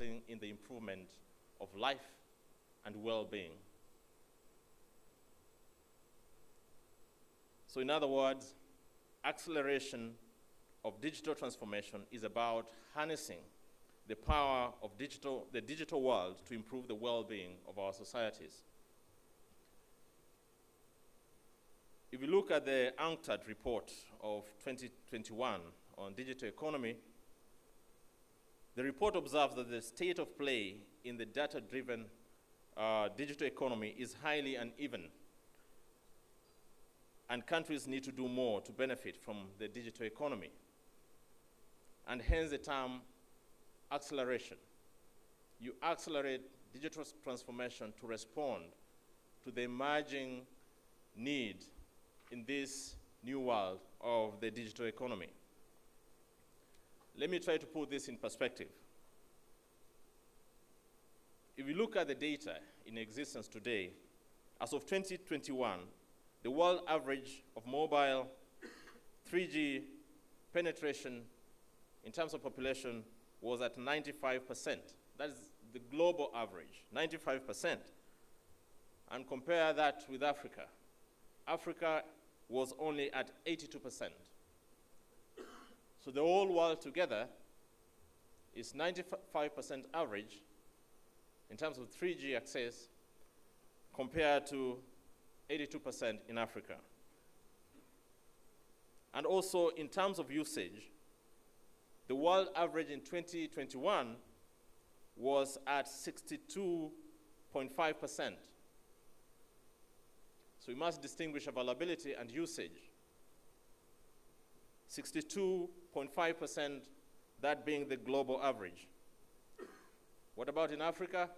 resulting in the improvement of life and well-being. So in other words, acceleration of digital transformation is about harnessing the power of the digital world to improve the well-being of our societies. If you look at the UNCTAD report of 2021 on digital economy, the report observes that the state of play in the data-driven digital economy is highly uneven, and countries need to do more to benefit from the digital economy, and hence the term acceleration. You accelerate digital transformation to respond to the emerging need in this new world of the digital economy. Let me try to put this in perspective. If you look at the data in existence today, as of 2021, the world average of mobile 3G penetration in terms of population was at 95%. That is the global average, 95%. And compare that with Africa. Africa was only at 82%. So the whole world together is 95% average in terms of 3G access compared to 82% in Africa. And also in terms of usage, the world average in 2021 was at 62.5%. So we must distinguish availability and usage. 62.5%, that being the global average. What about in Africa?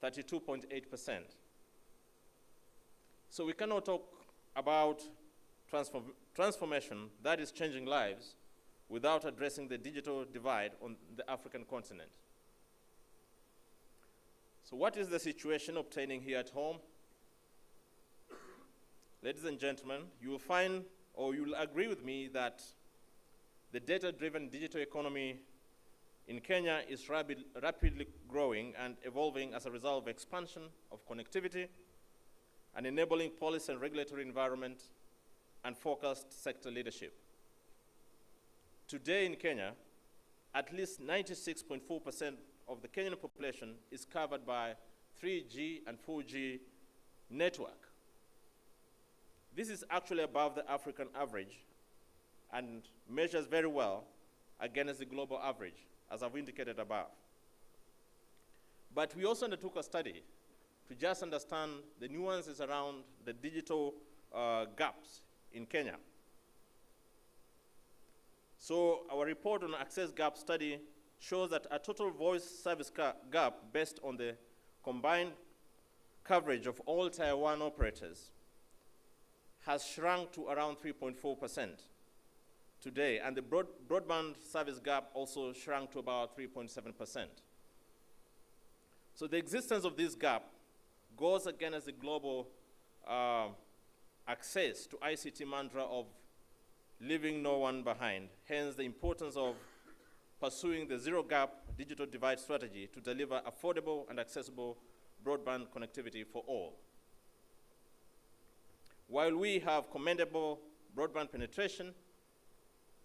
32.8%. So we cannot talk about transformation that is changing lives without addressing the digital divide on the African continent. So what is the situation obtaining here at home? Ladies and gentlemen, you will find, or you will agree with me, that the data-driven digital economy in Kenya is rapidly growing and evolving as a result of expansion of connectivity and enabling policy and regulatory environment and focused sector leadership. Today in Kenya, at least 96.4% of the Kenyan population is covered by 3G and 4G network. This is actually above the African average and measures very well against the global average, as I've indicated above. But we also undertook a study to just understand the nuances around the digital gaps in Kenya. So our report on access gap study shows that a total voice service gap based on the combined coverage of all Tier 1 operators has shrunk to around 3.4% today, and the broadband service gap also shrunk to about 3.7%. So the existence of this gap goes against the global access to ICT mantra of leaving no one behind, hence the importance of pursuing the zero-gap digital divide strategy to deliver affordable and accessible broadband connectivity for all. While we have commendable broadband penetration,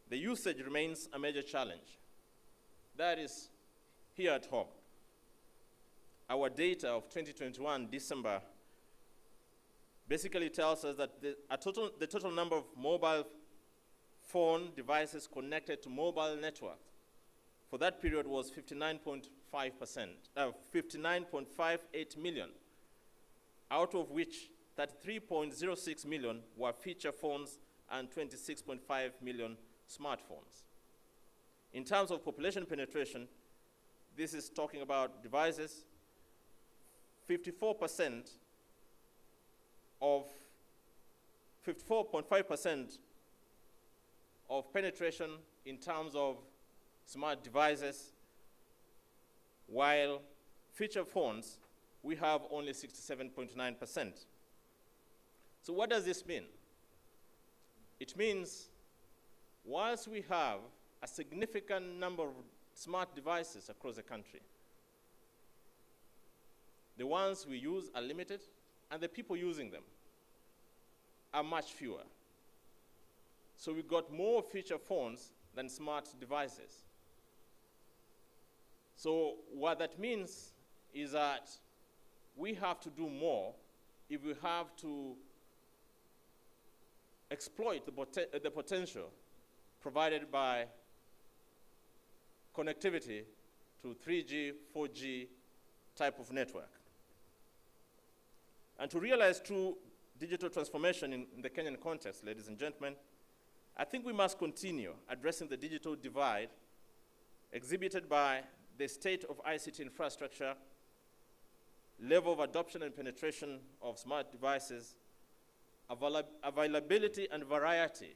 the usage remains a major challenge. That is here at home. Our data of 2021 December basically tells us that the total number of mobile phone devices connected to mobile network for that period was 59.58 million, out of which 33.06 million were feature phones and 26.5 million smartphones. In terms of population penetration, this is talking about devices. 54.5% of penetration in terms of smart devices, while feature phones, we have only 67.9%. So what does this mean? It means whilst we have a significant number of smart devices across the country, The ones we use are limited, and the people using them are much fewer. So we've got more feature phones than smart devices. So what that means is that we have to do more if we have to exploit the potential provided by connectivity to 3G, 4G type of network. And to realize true digital transformation in the Kenyan context, ladies and gentlemen, I think we must continue addressing the digital divide exhibited by the state of ICT infrastructure, level of adoption and penetration of smart devices, availability and variety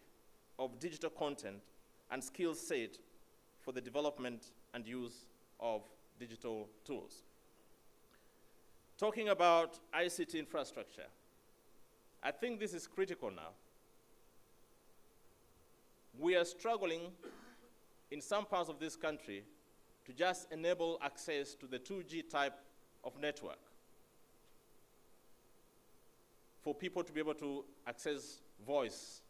of digital content, and skill set for the development and use of digital tools. Talking about ICT infrastructure, I think this is critical now. We are struggling in some parts of this country to just enable access to the 2G type of network for people to be able to access voice.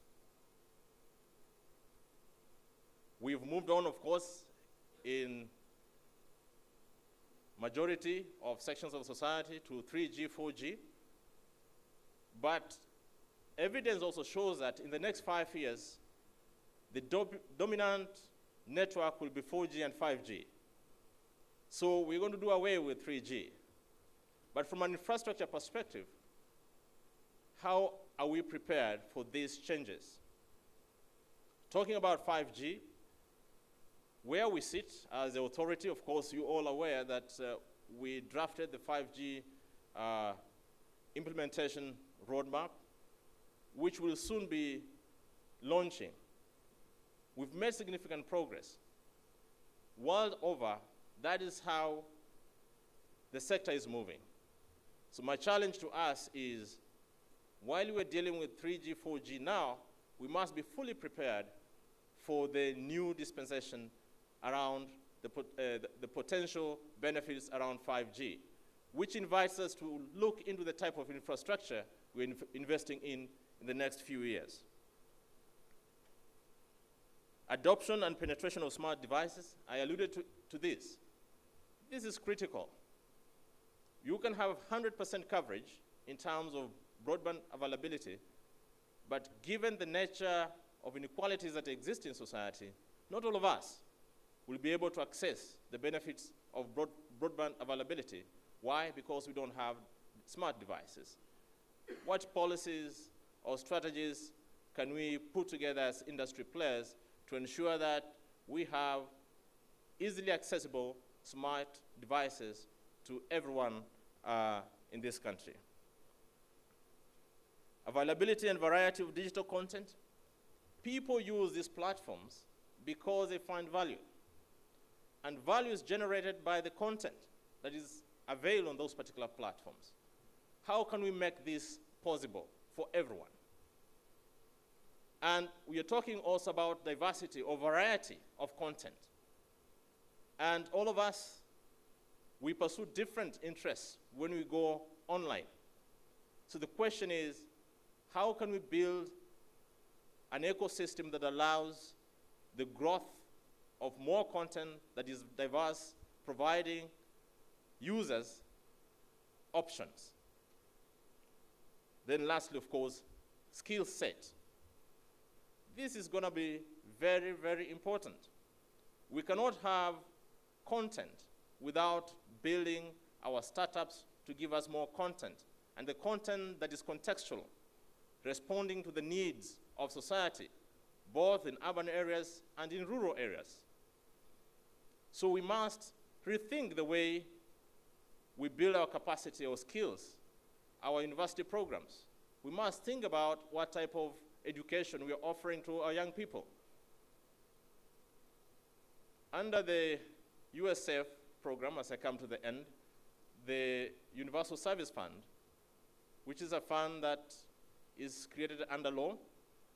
We've moved on, of course, in majority of sections of society to 3G, 4G, but evidence also shows that in the next 5 years, the dominant network will be 4G and 5G. So we're going to do away with 3G. But from an infrastructure perspective, how are we prepared for these changes? Talking about 5G, where we sit as the authority, of course, you're all aware that we drafted the 5G implementation roadmap, which will soon be launching. We've made significant progress. World over, that is how the sector is moving. So my challenge to us is, while we're dealing with 3G, 4G now, we must be fully prepared for the new dispensation around the potential benefits around 5G, which invites us to look into the type of infrastructure we're investing in the next few years. Adoption and penetration of smart devices, I alluded to this. This is critical. You can have 100% coverage in terms of broadband availability, but given the nature of inequalities that exist in society, not all of us will be able to access the benefits of broadband availability. Why? Because we don't have smart devices. What policies or strategies can we put together as industry players to ensure that we have easily accessible smart devices to everyone in this country? Availability and variety of digital content. People use these platforms because they find value. And value is generated by the content that is available on those particular platforms. How can we make this possible for everyone? And we are talking also about diversity or variety of content. And all of us, we pursue different interests when we go online. So the question is, how can we build an ecosystem that allows the growth of more content that is diverse, providing users options? Then lastly, of course, skill set. This is going to be very, very important. We cannot have content without building our startups to give us more content, and the content that is contextual, responding to the needs of society, both in urban areas and in rural areas. So we must rethink the way we build our capacity or skills, our university programs. We must think about what type of education we are offering to our young people. Under the USF program, as I come to the end, the Universal Service Fund, which is a fund that is created under law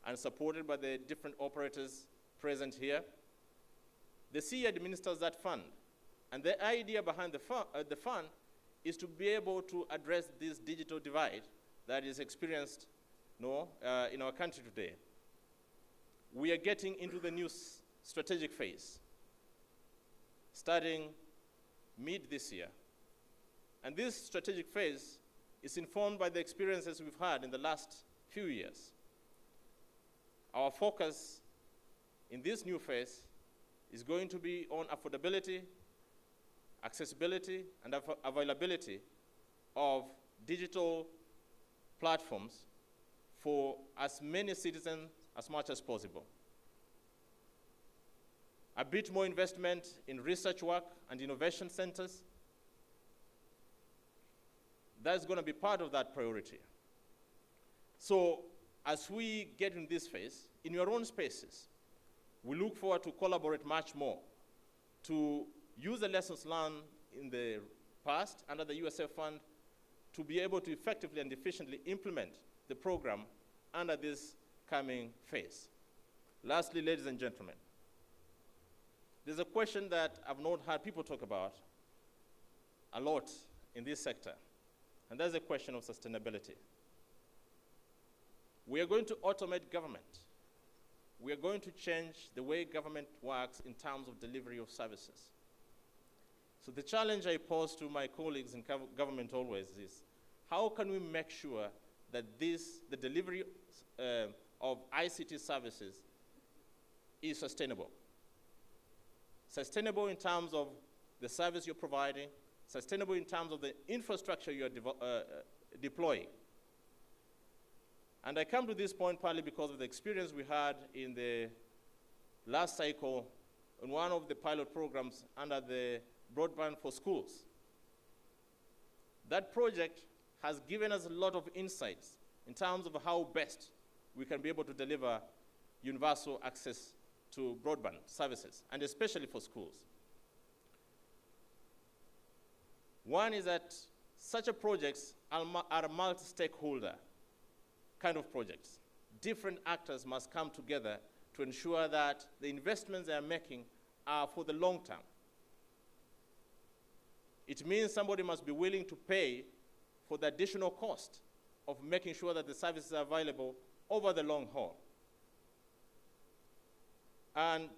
and supported by the different operators present here. The CE administers that fund. And the idea behind the fund is to be able to address this digital divide that is experienced in our country today. We are getting into the new strategic phase, starting mid this year. And this strategic phase is informed by the experiences we've had in the last few years. Our focus in this new phase is going to be on affordability, accessibility, and availability of digital platforms for as many citizens as much as possible. A bit more investment in research work and innovation centers. That's going to be part of that priority. So as we get in this phase, in your own spaces, we look forward to collaborate much more, to use the lessons learned in the past under the USF Fund to be able to effectively and efficiently implement the program under this coming phase. Lastly, ladies and gentlemen, there's a question that I've not heard people talk about a lot in this sector, and that's the question of sustainability. We are going to automate government. We are going to change the way government works in terms of delivery of services. So the challenge I pose to my colleagues in government always is, how can we make sure that the delivery of ICT services is sustainable? Sustainable in terms of the service you're providing, sustainable in terms of the infrastructure you're deploying. And I come to this point partly because of the experience we had in the last cycle on one of the pilot programs under the Broadband for Schools. That project has given us a lot of insights in terms of how best we can be able to deliver universal access to broadband services, and especially for schools. One is that such projects are multi-stakeholder kind of projects. Different actors must come together to ensure that the investments they are making are for the long term. It means somebody must be willing to pay for the additional cost of making sure that the services are available over the long haul. And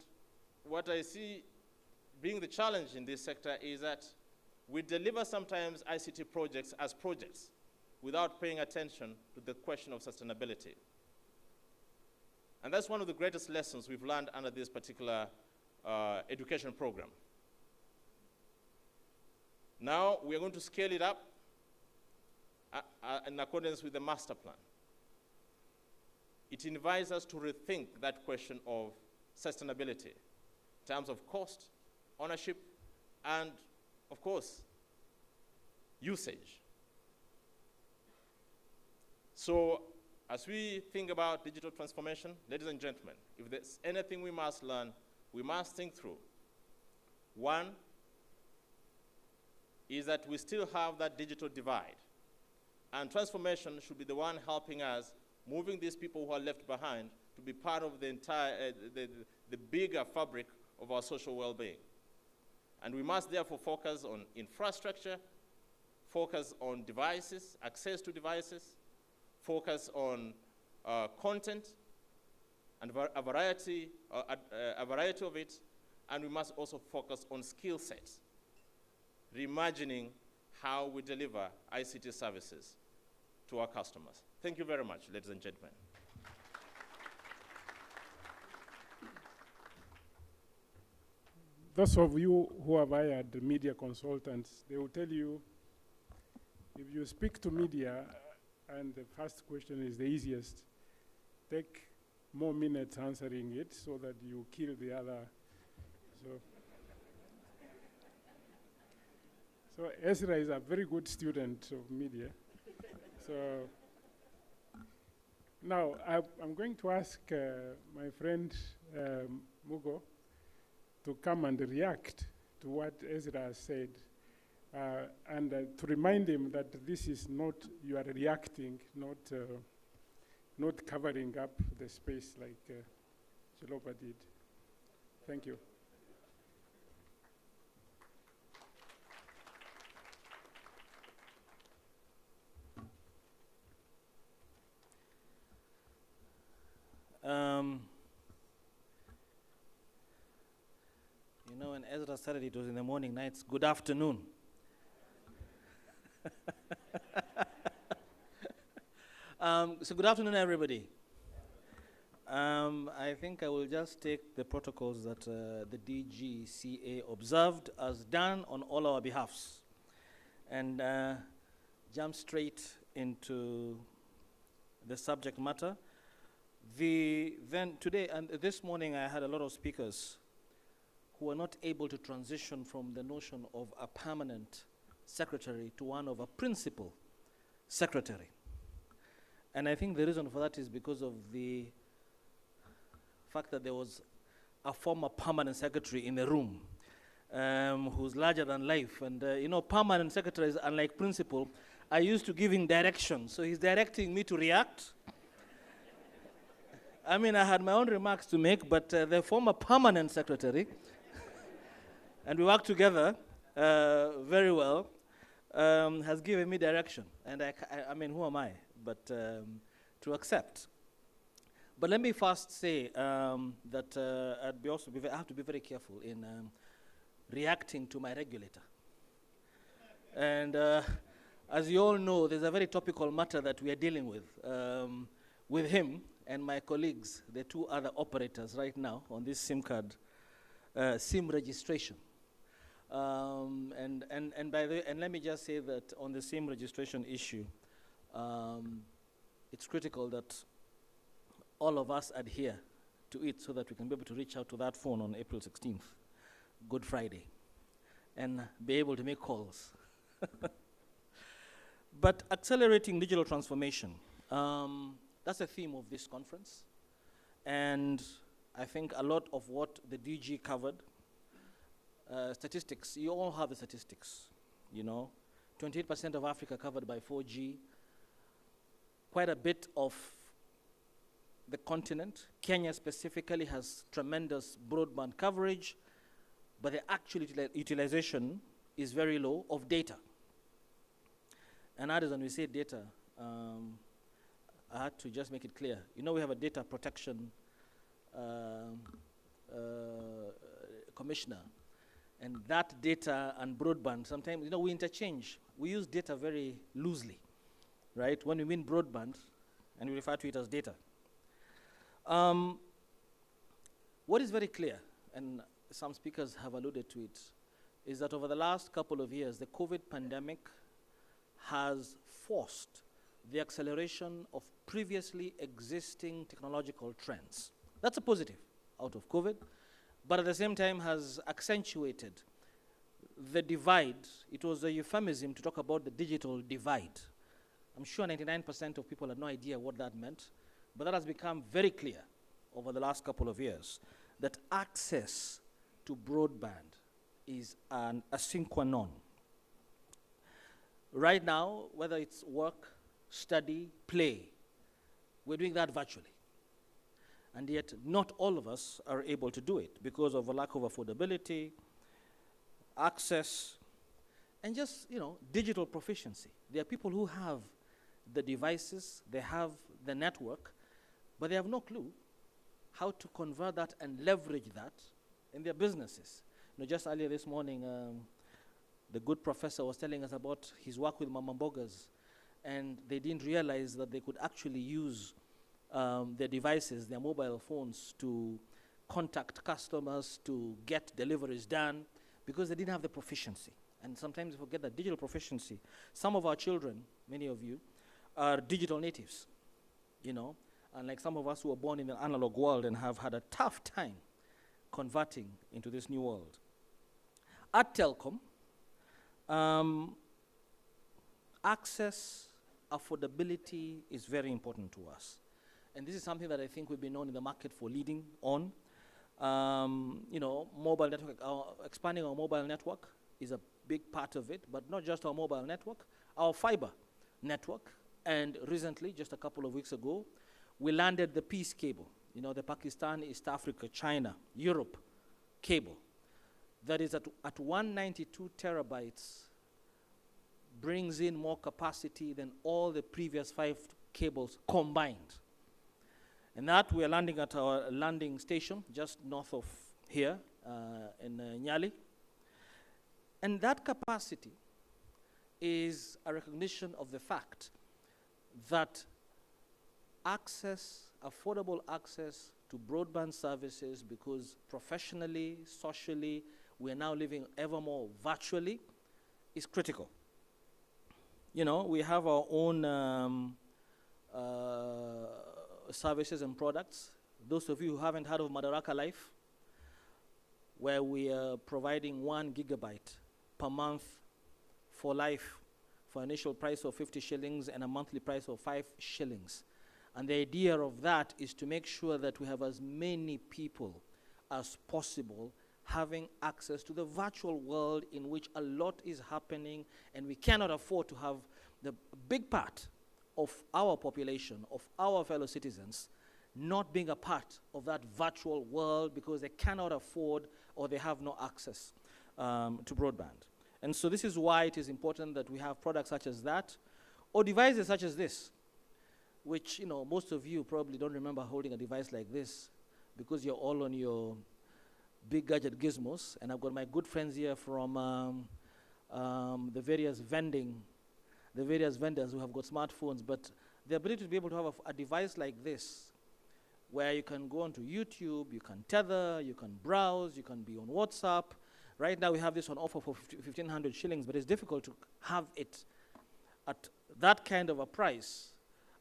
what I see being the challenge in this sector is that we deliver sometimes ICT projects as projects without paying attention to the question of sustainability. And that's one of the greatest lessons we've learned under this particular education program. Now we are going to scale it up in accordance with the master plan. It invites us to rethink that question of sustainability in terms of cost, ownership, and, of course, usage. So as we think about digital transformation, ladies and gentlemen, if there's anything we must learn, we must think through. One is that we still have that digital divide, and transformation should be the one helping us moving these people who are left behind to be part of the entire, the bigger fabric of our social well-being. And we must therefore focus on infrastructure, focus on devices, access to devices, focus on content, and a variety of it, and we must also focus on skill sets, reimagining how we deliver ICT services to our customers. Thank you very much, ladies and gentlemen. Those of you who have hired media consultants, they will tell you, if you speak to media and the first question is the easiest, take more minutes answering it so that you kill the other. So Ezra is a very good student of media. So now I'm going to ask my friend Mugo to come and react to what Ezra has said, and to remind him that this is not, you are reacting, not covering up the space like Chiloba did. Thank you. You know, when Ezra started, it was in the morning, nights. Good afternoon. So good afternoon, everybody. I think I will just take the protocols that the DGCA observed as done on all our behalfs and jump straight into the subject matter. Then today and this morning I had a lot of speakers who were not able to transition from the notion of a permanent secretary to one of a principal secretary. And I think the reason for that is because of the fact that there was a former permanent secretary in the room who's larger than life. And you know, permanent secretaries, unlike principal, are used to giving direction. So he's directing me to react. I mean, I had my own remarks to make, but the former permanent secretary, and we work together very well, has given me direction. And I mean, who am I? But to accept. But let me first say that I have to be very careful in reacting to my regulator. And as you all know, there's a very topical matter that we are dealing with him and my colleagues, the two other operators right now on this SIM card, SIM registration. And let me just say that on the SIM registration issue, it's critical that all of us adhere to it so that we can be able to reach out to that phone on April 16th, Good Friday, and be able to make calls. But accelerating digital transformation, that's the theme of this conference. And I think a lot of what the DG covered, statistics, you all have the statistics, you know. 28% of Africa covered by 4G, quite a bit of the continent. Kenya specifically has tremendous broadband coverage, but the actual utilization is very low of data. And that is when we say data, I had to just make it clear. You know, we have a data protection commissioner, and that data and broadband, sometimes, you know, we interchange. We use data very loosely, right? When we mean broadband, and we refer to it as data. What is very clear, and some speakers have alluded to it, is that over the last couple of years, the COVID pandemic has forced the acceleration of previously existing technological trends. That's a positive out of COVID, but at the same time has accentuated the divide. It was a euphemism to talk about the digital divide. I'm sure 99% of people had no idea what that meant, but that has become very clear over the last couple of years that access to broadband is a sine qua non. Right now, whether it's work, study, play, we're doing that virtually. And yet, not all of us are able to do it because of a lack of affordability, access, and just, you know, digital proficiency. There are people who have the devices, they have the network, but they have no clue how to convert that and leverage that in their businesses. You know, just earlier this morning, the good professor was telling us about his work with Mama Mbogas, and they didn't realize that they could actually use their devices, their mobile phones, to contact customers, to get deliveries done, because they didn't have the proficiency. And sometimes we forget that digital proficiency. Some of our children, many of you, are digital natives, you know, unlike some of us who were born in the analog world and have had a tough time converting into this new world. At Telkom, access, affordability is very important to us. And this is something that I think we've been known in the market for leading on. You know, mobile network, expanding our mobile network is a big part of it, but not just our mobile network, our fiber network. And recently, just a couple of weeks ago, we landed the peace cable, you know, the Pakistan, East Africa, China, Europe cable. That is at 192 terabytes, brings in more capacity than all the previous 5 cables combined. And that we are landing at our landing station just north of here in Nyali. And that capacity is a recognition of the fact that access, affordable access to broadband services, because professionally, socially, we are now living ever more virtually, is critical. You know, we have our own services and products. Those of you who haven't heard of Madaraka Life, where we are providing 1 gigabyte per month for life for an initial price of 50 shillings and a monthly price of 5 shillings. And the idea of that is to make sure that we have as many people as possible having access to the virtual world in which a lot is happening, and we cannot afford to have the big part of our population, of our fellow citizens, not being a part of that virtual world because they cannot afford or they have no access to broadband. And so this is why it is important that we have products such as that, or devices such as this, which, you know, most of you probably don't remember holding a device like this because you're all on your big gadget gizmos. And I've got my good friends here from the various vendors who have got smartphones, but the ability to be able to have a device like this, where you can go onto YouTube, you can tether, you can browse, you can be on WhatsApp. Right now we have this on offer for 1,500 shillings, but it's difficult to have it at that kind of a price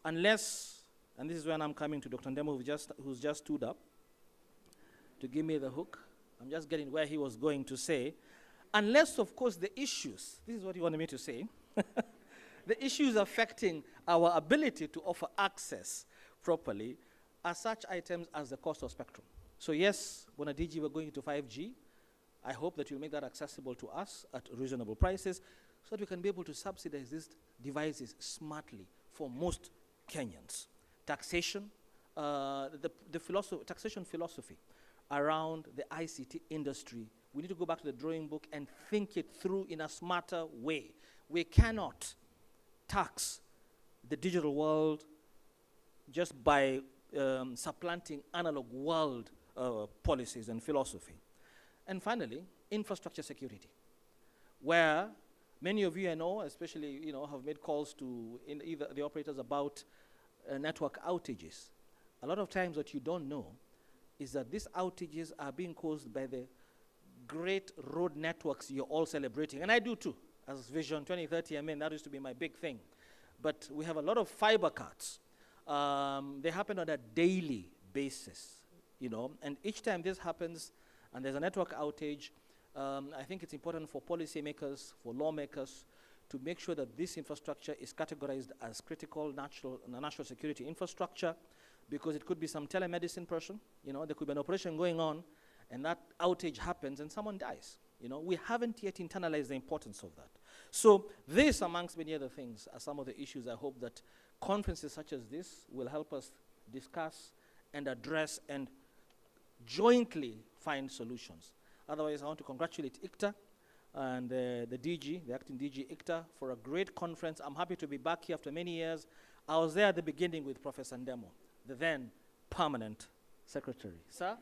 unless, and this is when I'm coming to Dr. Ndemo, who's just stood up to give me the hook. I'm just getting where he was going to say. Unless, of course, the issues, this is what he wanted me to say, the issues affecting our ability to offer access properly are such items as the cost of spectrum. So yes, when a DG we're going into 5G, I hope that you'll make that accessible to us at reasonable prices so that we can be able to subsidize these devices smartly for most Kenyans. Taxation, taxation philosophy around the ICT industry. We need to go back to the drawing book and think it through in a smarter way. We cannot tax the digital world just by supplanting analog world policies and philosophy. And finally, infrastructure security, where many of you I know, especially, you know, have made calls to either the operators about network outages. A lot of times what you don't know is that these outages are being caused by the great road networks you're all celebrating. And I do too. As Vision 2030, I mean, that used to be my big thing. But we have a lot of fiber cuts. They happen on a daily basis, you know, and each time this happens and there's a network outage, I think it's important for policymakers, for lawmakers, to make sure that this infrastructure is categorized as critical national security infrastructure, because it could be some telemedicine person, you know, there could be an operation going on, and that outage happens and someone dies. You know, we haven't yet internalized the importance of that. So this, amongst many other things, are some of the issues I hope that conferences such as this will help us discuss and address and jointly find solutions. Otherwise, I want to congratulate ICTA and the DG, the acting DG ICTA, for a great conference. I'm happy to be back here after many years. I was there at the beginning with Professor Ndemo, the then permanent secretary. Sir?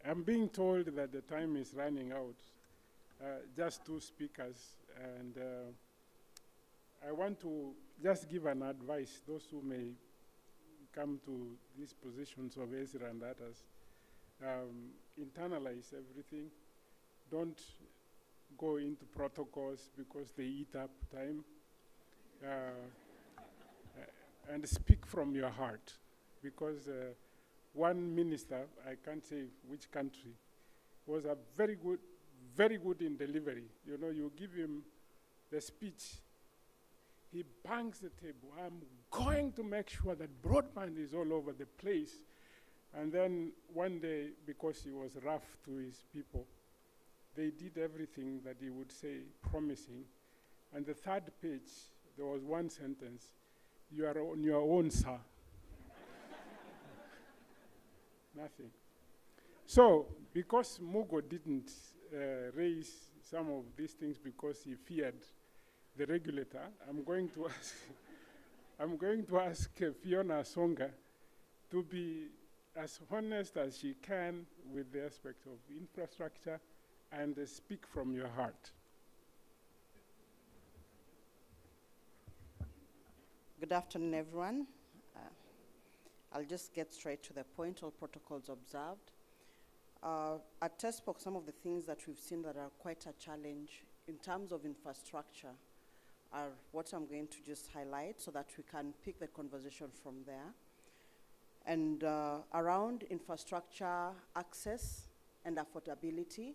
I'm being told that the time is running out. Just 2 speakers, and I want to just give an advice, those who may come to these positions of Ezra and others. Internalize everything. Don't go into protocols because they eat up time. And speak from your heart, because one minister, I can't say which country, was a very good in delivery. You know, you give him the speech, he bangs the table. I'm going to make sure that broadband is all over the place. And then one day, because he was rough to his people, they did everything that he would say, promising. And the 3rd page, there was one sentence: "You are on your own, sir." Nothing. So, because Mugo didn't raise some of these things because he feared the regulator, I'm going to ask, Fiona Songa to be as honest as she can with the aspect of infrastructure and speak from your heart. Good afternoon, everyone. I'll just get straight to the point, all protocols observed. At TESPOC, some of the things that we've seen that are quite a challenge in terms of infrastructure are what I'm going to just highlight so that we can pick the conversation from there. And around infrastructure access and affordability,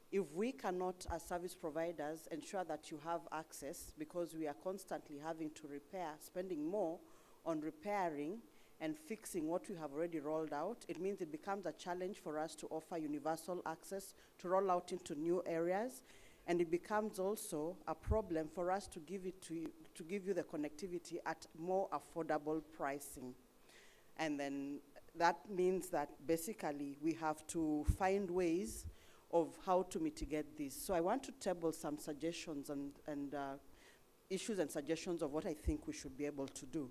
if we cannot, as service providers, ensure that you have access, because we are constantly having to repair, spending more on repairing and fixing what we have already rolled out, it means it becomes a challenge for us to offer universal access, to roll out into new areas, and it becomes also a problem for us to give you the connectivity at more affordable pricing. And then that means that basically we have to find ways of how to mitigate this. So I want to table some suggestions and issues and suggestions of what I think we should be able to do.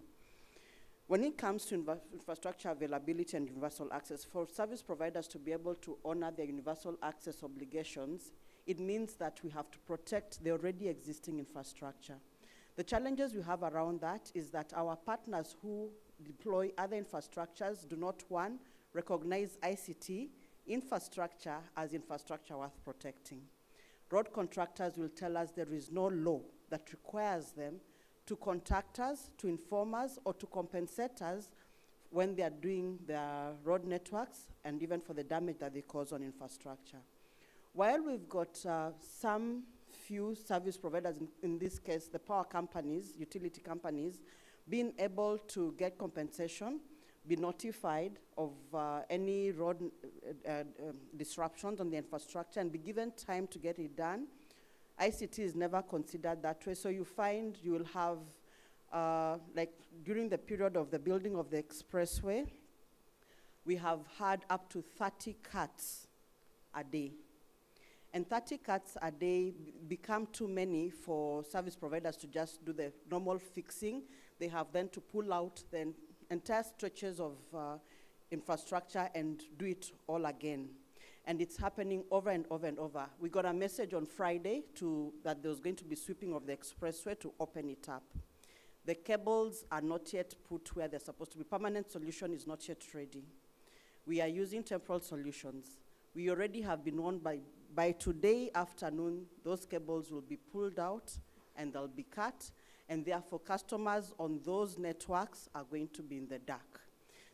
When it comes to infrastructure availability and universal access, for service providers to be able to honor their universal access obligations, it means that we have to protect the already existing infrastructure. The challenges we have around that is that our partners who deploy other infrastructures do not, one, recognize ICT infrastructure as infrastructure worth protecting. Road contractors will tell us there is no law that requires them to contact us, to inform us, or to compensate us when they are doing their road networks and even for the damage that they cause on infrastructure. While we've got some few service providers, in this case, the power companies, utility companies, being able to get compensation, be notified of any road disruptions on the infrastructure and be given time to get it done, ICT is never considered that way. So you find you will have, like during the period of the building of the expressway, we have had up to 30 cuts a day. And 30 cuts a day become too many for service providers to just do the normal fixing. They have then to pull out the entire stretches of infrastructure and do it all again. And it's happening over and over and over. We got a message on Friday that there was going to be sweeping of the expressway to open it up. The cables are not yet put where they're supposed to be. Permanent solution is not yet ready. We are using temporal solutions. We already have been warned by today afternoon, those cables will be pulled out and they'll be cut, and therefore customers on those networks are going to be in the dark.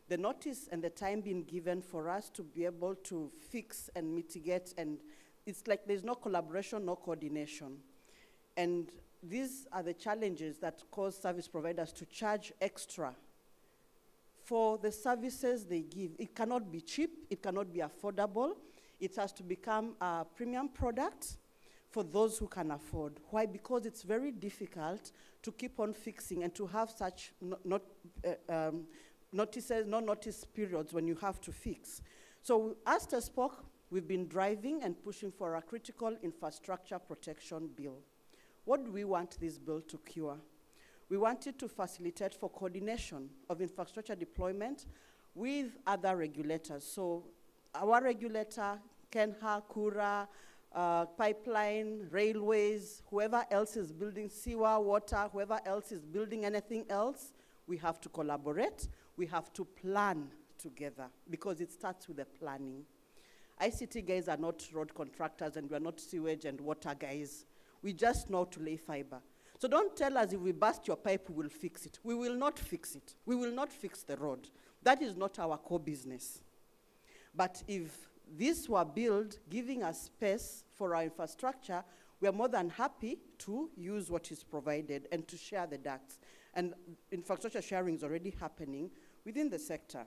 The notice and the time being given for us to be able to fix and mitigate, and it's like there's no collaboration, no coordination. And these are the challenges that cause service providers to charge extra for the services they give. It cannot be cheap, it cannot be affordable. It has to become a premium product for those who can afford. Why? Because it's very difficult to keep on fixing and to have such no notice periods when you have to fix. So as TESPOC, we've been driving and pushing for a critical infrastructure protection bill. What do we want this bill to cure? We want it to facilitate for coordination of infrastructure deployment with other regulators. So our regulator, KENHA, KURA, pipeline, railways, whoever else is building sewer, water, whoever else is building anything else, we have to collaborate. We have to plan together because it starts with the planning. ICT guys are not road contractors and we're not sewage and water guys. We just know to lay fiber. So don't tell us if we burst your pipe, we will fix it. We will not fix it. We will not fix the road. That is not our core business. But if these were built, giving us space for our infrastructure, we are more than happy to use what is provided and to share the ducts. And infrastructure sharing is already happening within the sector.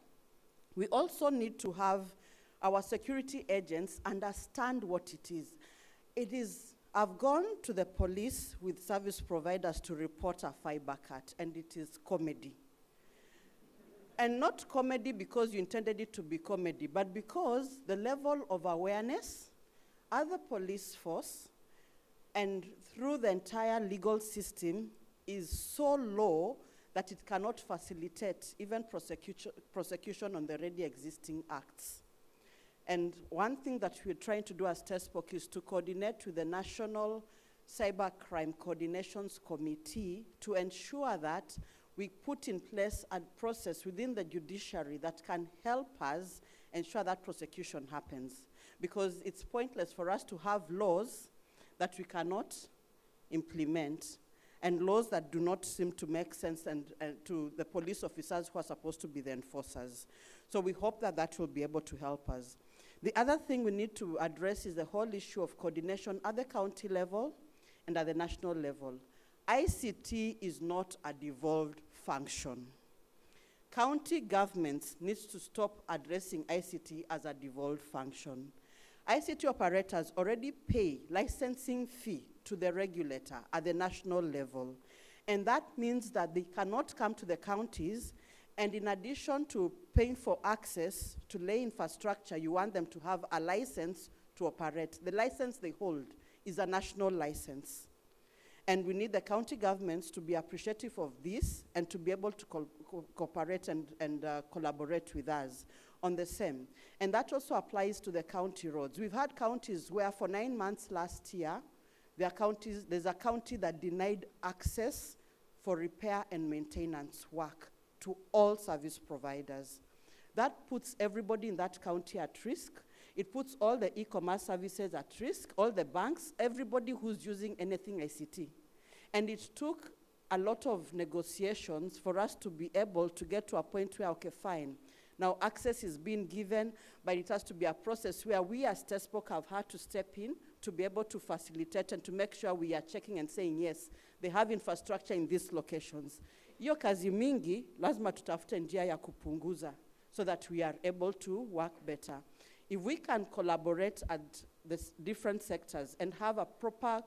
We also need to have our security agents understand what it is. I've gone to the police with service providers to report a fiber cut, and it is comedy. And not comedy because you intended it to be comedy, but because the level of awareness, other police force, and through the entire legal system is so low that it cannot facilitate even prosecution on the already existing acts. And one thing that we're trying to do as TESPOC is to coordinate with the National Cybercrime Coordinations Committee to ensure that we put in place a process within the judiciary that can help us ensure that prosecution happens. Because it's pointless for us to have laws that we cannot implement and laws that do not seem to make sense and to the police officers who are supposed to be the enforcers. So we hope that that will be able to help us. The other thing we need to address is the whole issue of coordination at the county level and at the national level. ICT is not a devolved function. County governments need to stop addressing ICT as a devolved function. ICT operators already pay licensing fee to the regulator at the national level. And that means that they cannot come to the counties, and in addition to paying for access to lay infrastructure, you want them to have a license to operate. The license they hold is a national license. And we need the county governments to be appreciative of this and to be able to cooperate and collaborate with us on the same. And that also applies to the county roads. We've had counties where for 9 months last year, there's a county that denied access for repair and maintenance work to all service providers. That puts everybody in that county at risk. It puts all the e-commerce services at risk, all the banks, everybody who's using anything ICT. And it took a lot of negotiations for us to be able to get to a point where, okay, fine, now access is being given, but it has to be a process where we as TESPOC have had to step in to be able to facilitate and to make sure we are checking and saying, yes, they have infrastructure in these locations. Hiyo kazi mingi, lazima tutafute njia ya kupunguza so that we are able to work better. If we can collaborate at the different sectors and have a proper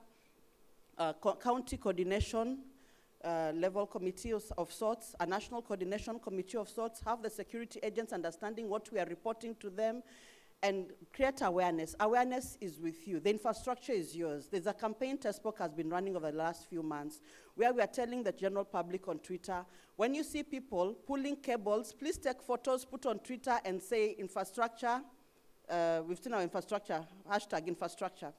county coordination level committee of sorts, a national coordination committee of sorts, have the security agents understanding what we are reporting to them, and create awareness. Awareness is with you. The infrastructure is yours. There's a campaign TESPOC has been running over the last few months where we are telling the general public on Twitter, when you see people pulling cables, please take photos, put on Twitter and say infrastructure, we've seen our infrastructure, hashtag infrastructure.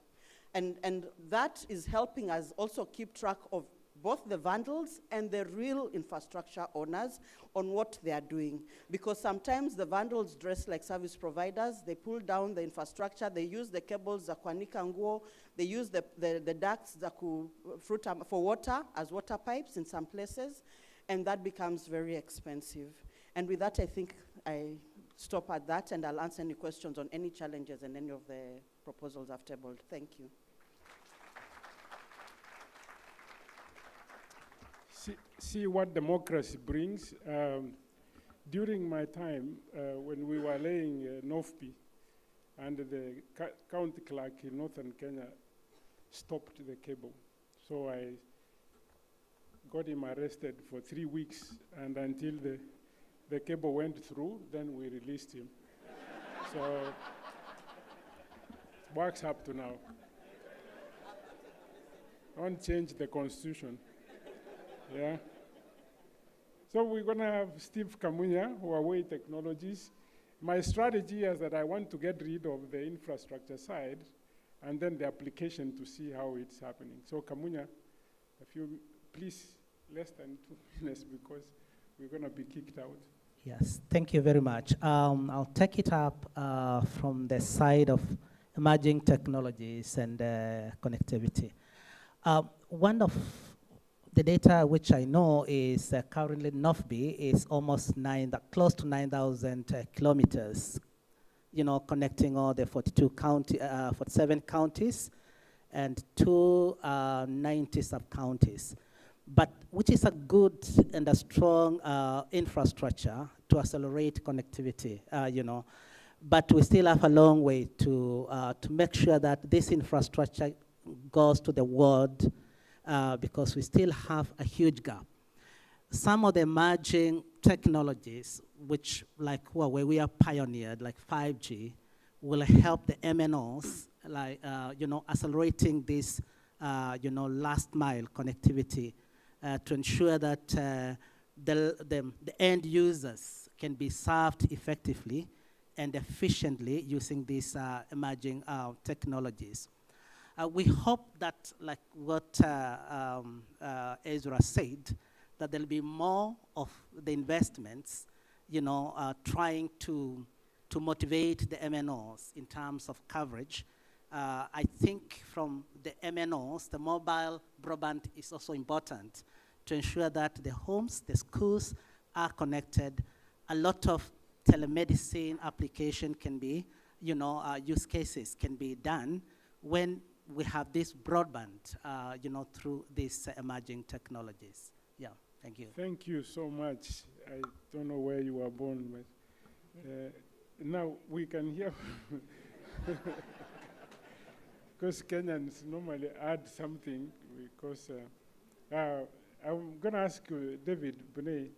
And that is helping us also keep track of both the vandals and the real infrastructure owners on what they are doing. Because sometimes the vandals dress like service providers, they pull down the infrastructure, they use the cables za kuanika nguo, they use the ducts za for water as water pipes in some places, and that becomes very expensive. And with that, I think I stop at that, and I'll answer any questions on any challenges and any of the proposals I've tabled. Thank you. See what democracy brings. During my time, when we were laying NOFP, and the county clerk in northern Kenya stopped the cable. So I got him arrested for 3 weeks, and until the cable went through, then we released him. So it works up to now. Don't change the constitution. Yeah. So we're going to have Steve Kamunya, Huawei Technologies. My strategy is that I want to get rid of the infrastructure side and then the application to see how it's happening. So Kamunya, if you please, less than 2 minutes because we're going to be kicked out. Yes, thank you very much. I'll take it up from the side of emerging technologies and connectivity. One of the data which I know is currently NOFB is almost close to 9,000 kilometers, connecting all the 47 counties and 290 sub-counties. But which is a good and a strong infrastructure to accelerate connectivity, But we still have a long way to make sure that this infrastructure goes to the world because we still have a huge gap. Some of the emerging technologies, which like Huawei, we are pioneered, like 5G, will help the MNOs, like, accelerating this last mile connectivity to ensure that the end users can be served effectively and efficiently using these emerging technologies. We hope that, like what Ezra said, that there'll be more of the investments, trying to motivate the MNOs in terms of coverage. I think from the MNOs, the mobile broadband is also important to ensure that the homes, the schools are connected. A lot of telemedicine application can be, use cases can be done when we have this broadband, through these emerging technologies. Yeah, thank you. Thank you so much. I don't know where you were born, but now we can hear, because Kenyans normally add something, because I'm going to ask David Bunei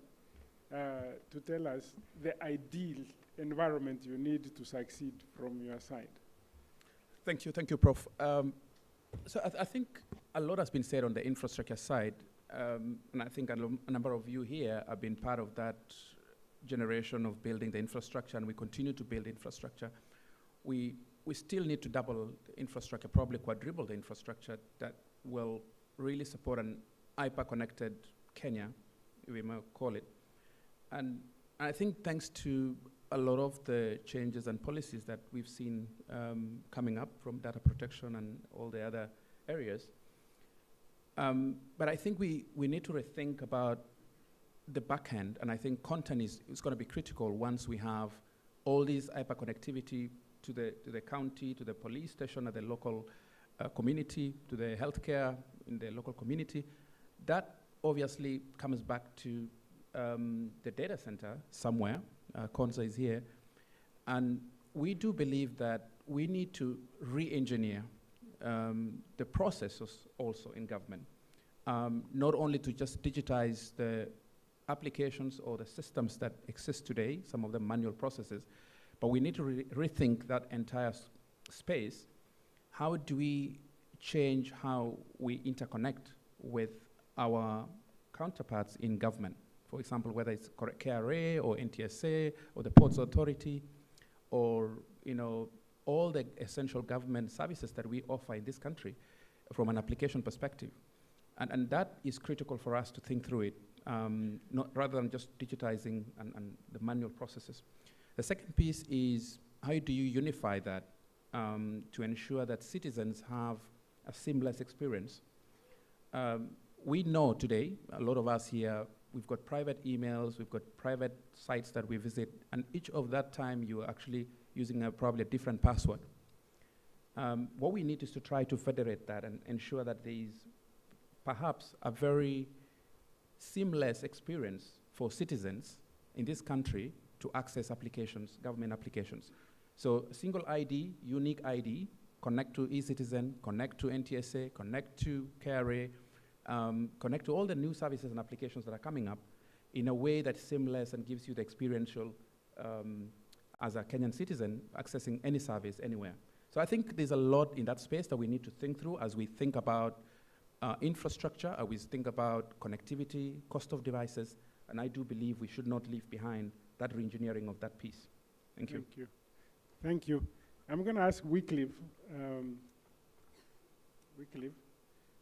to tell us the ideal environment you need to succeed from your side. Thank you, Prof. So I think a lot has been said on the infrastructure side, and I think a number of you here have been part of that generation of building the infrastructure, and we continue to build infrastructure. We still need to double the infrastructure, probably quadruple the infrastructure that will really support an hyper-connected Kenya, we might call it. And I think thanks to a lot of the changes and policies that we've seen coming up from data protection and all the other areas. But I think we need to rethink about the back end, and I think content is going to be critical once we have all these hyperconnectivity to the county, to the police station, at the local community, to the healthcare in the local community. That obviously comes back to the data center somewhere. Konza is here. And we do believe that we need to re-engineer the processes also in government, not only to just digitize the applications or the systems that exist today, some of the manual processes, but we need to rethink that entire space. How do we change how we interconnect with our counterparts in government? For example, whether it's KRA or NTSA or the Ports Authority, or all the essential government services that we offer in this country from an application perspective. And that is critical for us to think through it, rather than just digitizing and the manual processes. The second piece is, how do you unify that to ensure that citizens have a seamless experience? We know today, a lot of us here, we've got private emails, we've got private sites that we visit, and each of that time you're actually using probably a different password. What we need is to try to federate that and ensure that there is perhaps a very seamless experience for citizens in this country to access applications, government applications. So single ID, unique ID, connect to eCitizen, connect to NTSA, connect to KRA, connect to all the new services and applications that are coming up in a way that's seamless and gives you the experiential, as a Kenyan citizen, accessing any service anywhere. So I think there's a lot in that space that we need to think through as we think about infrastructure, as we think about connectivity, cost of devices, and I do believe we should not leave behind that re-engineering of that piece. Thank you. Thank you. Thank you. I'm going to ask Wycliffe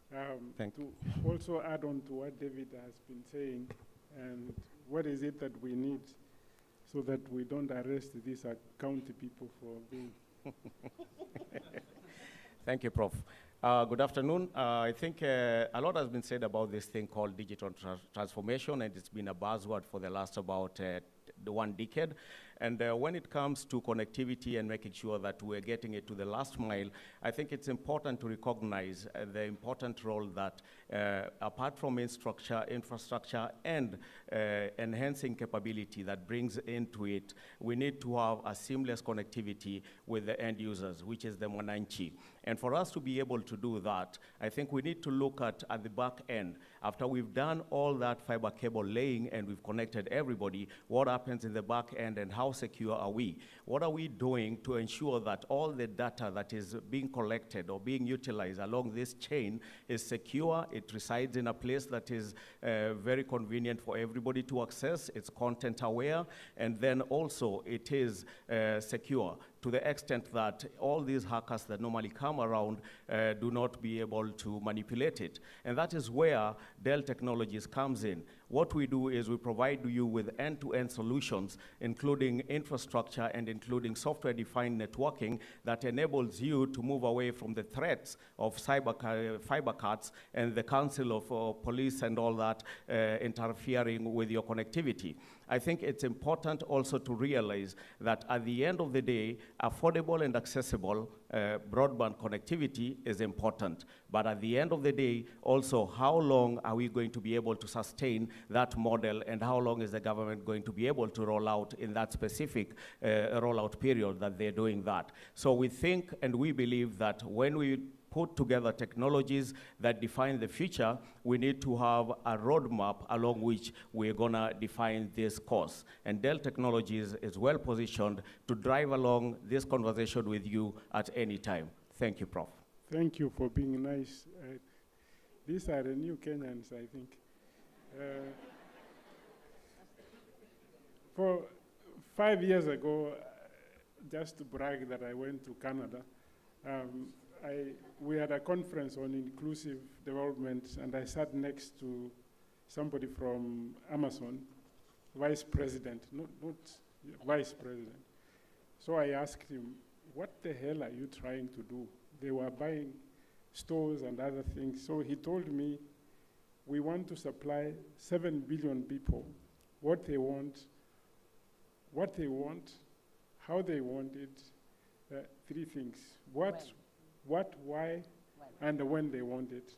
to also add on to what David has been saying, and what is it that we need so that we don't arrest these county people for being. Thank you, Prof. Good afternoon. I think a lot has been said about this thing called digital transformation, and it's been a buzzword for the last about the 1 decade. And when it comes to connectivity and making sure that we're getting it to the last mile, I think it's important to recognize the important role that apart from infrastructure and enhancing capability that brings into it, we need to have a seamless connectivity with the end users, which is the mwananchi. And for us to be able to do that, I think we need to look at the back end. After we've done all that fiber cable laying and we've connected everybody, what happens in the back end and how how secure are we? What are we doing to ensure that all the data that is being collected or being utilized along this chain is secure, it resides in a place that is very convenient for everybody to access, it's content aware, and then also it is secure to the extent that all these hackers that normally come around do not be able to manipulate it. And that is where Dell Technologies comes in. What we do is we provide you with end-to-end solutions, including infrastructure and including software-defined networking that enables you to move away from the threats of fiber cuts and the Council of Police and all that interfering with your connectivity. I think it's important also to realize that at the end of the day, affordable and accessible broadband connectivity is important. But at the end of the day, also, how long are we going to be able to sustain that model, and how long is the government going to be able to roll out in that specific rollout period that they're doing that? So we think and we believe that when we put together technologies that define the future, we need to have a roadmap along which we're gonna define this course. And Dell Technologies is well positioned to drive along this conversation with you at any time. Thank you, Prof. Thank you for being nice. These are the new Kenyans, I think. For 5 years ago, just to brag that I went to Canada, we had a conference on inclusive development, and I sat next to somebody from Amazon, vice president, not vice president. So I asked him, what the hell are you trying to do? They were buying stores and other things. So he told me, we want to supply 7 billion people what they want, how they want it, 3 things. What, why, and when they want it.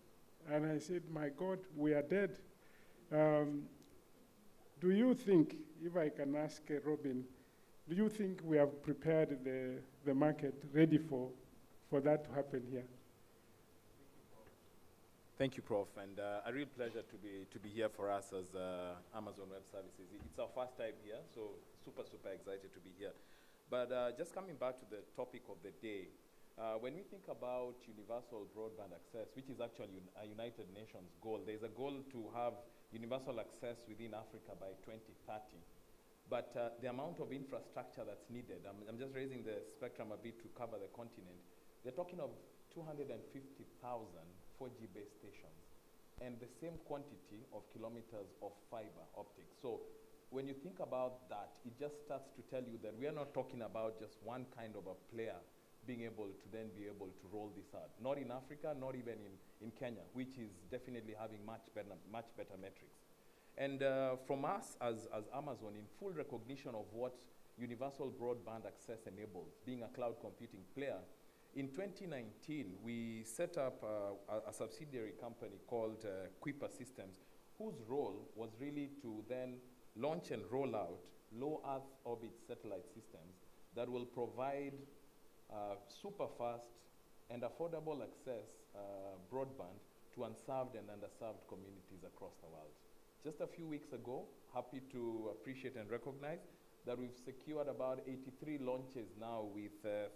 And I said, my God, we are dead. Do you think, if I can ask Robin, do you think we have prepared the market ready for that to happen here? Thank you, Prof. And a real pleasure to be here for us as Amazon Web Services. It's our first time here, so super excited to be here. But just coming back to the topic of the day, when we think about universal broadband access, which is actually a United Nations goal, there's a goal to have universal access within Africa by 2030. But the amount of infrastructure that's needed, I'm just raising the spectrum a bit to cover the continent. They're talking of 250,000 4G base stations and the same quantity of kilometers of fiber optics. So when you think about that, it just starts to tell you that we are not talking about just one kind of a player being able to then be able to roll this out. Not in Africa, not even in Kenya, which is definitely having much better metrics. And from us as Amazon, in full recognition of what universal broadband access enables, being a cloud computing player, in 2019, we set up a subsidiary company called Kuiper Systems, whose role was really to then launch and roll out low Earth orbit satellite systems that will provide super fast and affordable access broadband to unserved and underserved communities across the world. Just a few weeks ago, happy to appreciate and recognize that we've secured about 83 launches now with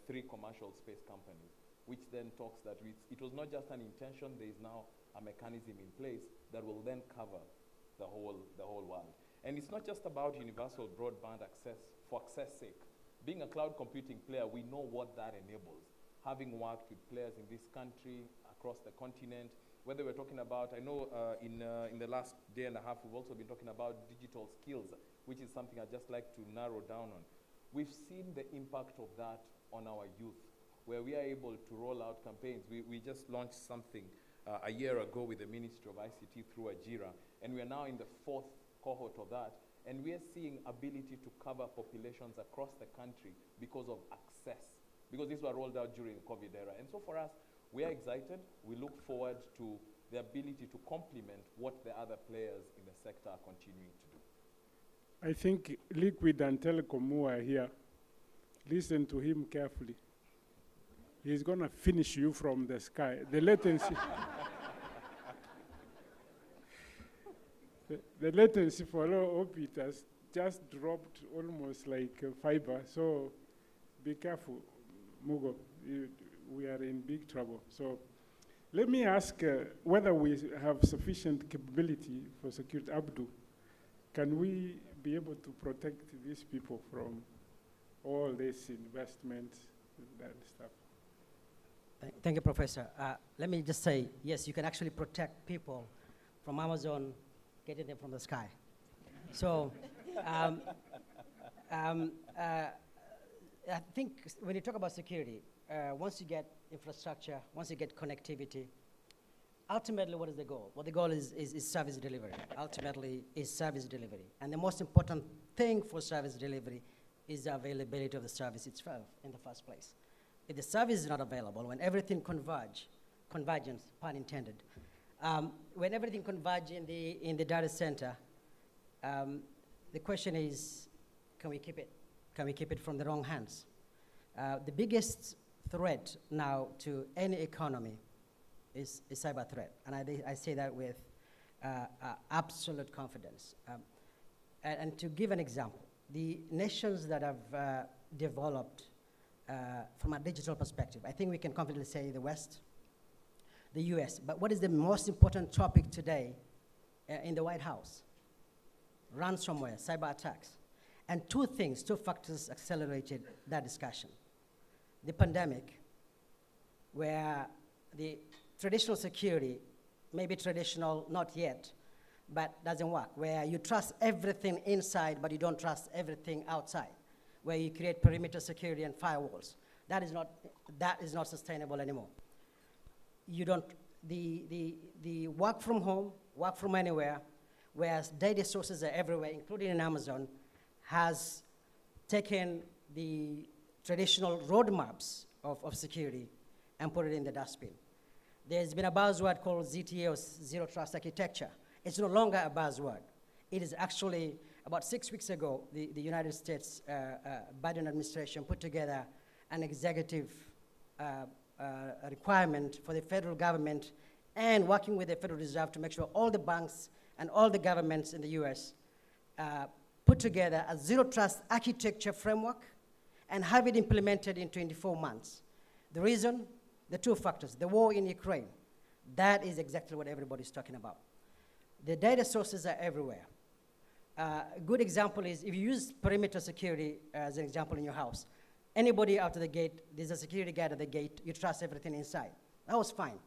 3 commercial space companies, which then talks that it was not just an intention, there is now a mechanism in place that will then cover the whole world. And it's not just about universal broadband access for access sake. Being a cloud computing player, we know what that enables. Having worked with players in this country, across the continent, whether we're talking about, I know in the last day and a half, we've also been talking about digital skills, which is something I'd just like to narrow down on. We've seen the impact of that on our youth, where we are able to roll out campaigns. We just launched something a year ago with the Ministry of ICT through Ajira, and we are now in the 4th cohort of that, and we are seeing ability to cover populations across the country because of access, because these were rolled out during the COVID era. And so for us, we are excited. We look forward to the ability to complement what the other players in the sector are continuing to do. I think Liquid and Telecom who are here, listen to him carefully. He's going to finish you from the sky. The latency, the latency for low orbit has just dropped almost like fiber. So be careful, Mugo. We are in big trouble. So let me ask whether we have sufficient capability for security. Abdu, can we be able to protect these people from all this investment, that stuff? Thank you, Professor. Let me just say, yes, you can actually protect people from Amazon getting them from the sky. So I think when you talk about security, once you get infrastructure, once you get connectivity, ultimately what is the goal? Well, the goal is service delivery. Ultimately is service delivery. And the most important thing for service delivery is the availability of the service itself in the first place. If the service is not available, when everything convergence, pun intended, when everything converges in the data center, the question is, can we keep it? Can we keep it from the wrong hands? The biggest threat now to any economy is cyber threat, and I say that with absolute confidence. And to give an example, the nations that have developed from a digital perspective, I think we can confidently say the West, the US. But what is the most important topic today in the White House? Ransomware, cyber attacks. And two factors accelerated that discussion. The pandemic, where the traditional security, maybe traditional, not yet, but doesn't work, where you trust everything inside, but you don't trust everything outside, where you create perimeter security and firewalls. That is not sustainable anymore. You don't, the work from home, work from anywhere, where data sources are everywhere, including in Amazon, has taken the traditional roadmaps of security and put it in the dustbin. There's been a buzzword called ZTA, or Zero Trust Architecture. It's no longer a buzzword. It is actually, about 6 weeks ago, the United States Biden administration put together an executive requirement for the federal government and working with the Federal Reserve to make sure all the banks and all the governments in the US put together a zero trust architecture framework and have it implemented in 24 months. The reason? The two factors. The war in Ukraine. That is exactly what everybody's talking about. The data sources are everywhere. A good example is if you use perimeter security as an example in your house, anybody out of the gate, there's a security guard at the gate, you trust everything inside. That was fine,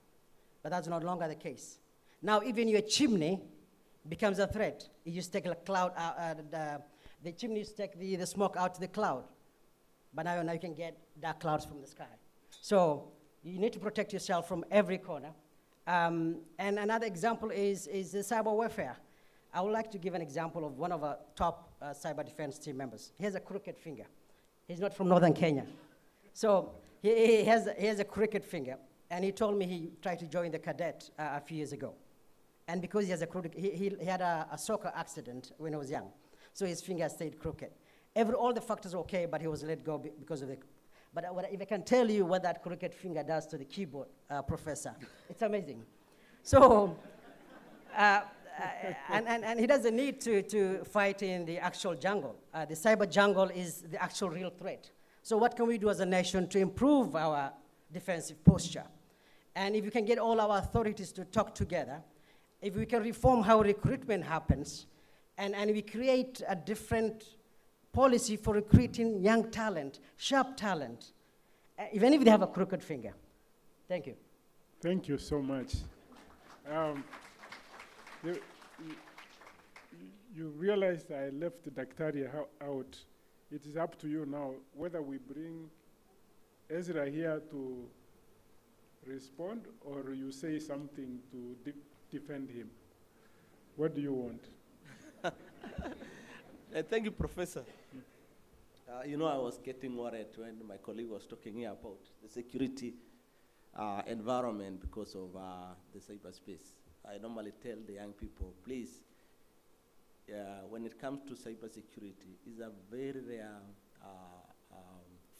but that's no longer the case. Now even your chimney becomes a threat. You just take a cloud out, the chimneys take the smoke out to the cloud, but now you can get dark clouds from the sky. So you need to protect yourself from every corner. And another example is the cyber warfare. I would like to give an example of one of our top cyber defense team members. He has a crooked finger. He's not from northern Kenya. So he has a crooked finger, and he told me he tried to join the cadet a few years ago. And because he has a crooked, he had a soccer accident when he was young, so his finger stayed crooked. All the factors were okay, but he was let go because of the. But if I can tell you what that crooked finger does to the keyboard, Professor, it's amazing. So, and he doesn't need to fight in the actual jungle. The cyber jungle is the actual real threat. So what can we do as a nation to improve our defensive posture? And if we can get all our authorities to talk together, if we can reform how recruitment happens, and we create a different policy for recruiting young talent, sharp talent, even if they have a crooked finger. Thank you. Thank you so much. You realized I left Daktari out. It is up to you now whether we bring Ezra here to respond or you say something to defend him. What do you want? Thank you, Professor. I was getting worried when my colleague was talking here about the security environment because of the cyberspace. I normally tell the young people, please, when it comes to cybersecurity, it's a very rare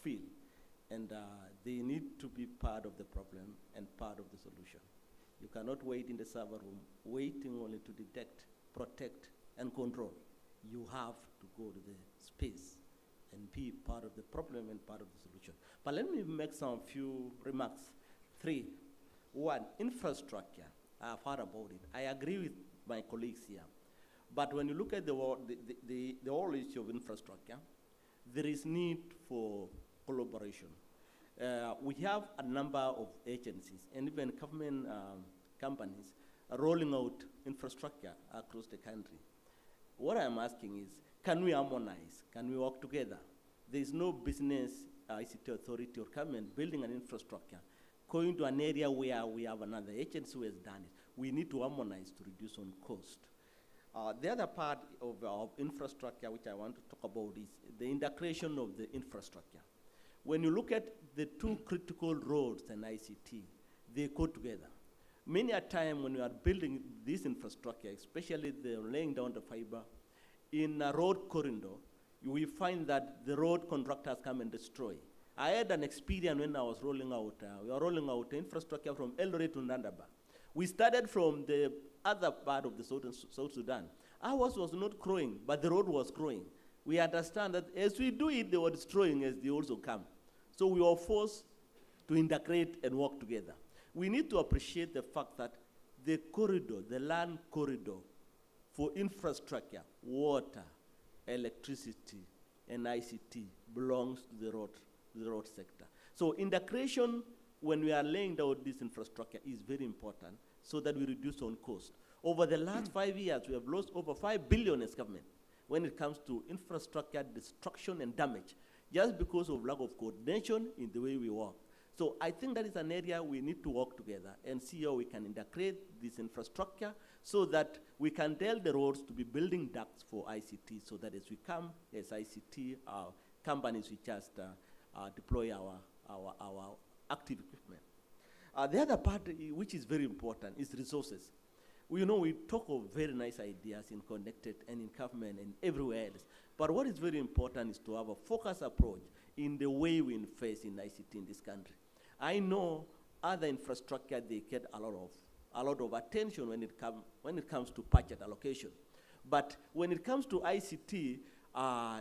field, and they need to be part of the problem and part of the solution. You cannot wait in the server room, waiting only to detect, protect, and control. you have to go to the space and be part of the problem and part of the solution. But let me make some few remarks. 3. 1, infrastructure. I've heard about it. I agree with my colleagues here. But when you look at the whole issue of infrastructure, there is need for collaboration. We have a number of agencies and even government companies are rolling out infrastructure across the country. What I'm asking is, can we harmonize? Can we work together? There is no business ICT authority or government building an infrastructure, going to an area where we have another agency who has done it. We need to harmonize to reduce on cost. The other part of infrastructure which I want to talk about is the integration of the infrastructure. When you look at the two critical roads and ICT, they go together. Many a time when we are building this infrastructure, especially the laying down the fiber, in a road corridor, we find that the road contractors come and destroy. I had an experience when I was rolling out, we were rolling out infrastructure from Eldoret to Nandaba. We started from the other part of the South Sudan. Ours was not growing, but the road was growing. We understand that as we do it, they were destroying as they also come. So we were forced to integrate and work together. We need to appreciate the fact that the corridor, the land corridor for infrastructure, water, electricity, and ICT belongs to the road sector. So integration, when we are laying down this infrastructure, is very important so that we reduce on cost. Over the last 5 years, we have lost over 5 billion as government when it comes to infrastructure destruction and damage, just because of lack of coordination in the way we work. So I think that is an area we need to work together and see how we can integrate this infrastructure so that we can tell the roads to be building ducts for ICT, so that as we come as ICT companies, we just deploy our active equipment. The other part, which is very important, is resources. We talk of very nice ideas in Connected and in government and everywhere else. But what is very important is to have a focused approach in the way we invest in ICT in this country. I know other infrastructure, they get a lot of attention when it comes to budget allocation. But when it comes to ICT,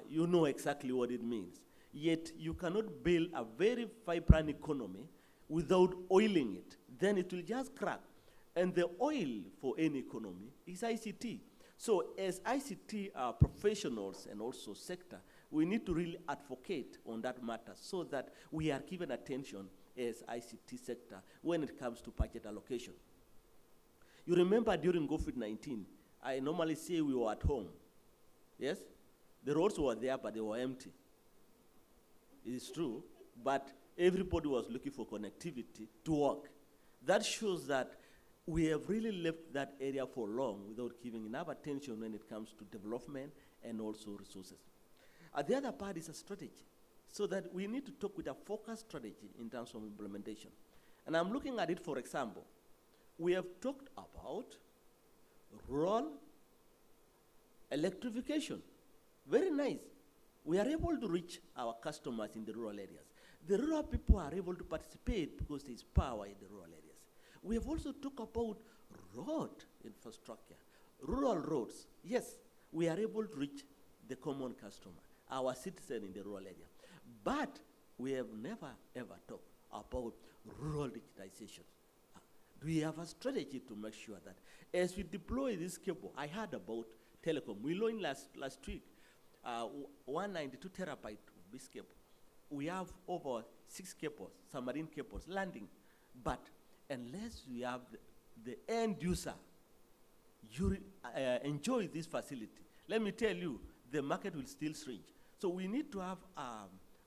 you know exactly what it means. Yet you cannot build a very vibrant economy without oiling it. Then it will just crack. And the oil for any economy is ICT. So as ICT professionals and also sector, we need to really advocate on that matter so that we are given attention as ICT sector when it comes to budget allocation. You remember during COVID-19, I normally say we were at home. Yes? The roads were there, but they were empty. It is true, but everybody was looking for connectivity to work. That shows that we have really left that area for long without giving enough attention when it comes to development and also resources. The other part is a strategy, so that we need to talk with a focused strategy in terms of implementation. And I'm looking at it, for example, we have talked about rural electrification. Very nice. We are able to reach our customers in the rural areas. The rural people are able to participate because there is power in the rural areas. We have also talked about road infrastructure, rural roads. Yes, we are able to reach the common customer, our citizen in the rural area. But we have never, ever talked about rural digitization. Do we have a strategy to make sure that as we deploy this cable, I heard about telecom. We learned last week, 192 terabyte of this cable. We have over 6 cables, submarine cables, landing. But unless we have the end user enjoy this facility, let me tell you, the market will still shrink. So we need to have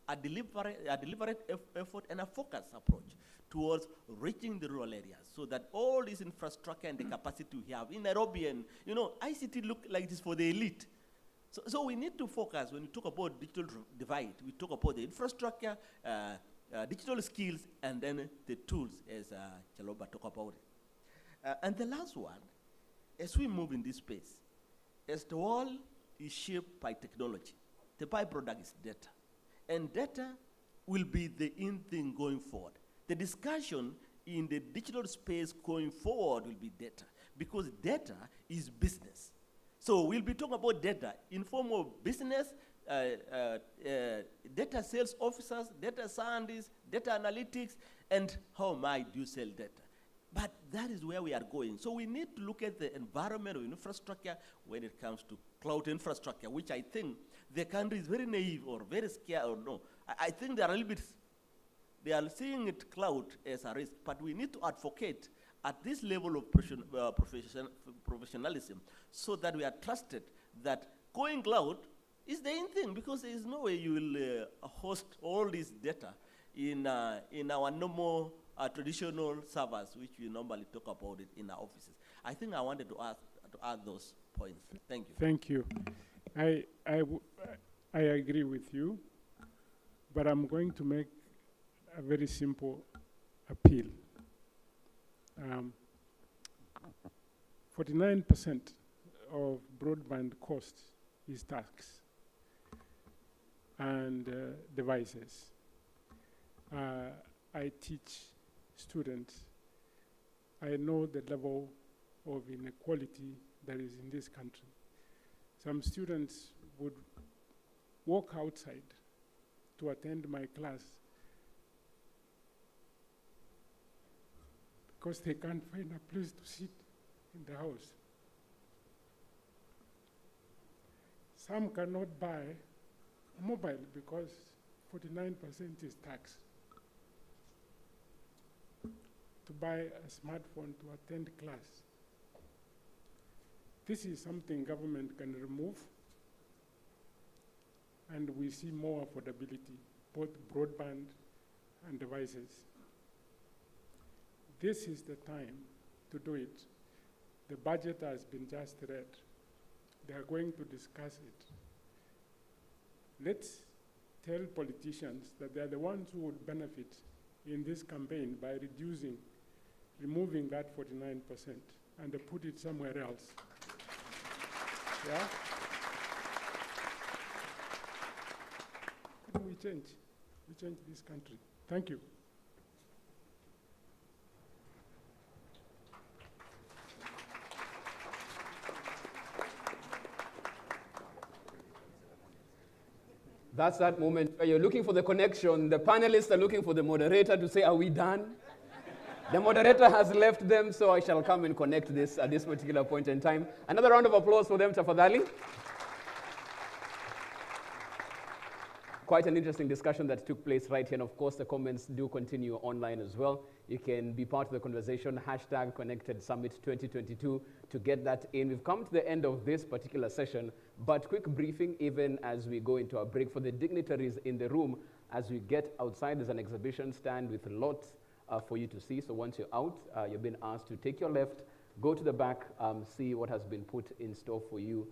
a deliberate effort and a focused approach towards reaching the rural areas so that all this infrastructure and the capacity we have in Nairobi, and ICT look like this for the elite. So we need to focus when we talk about digital divide. We talk about the infrastructure, digital skills, and then the tools, as Chaloba talked about it. And the last one, as we move in this space, as the world is shaped by technology, the byproduct is data. And data will be the in thing going forward. The discussion in the digital space going forward will be data, because data is business. So we'll be talking about data in form of business, data sales officers, data scientists, data analytics, and how might you sell data. But that is where we are going. So we need to look at the environment of infrastructure when it comes to cloud infrastructure, which I think the country is very naive or very scared or no. I think they are a little bit, they are seeing it cloud as a risk, but we need to advocate at this level of professionalism so that we are trusted that going cloud is the in thing, because there is no way you will host all this data in our normal traditional servers, which we normally talk about it in our offices. I think I wanted to add those points. Thank you. Thank you. I agree with you, but I'm going to make a very simple appeal. 49% of broadband cost is tax and devices. I teach students. I know the level of inequality that is in this country. Some students would walk outside to attend my class because they can't find a place to sit in the house. Some cannot buy a mobile because 49% is tax. To buy a smartphone to attend class. This is something government can remove, and we see more affordability, both broadband and devices. This is the time to do it. The budget has been just read. They are going to discuss it. Let's tell politicians that they are the ones who would benefit in this campaign by removing that 49% and they put it somewhere else. Yeah? We change this country. Thank you. That's that moment where you're looking for the connection. The panelists are looking for the moderator to say, are we done? The moderator has left them, so I shall come and connect this at this particular point in time. Another round of applause for them, tafadhali. Quite an interesting discussion that took place right here, and of course the comments do continue online as well. You can be part of the conversation, hashtag Connected Summit 2022 to get that in. We've come to the end of this particular session, but quick briefing even as we go into our break for the dignitaries in the room. As we get outside, there's an exhibition stand with lots for you to see. So once you're out, you're being asked to take your left, go to the back, see what has been put in store for you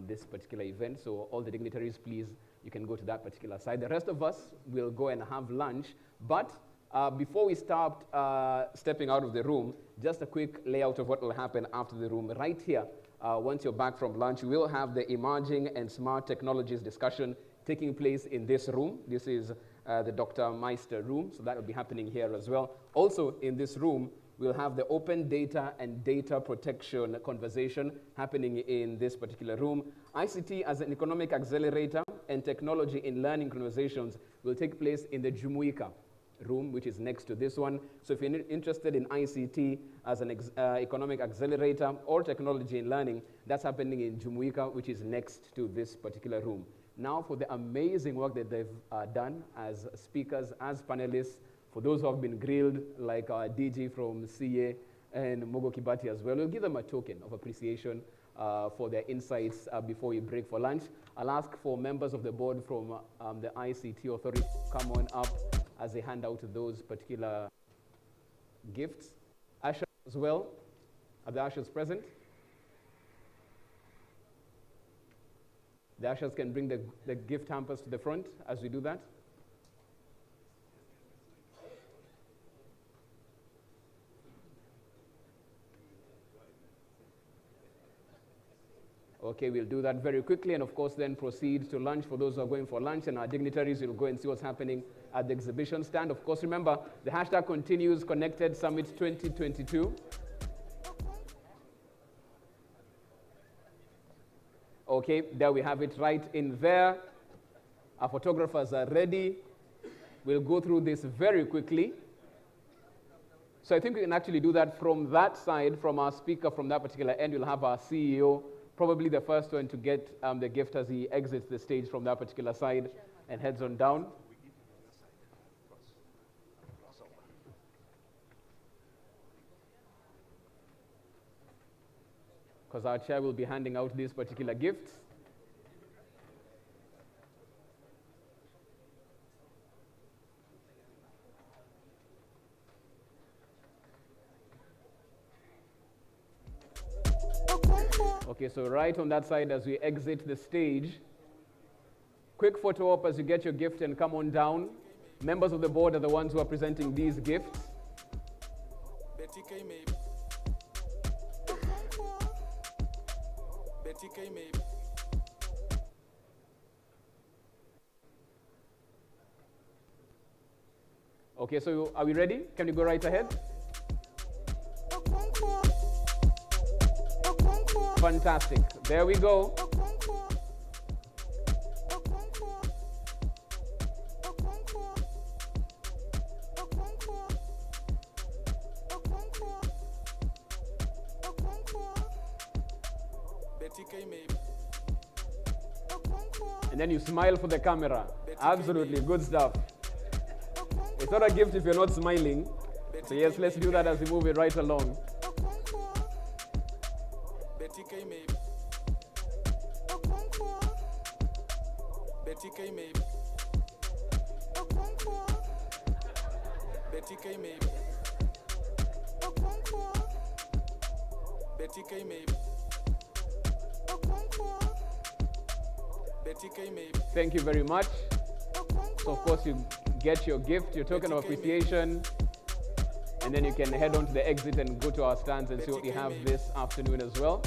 this particular event. So all the dignitaries, please, you can go to that particular side. The rest of us will go and have lunch. But before we start stepping out of the room, just a quick layout of what will happen after the room. Right here, once you're back from lunch, we'll have the emerging and smart technologies discussion taking place in this room. This is the Dr. Meister room, so that will be happening here as well. Also in this room, we'll have the open data and data protection conversation happening in this particular room. ICT as an economic accelerator and technology in learning conversations will take place in the Jumuika room, which is next to this one. So if you're interested in ICT as an economic accelerator or technology in learning, that's happening in Jumuika, which is next to this particular room. Now for the amazing work that they've done as speakers, as panelists, for those who have been grilled, like our DG from CA and Mogo Kibati as well, we'll give them a token of appreciation for their insights before we break for lunch. I'll ask for members of the board from the ICT authority to come on up as they hand out those particular gifts. Ushers as well. Are the ushers present? The ushers can bring the gift hampers to the front as we do that. Okay, we'll do that very quickly, and of course then proceed to lunch for those who are going for lunch, and our dignitaries will go and see what's happening at the exhibition stand. Of course, remember, the hashtag continues, Connected Summit 2022. Okay, there we have it right in there. Our photographers are ready. We'll go through this very quickly. So I think we can actually do that from that side, from our speaker, from that particular end. We'll have our CEO, probably the first one to get the gift as he exits the stage from that particular side and heads on down. Because our chair will be handing out these particular gifts. Okay, so right on that side as we exit the stage, quick photo op as you get your gift and come on down. Members of the board are the ones who are presenting these gifts. Okay, so are we ready? Can you go right ahead? Fantastic. There we go. And then you smile for the camera. Absolutely, good stuff. It's not a gift if you're not smiling. So yes, let's do that as we move it right along. Thank you very much. So of course you get your gift, your token of appreciation, and then you can head on to the exit and go to our stands and see what we have this afternoon as well.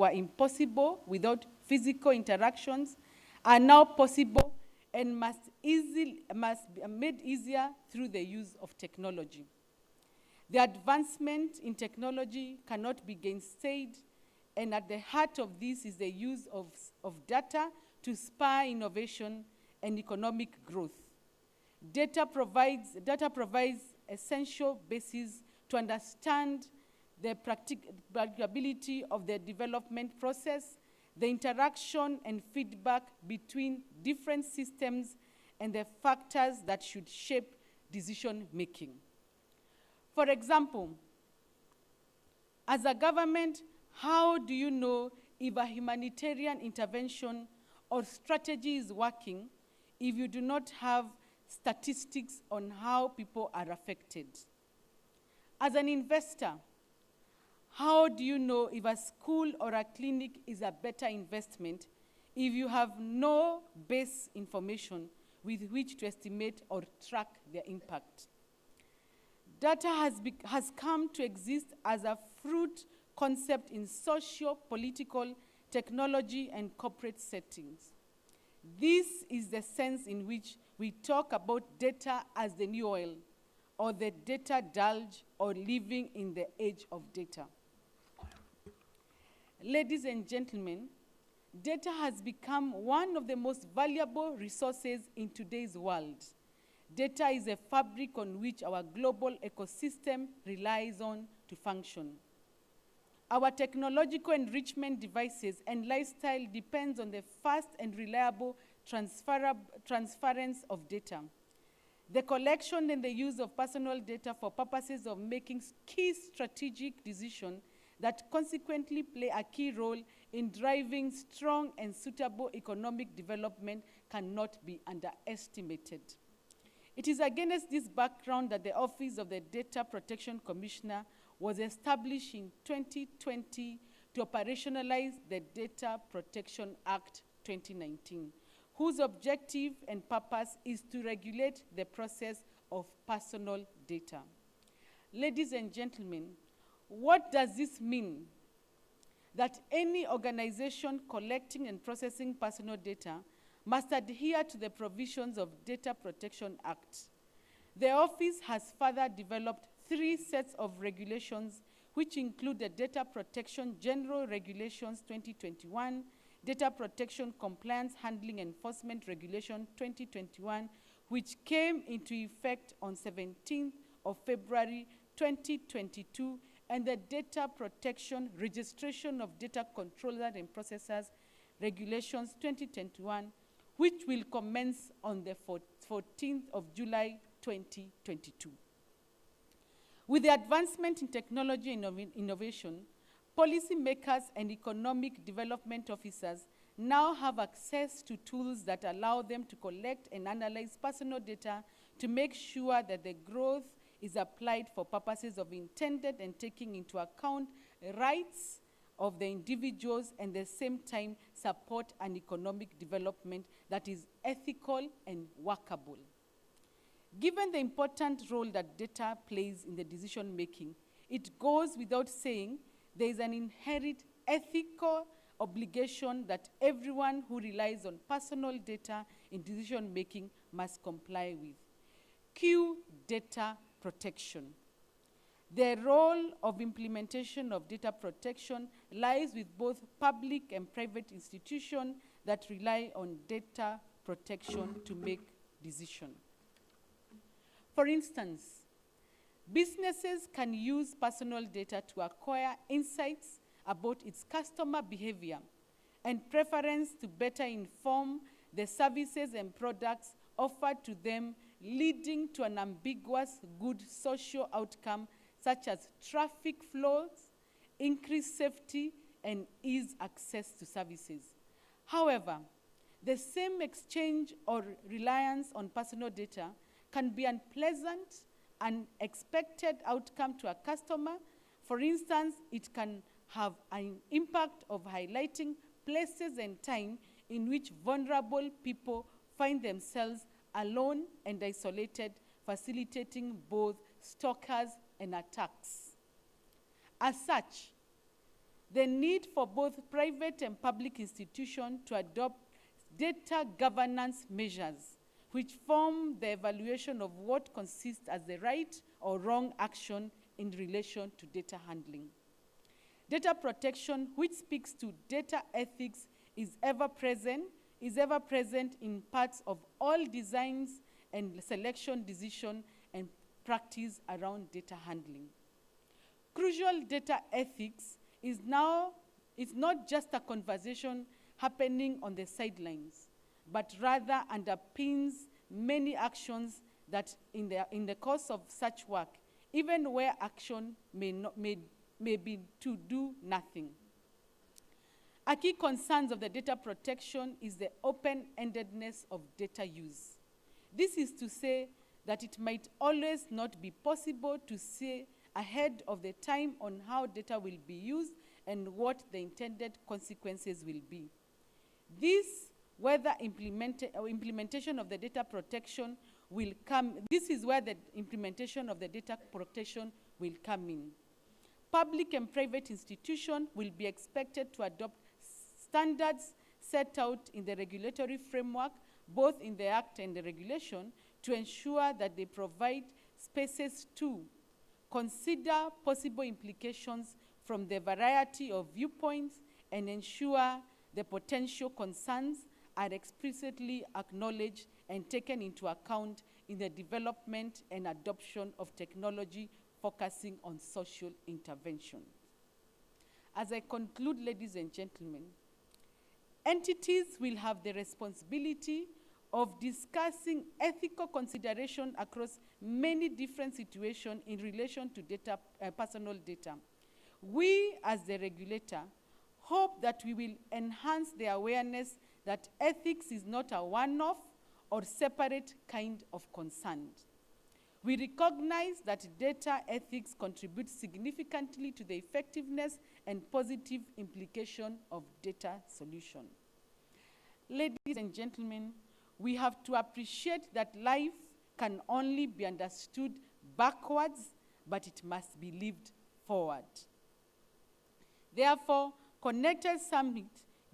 were impossible without physical interactions are now possible and must be made easier through the use of technology. The advancement in technology cannot be gainsaid, and at the heart of this is the use of data to spur innovation and economic growth. Data provides essential basis to understand the practicability of the development process, the interaction and feedback between different systems, and the factors that should shape decision making. For example, as a government, how do you know if a humanitarian intervention or strategy is working if you do not have statistics on how people are affected? As an investor, how do you know if a school or a clinic is a better investment if you have no base information with which to estimate or track their impact? Data has come to exist as a fruit concept in social, political, technology, and corporate settings. This is the sense in which we talk about data as the new oil, or the data bulge, or living in the age of data. Ladies and gentlemen, data has become one of the most valuable resources in today's world. Data is a fabric on which our global ecosystem relies on to function. Our technological enrichment devices and lifestyle depends on the fast and reliable transference of data. The collection and the use of personal data for purposes of making key strategic decisions that consequently play a key role in driving strong and suitable economic development cannot be underestimated. It is against this background that the Office of the Data Protection Commissioner was established in 2020 to operationalize the Data Protection Act 2019, whose objective and purpose is to regulate the process of personal data. Ladies and gentlemen, what does this mean? That any organization collecting and processing personal data must adhere to the provisions of Data Protection Act. The office has further developed 3 sets of regulations, which include the Data Protection General Regulations 2021, Data Protection Compliance Handling Enforcement Regulation 2021, which came into effect on 17th of February 2022, and the Data Protection Registration of Data Controllers and Processors Regulations 2021, which will commence on the 14th of July 2022. With the advancement in technology and innovation, policymakers and economic development officers now have access to tools that allow them to collect and analyze personal data to make sure that the growth is applied for purposes of intended and taking into account rights of the individuals, and at the same time support an economic development that is ethical and workable. Given the important role that data plays in the decision making, it goes without saying there is an inherent ethical obligation that everyone who relies on personal data in decision making must comply with. Q, data protection. The role of implementation of data protection lies with both public and private institutions that rely on data protection to make decisions. For instance, businesses can use personal data to acquire insights about its customer behavior and preference to better inform the services and products offered to them, leading to an ambiguous good social outcome such as traffic flows, increased safety, and ease access to services. However, the same exchange or reliance on personal data can be unpleasant and unexpected outcome to a customer. For instance, it can have an impact of highlighting places and time in which vulnerable people find themselves alone and isolated, facilitating both stalkers and attacks. As such, the need for both private and public institutions to adopt data governance measures, which form the evaluation of what consists as the right or wrong action in relation to data handling. Data protection, which speaks to data ethics, is ever present in parts of all designs and selection decision and practice around data handling. Crucial data ethics is not just a conversation happening on the sidelines, but rather underpins many actions that in the course of such work, even where action may be to do nothing. A key concern of the data protection is the open-endedness of data use. This is to say that it might always not be possible to say ahead of the time on how data will be used and what the intended consequences will be. This is where the implementation of the data protection will come in. Public and private institutions will be expected to adopt standards set out in the regulatory framework, both in the Act and the regulation, to ensure that they provide spaces to consider possible implications from the variety of viewpoints and ensure the potential concerns are explicitly acknowledged and taken into account in the development and adoption of technology focusing on social intervention. As I conclude, ladies and gentlemen, entities will have the responsibility of discussing ethical consideration across many different situations in relation to data, personal data. We, as the regulator, hope that we will enhance the awareness that ethics is not a one-off or separate kind of concern. We recognize that data ethics contributes significantly to the effectiveness and positive implication of data solution. Ladies and gentlemen, we have to appreciate that life can only be understood backwards, but it must be lived forward. Therefore, Connected Summit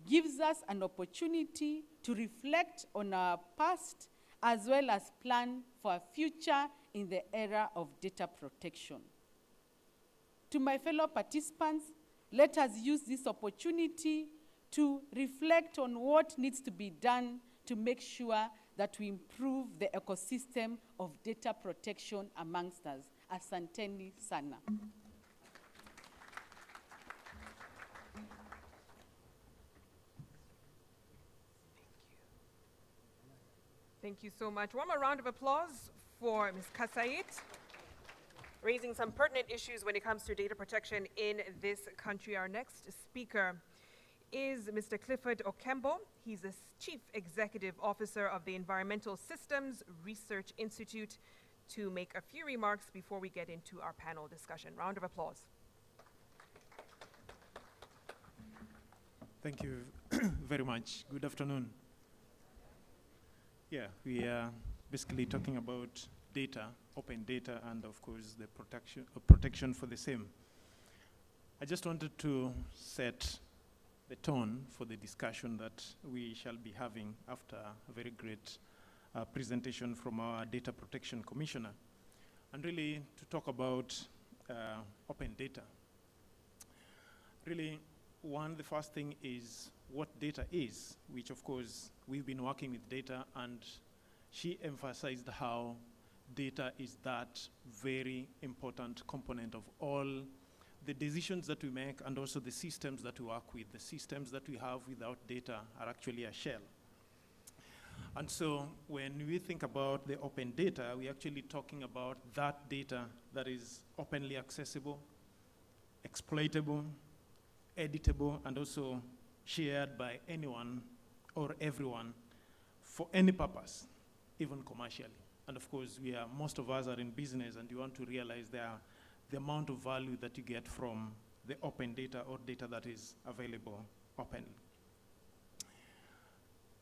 gives us an opportunity to reflect on our past as well as plan for a future in the era of data protection. To my fellow participants, let us use this opportunity to reflect on what needs to be done to make sure that we improve the ecosystem of data protection amongst us. Asanteni sana. Thank you so much. One more round of applause for Ms. Kasait, raising some pertinent issues when it comes to data protection in this country. Our next speaker is Mr. Clifford Okembo. He's the Chief Executive Officer of the Environmental Systems Research Institute, to make a few remarks before we get into our panel discussion. Round of applause. Thank you very much. Good afternoon. Yeah, we are basically talking about data, open data, and of course the protection for the same. I just wanted to set the tone for the discussion that we shall be having after a very great presentation from our Data Protection Commissioner, and really to talk about open data. Really, the first thing is what data is, which of course we've been working with data, and she emphasized how data is that very important component of all the decisions that we make and also the systems that we work with. The systems that we have without data are actually a shell. And so when we think about the open data, we're actually talking about that data that is openly accessible, exploitable, editable, and also shared by anyone or everyone for any purpose, even commercially. And of course, most of us are in business, and you want to realize the amount of value that you get from the open data or data that is available openly.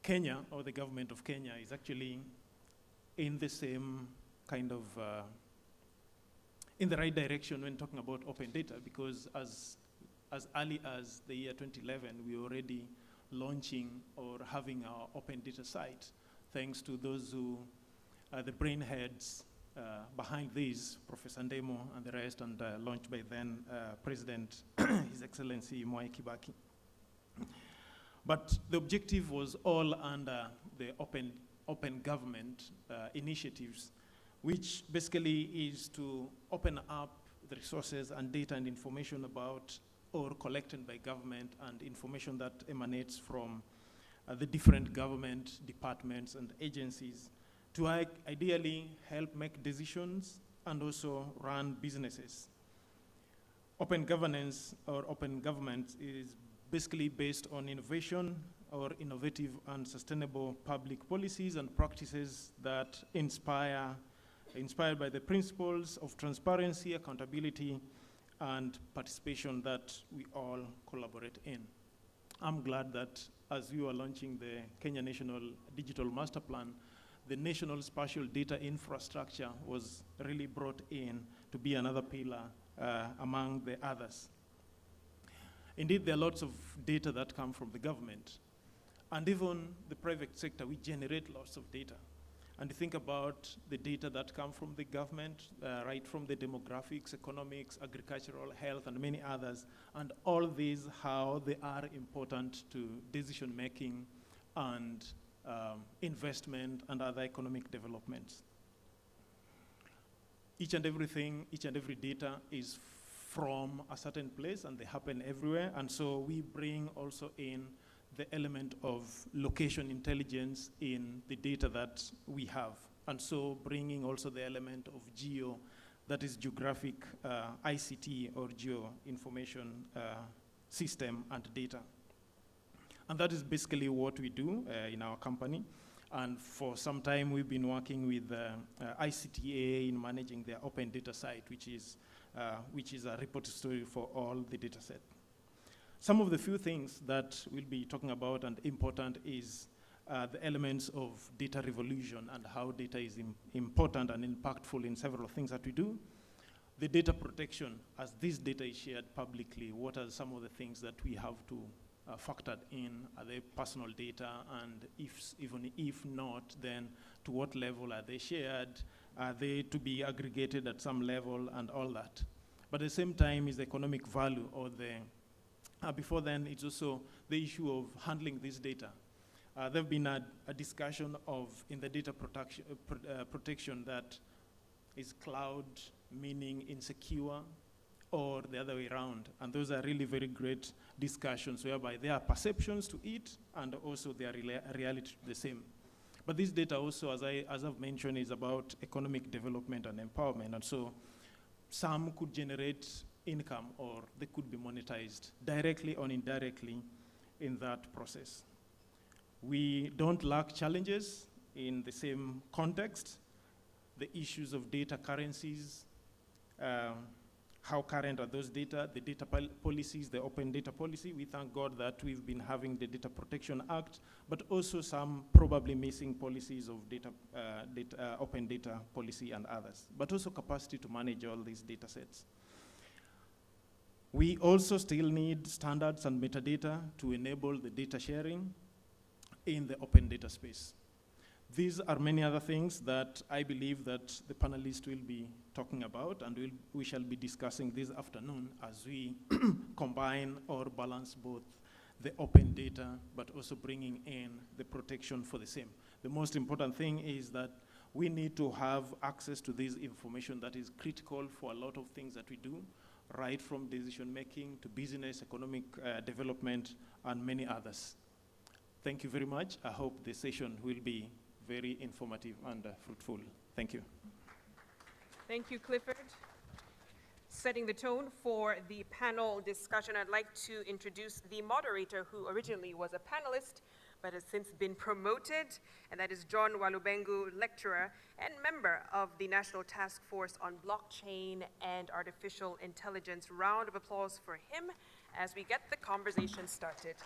Kenya, or the government of Kenya, is actually in the same kind of, in the right direction when talking about open data, because as as early as the year 2011, we were already launching or having our open data site, thanks to those who are the brain heads behind these, Professor Ndemo and the rest, and launched by then President, His Excellency Mwai Kibaki. But the objective was all under the open government initiatives, which basically is to open up the resources and data and information about or collected by government and information that emanates from the different government departments and agencies to ideally help make decisions and also run businesses. Open governance or open government is basically based on innovation or innovative and sustainable public policies and practices that inspired by the principles of transparency, accountability, and participation that we all collaborate in. I'm glad that as you are launching the Kenya National Digital Master Plan, the national spatial data infrastructure was really brought in to be another pillar among the others. Indeed, there are lots of data that come from the government. And even the private sector, we generate lots of data. And think about the data that come from the government, right from the demographics, economics, agricultural, health, and many others. And all these, how they are important to decision-making and investment and other economic developments. Each and every data is from a certain place, and they happen everywhere. And so we bring also in the element of location intelligence in the data that we have. And so bringing also the element of geo, that is geographic ICT or geo information system and data. And that is basically what we do in our company. And for some time, we've been working with ICTA in managing their open data site, which is a repository for all the data set. Some of the few things that we'll be talking about and important is the elements of data revolution and how data is important and impactful in several things that we do. The data protection, as this data is shared publicly, what are some of the things that we have to factor in? Are they personal data? And even if not, then to what level are they shared? Are they to be aggregated at some level and all that? But at the same time is the economic value or the before then, it's also the issue of handling this data. There have been a discussion of, in the data protection, that is cloud meaning insecure or the other way around. And those are really very great discussions whereby there are perceptions to it and also their reality the same. But this data also, as I've mentioned, is about economic development and empowerment. And so some could generate income or they could be monetized directly or indirectly in that process. We don't lack challenges in the same context. The issues of data currencies, how current are those data, the data policies, the open data policy. We thank God that we've been having the Data Protection Act, but also some probably missing policies of open data policy and others, but also capacity to manage all these data sets. We also still need standards and metadata to enable the data sharing in the open data space. These are many other things that I believe that the panelists will be talking about, and we shall be discussing this afternoon as we combine or balance both the open data, but also bringing in the protection for the same. The most important thing is that we need to have access to this information that is critical for a lot of things that we do, right from decision-making to business, economic development, and many others. Thank you very much. I hope the session will be very informative and fruitful. Thank you. Thank you, Clifford. Setting the tone for the panel discussion, I'd like to introduce the moderator who originally was a panelist but has since been promoted, and that is John Walubengu, lecturer and member of the National Task Force on Blockchain and Artificial Intelligence. Round of applause for him as we get the conversation started.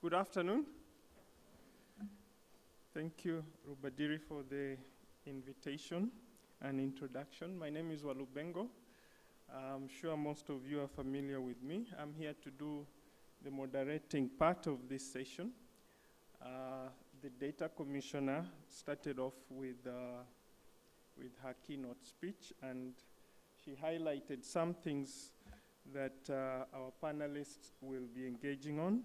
Good afternoon. Thank you, Rubadiri, for the invitation and introduction. My name is Walubengo. I'm sure most of you are familiar with me. I'm here to do the moderating part of this session. The Data Commissioner started off with her keynote speech, and she highlighted some things that our panelists will be engaging on.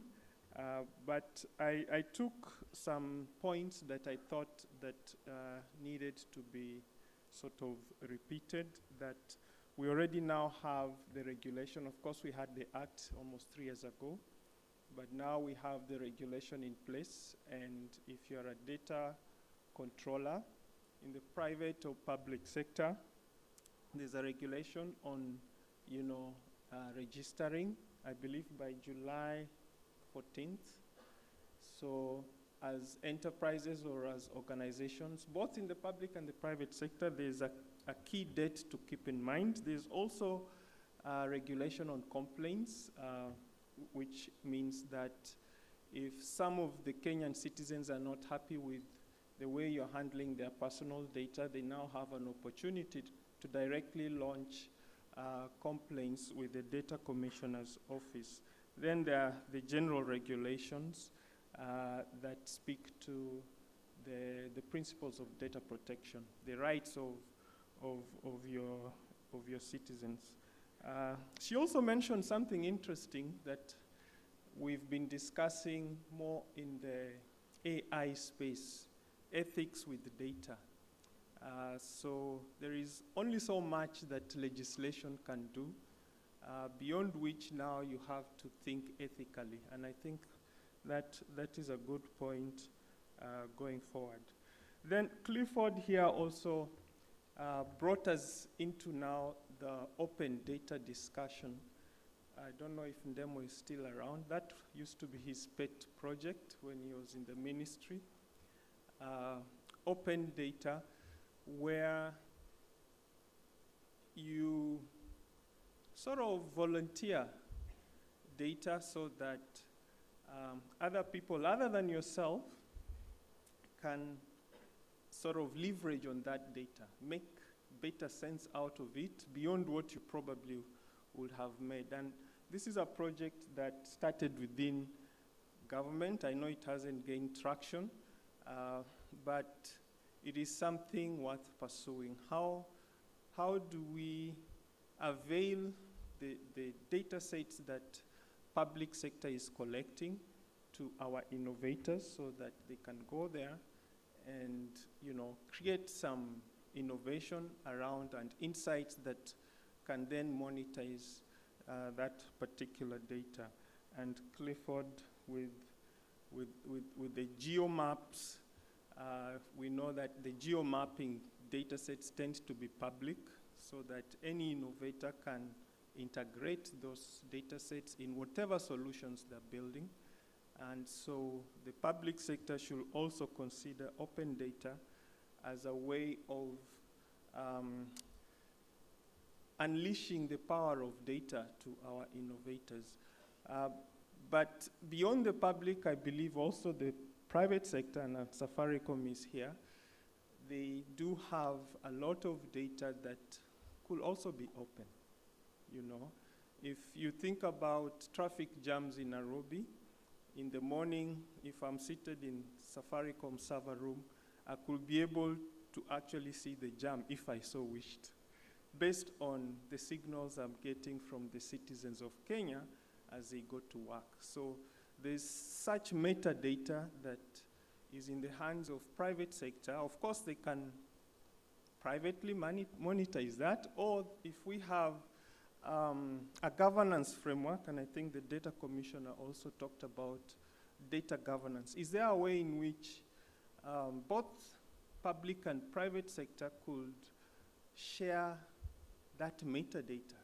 But I took some points that I thought that needed to be sort of repeated, that we already now have the regulation. Of course, we had the Act almost 3 years ago, but now we have the regulation in place, and if you're a data controller in the private or public sector, there's a regulation on, registering, I believe by July 14th. So as enterprises or as organizations, both in the public and the private sector, there's a key date to keep in mind. There's also a regulation on complaints, which means that if some of the Kenyan citizens are not happy with the way you're handling their personal data, they now have an opportunity to directly launch complaints with the Data Commissioner's Office. Then there are the general regulations that speak to the principles of data protection, the rights of your citizens. She also mentioned something interesting that we've been discussing more in the AI space, ethics with the data. So there is only so much that legislation can do, beyond which now you have to think ethically. And I think that is a good point going forward. Then Clifford here also brought us into now the open data discussion. I don't know if Ndemo is still around. That used to be his pet project when he was in the ministry. Open data, where you sort of volunteer data so that other people, other than yourself, can sort of leverage on that data, make better sense out of it beyond what you probably would have made. And this is a project that started within government. I know it hasn't gained traction, but it is something worth pursuing. How do we avail the data sets that public sector is collecting to our innovators so that they can go there and create some innovation around and insights that can then monetize that particular data. And Clifford with the geomaps, we know that the geomapping data sets tend to be public, so that any innovator can integrate those data sets in whatever solutions they're building. And so the public sector should also consider open data as a way of unleashing the power of data to our innovators. But beyond the public, I believe also the private sector, and Safaricom is here, they do have a lot of data that could also be open. If you think about traffic jams in Nairobi, in the morning, if I'm seated in Safaricom server room, I could be able to actually see the jam if I so wished, based on the signals I'm getting from the citizens of Kenya as they go to work. So there's such metadata that is in the hands of private sector. Of course, they can privately monetize that, or if we have a governance framework, and I think the Data Commissioner also talked about data governance. Is there a way in which both public and private sector could share that metadata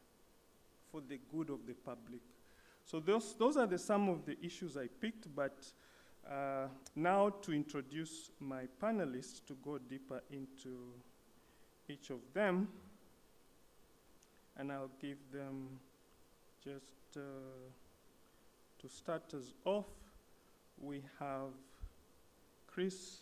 for the good of the public? So those are some of the issues I picked, but now to introduce my panelists to go deeper into each of them, and I'll give them just to start us off. We have Chris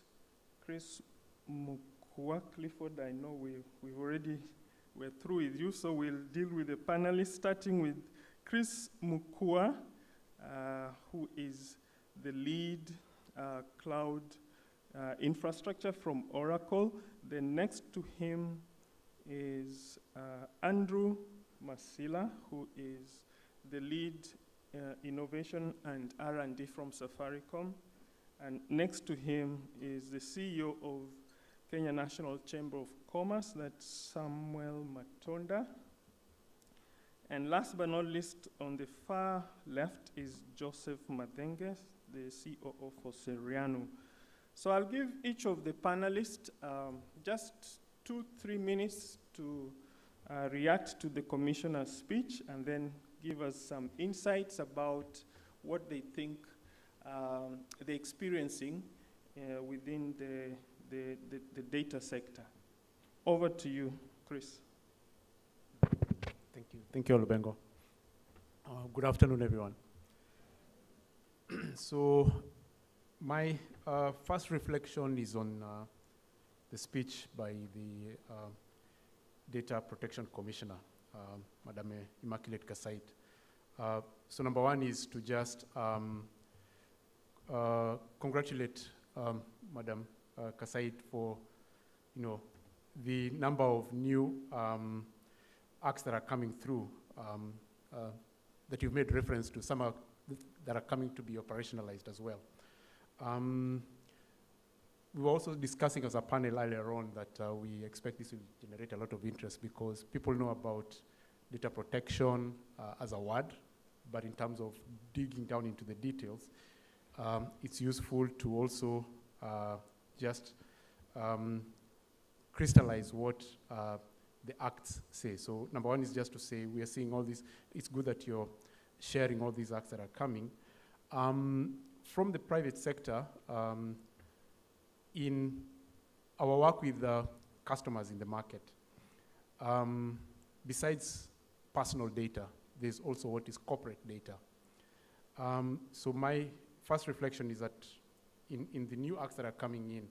Chris Mukua. Clifford, I know we're through with you, so we'll deal with the panelists, starting with Chris Mukua, who is the lead cloud infrastructure from Oracle. Then next to him is Andrew Masila, who is the lead innovation and R&D from Safaricom. And next to him is the CEO of Kenya National Chamber of Commerce, that's Samuel Matonda. And last but not least, on the far left is Joseph Mathenges, the COO for Seriano. So I'll give each of the panelists just 2-3 minutes to react to the commissioner's speech and then give us some insights about what they think they're experiencing within the data sector. Over to you, Chris. Thank you. Thank you, Olubengo. Good afternoon, everyone. So my first reflection is on the speech by the Data Protection Commissioner, Madam Immaculate Kasait. So number one is to just congratulate Madam Kasait for, the number of new acts that are coming through that you've made reference to, some that are coming to be operationalized as well. We were also discussing as a panel earlier on that we expect this will generate a lot of interest because people know about data protection as a word, but in terms of digging down into the details, it's useful to also just crystallize what the acts say. So number one is just to say we are seeing all this. It's good that you're sharing all these acts that are coming. From the private sector, in our work with customers in the market, besides personal data, there's also what is corporate data. So my first reflection is that in the new acts that are coming in,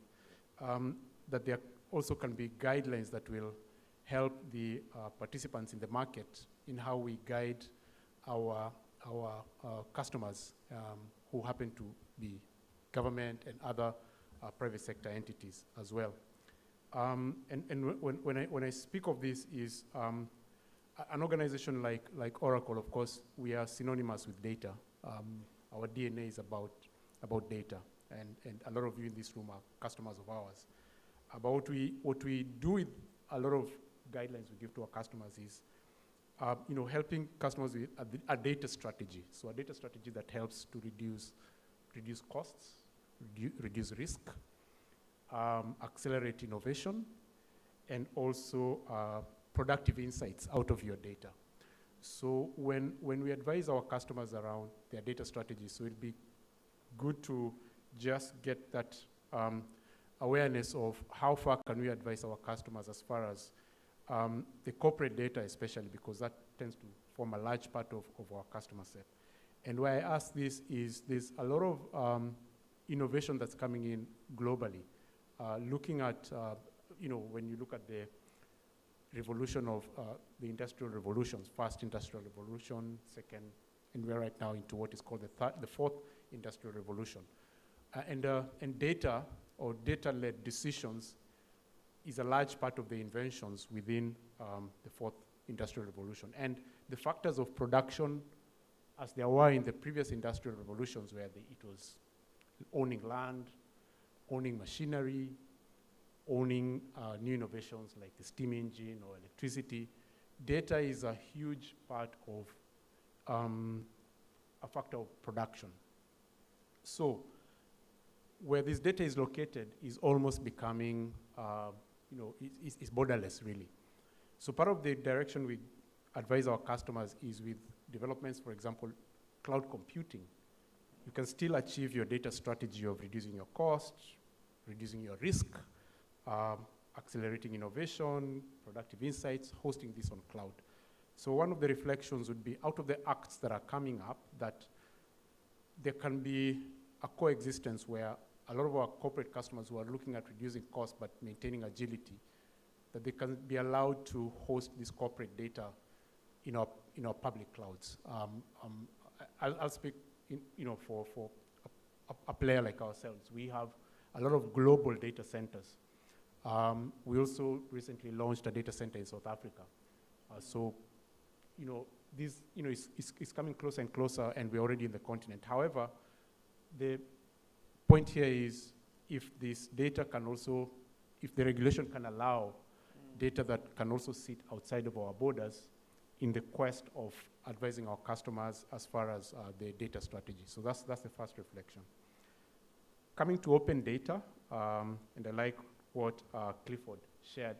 that there also can be guidelines that will help the participants in the market in how we guide our customers who happen to be government and other private sector entities as well. And when I speak of this is an organization like Oracle, of course, we are synonymous with data. Our DNA is about data, and a lot of you in this room are customers of ours. About what we do with a lot of guidelines we give to our customers is, helping customers with a data strategy. So a data strategy that helps to reduce costs, reduce risk, accelerate innovation, and also productive insights out of your data. So when we advise our customers around their data strategies, so it'd be good to just get that awareness of how far can we advise our customers as far as the corporate data especially, because that tends to form a large part of our customer set. And why I ask this is there's a lot of innovation that's coming in globally. Looking at, when you look at the revolution of the industrial revolutions, first industrial revolution, second, and we're right now into what is called the fourth industrial revolution. And data or data-led decisions is a large part of the inventions within the fourth industrial revolution. And the factors of production, as there were in the previous industrial revolutions where it was owning land, owning machinery, owning new innovations like the steam engine or electricity, data is a huge part of a factor of production. So where this data is located is almost becoming, is borderless really. So part of the direction we advise our customers is with developments, for example, cloud computing. You can still achieve your data strategy of reducing your cost, reducing your risk, accelerating innovation, productive insights, hosting this on cloud. So one of the reflections would be out of the acts that are coming up that there can be a coexistence where a lot of our corporate customers who are looking at reducing costs but maintaining agility, that they can be allowed to host this corporate data in our public clouds. I'll speak for a player like ourselves. We have a lot of global data centers. We also recently launched a data center in South Africa. So, this is coming closer and closer, and we're already in the continent. However, the point here is if this data can also, if the regulation can allow data that can also sit outside of our borders in the quest of advising our customers as far as the data strategy. So that's the first reflection. Coming to open data, and I like what Clifford shared,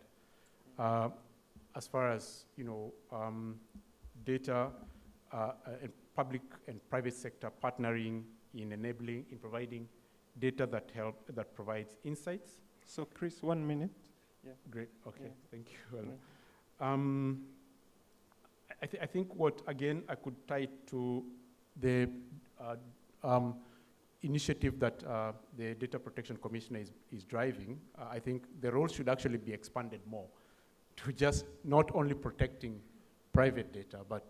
as far as data and public and private sector partnering in providing data that provides insights. So Chris, 1 minute. Yeah. Great. Okay. Yeah. Thank you. Well, I think what again I could tie to the initiative that the Data Protection Commissioner is driving. I think the role should actually be expanded more to just not only protecting private data, but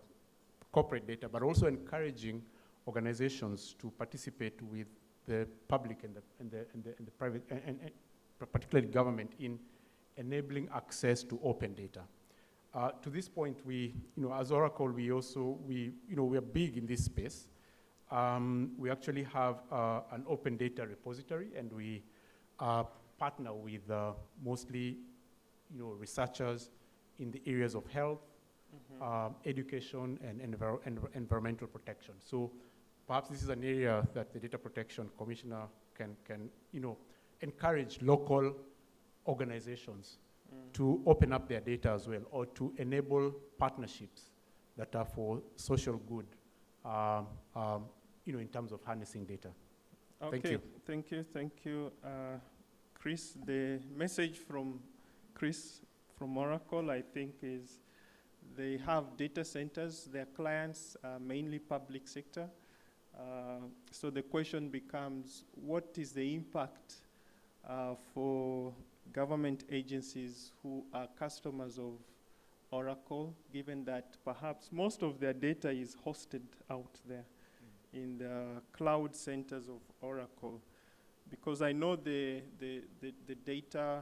corporate data, but also encouraging organizations to participate with the public and the private, and particularly government, in enabling access to open data. To this point, we, as Oracle, we are big in this space. We actually have an open data repository, and we partner with mostly, researchers in the areas of health, education, and environmental protection. So perhaps this is an area that the Data Protection Commissioner can encourage local organizations to open up their data as well, or to enable partnerships that are for social good, in terms of harnessing data. Okay. Thank you. Thank you, Chris. The message from Chris from Oracle, I think, is they have data centers. Their clients are mainly public sector. So the question becomes, what is the impact for government agencies who are customers of Oracle, given that perhaps most of their data is hosted out there in the cloud centers of Oracle? Because I know the Data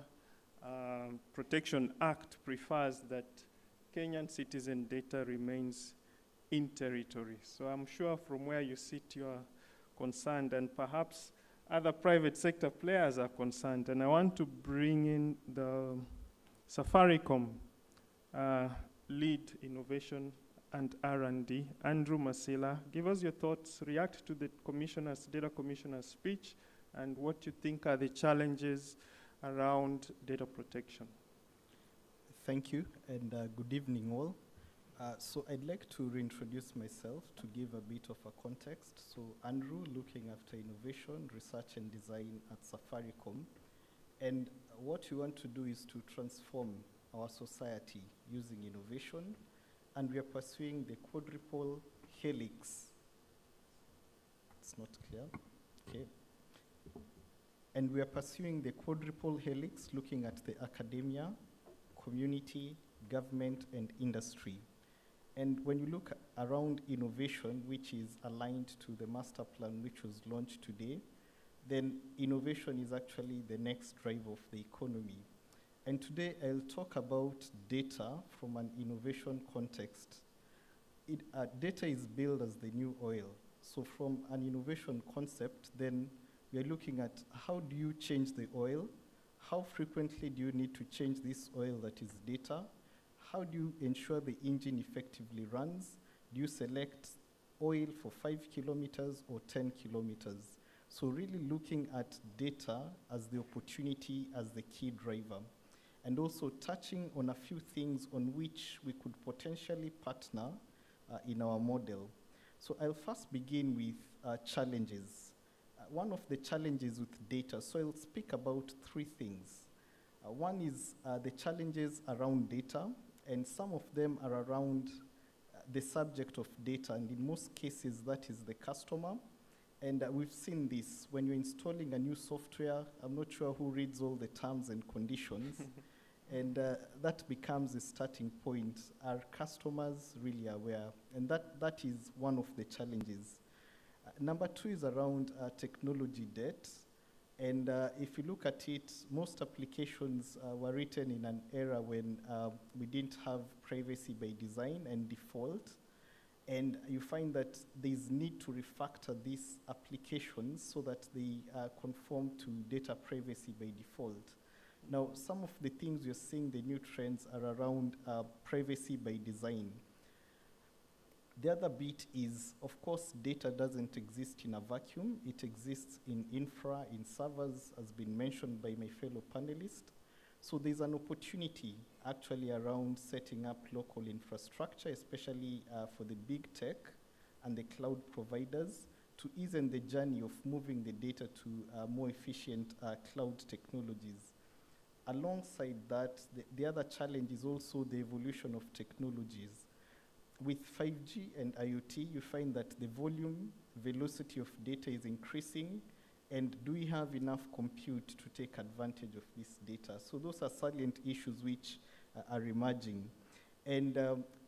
Protection Act prefers that Kenyan citizen data remains in territory. So I'm sure from where you sit, you are concerned, and perhaps other private sector players are concerned. And I want to bring in the Safaricom lead innovation and R&D, Andrew Masila. Give us your thoughts, react to the Data Commissioner's speech, and what you think are the challenges around data protection. Thank you, and good evening all. So I'd like to reintroduce myself to give a bit of a context. So Andrew, looking after innovation, research and design at Safaricom. And what we want to do is to transform our society using innovation. And we are pursuing the quadruple helix. It's not clear. Okay. And we are pursuing the quadruple helix, looking at the academia, community, government, and industry. And when you look around innovation, which is aligned to the master plan which was launched today, then innovation is actually the next drive of the economy. And today I'll talk about data from an innovation context. Data is billed as the new oil. So from an innovation concept, then we are looking at how do you change the oil? How frequently do you need to change this oil that is data? How do you ensure the engine effectively runs? Do you select oil for 5 kilometers or 10 kilometers? So really looking at data as the opportunity, as the key driver. And also touching on a few things on which we could potentially partner in our model. So I'll first begin with challenges. One of the challenges with data, so I'll speak about 3 things. One is the challenges around data, and some of them are around the subject of data, and in most cases that is the customer, And we've seen this. When you're installing a new software, I'm not sure who reads all the terms and conditions. And that becomes a starting point. Are customers really aware? And that is one of the challenges. Number two is around technology debt. And if you look at it, most applications were written in an era when we didn't have privacy by design and default. And you find that there's need to refactor these applications so that they conform to data privacy by default. Now, some of the things you're seeing, the new trends are around privacy by design. The other bit is, of course, data doesn't exist in a vacuum. It exists in infra, in servers, as been mentioned by my fellow panelists. So there's an opportunity actually around setting up local infrastructure, especially for the big tech and the cloud providers, to ease in the journey of moving the data to more efficient cloud technologies. Alongside that, the other challenge is also the evolution of technologies. With 5G and IoT, you find that the volume, velocity of data is increasing, and do we have enough compute to take advantage of this data? So those are salient issues which are emerging. And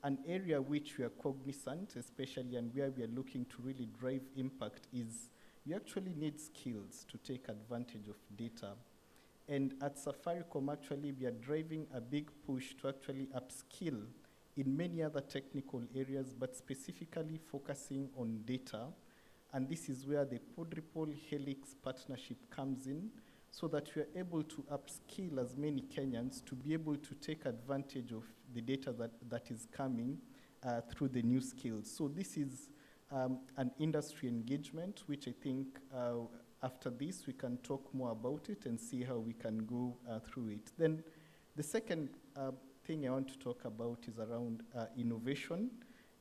an area which we are cognizant, especially, and where we are looking to really drive impact is you actually need skills to take advantage of data. And at Safaricom, actually, we are driving a big push to actually upskill in many other technical areas, but specifically focusing on data. And this is where the quadruple helix partnership comes in, so that we are able to upskill as many Kenyans to be able to take advantage of the data that is coming through the new skills. So this is an industry engagement, which I think after this we can talk more about it and see how we can go through it. Then the second thing I want to talk about is around innovation.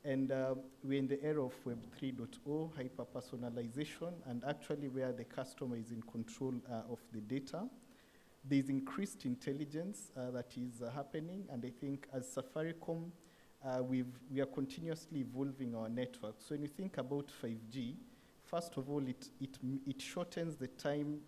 And we're in the era of Web 3.0, hyper-personalization, and actually where the customer is in control of the data. There's increased intelligence that is happening, and I think as Safaricom, we are continuously evolving our network. So when you think about 5G, first of all, it shortens the time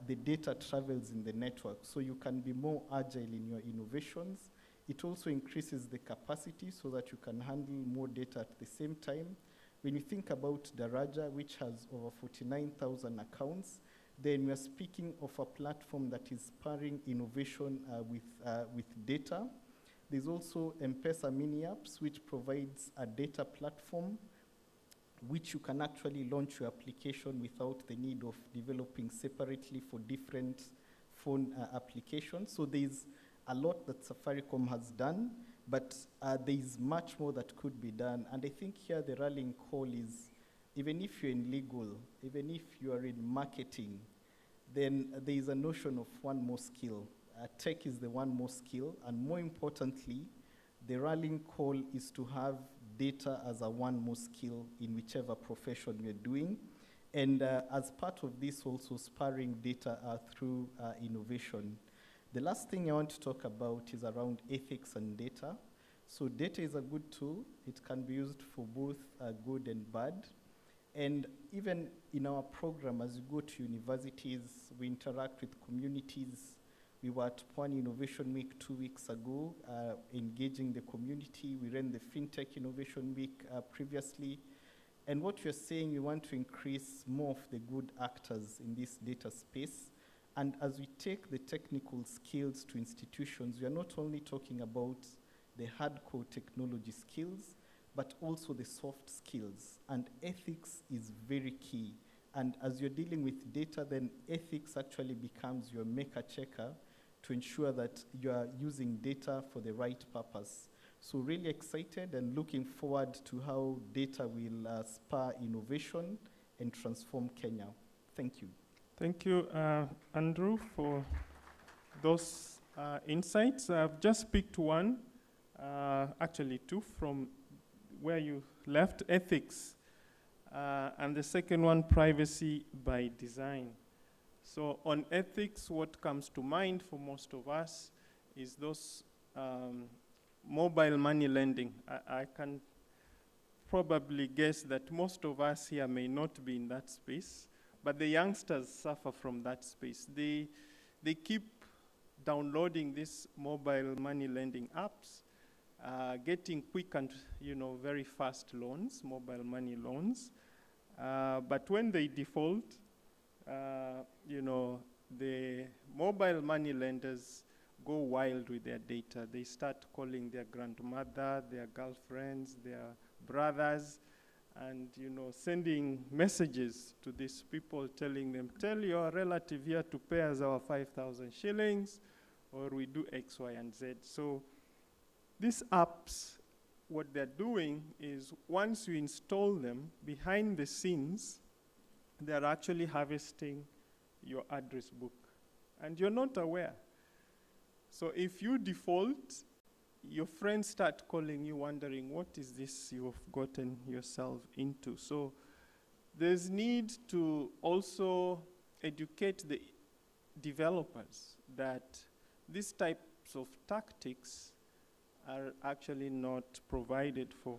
the data travels in the network, so you can be more agile in your innovations. It also increases the capacity so that you can handle more data at the same time. When you think about Daraja, which has over 49,000 accounts, then we are speaking of a platform that is pairing innovation with data. There's also M-Pesa mini apps, which provides a data platform which you can actually launch your application without the need of developing separately for different phone applications. So there's a lot that Safaricom has done, but there is much more that could be done. And I think here the rallying call is, even if you're in legal, even if you are in marketing, then there is a notion of one more skill. Tech is the one more skill, and more importantly, the rallying call is to have data as a one more skill in whichever profession you're doing. And as part of this, also sparring data through innovation. The last thing I want to talk about is around ethics and data. So data is a good tool. It can be used for both good and bad. And even in our program, as you go to universities, we interact with communities. We were at Pwani Innovation Week 2 weeks ago, engaging the community. We ran the FinTech Innovation Week previously. And what you're saying, we want to increase more of the good actors in this data space. And as we take the technical skills to institutions, we are not only talking about the hardcore technology skills, but also the soft skills. And ethics is very key. And as you're dealing with data, then ethics actually becomes your maker-checker to ensure that you are using data for the right purpose. So really excited and looking forward to how data will spur innovation and transform Kenya. Thank you. Thank you, Andrew, for those insights. I've just picked one, actually two, from where you left, ethics. And the second one, privacy by design. So on ethics, what comes to mind for most of us is those mobile money lending. I can probably guess that most of us here may not be in that space, but the youngsters suffer from that space. They keep downloading these mobile money lending apps, getting quick and very fast loans, mobile money loans. But when they default, the mobile money lenders go wild with their data. They start calling their grandmother, their girlfriends, their brothers, and sending messages to these people telling them, tell your relative here to pay us our 5,000 shillings, or we do X, Y, and Z. So these apps, what they're doing is once you install them, behind the scenes, they're actually harvesting your address book, and you're not aware. So if you default, your friends start calling you wondering, what is this you've gotten yourself into? So there's need to also educate the developers that these types of tactics are actually not provided for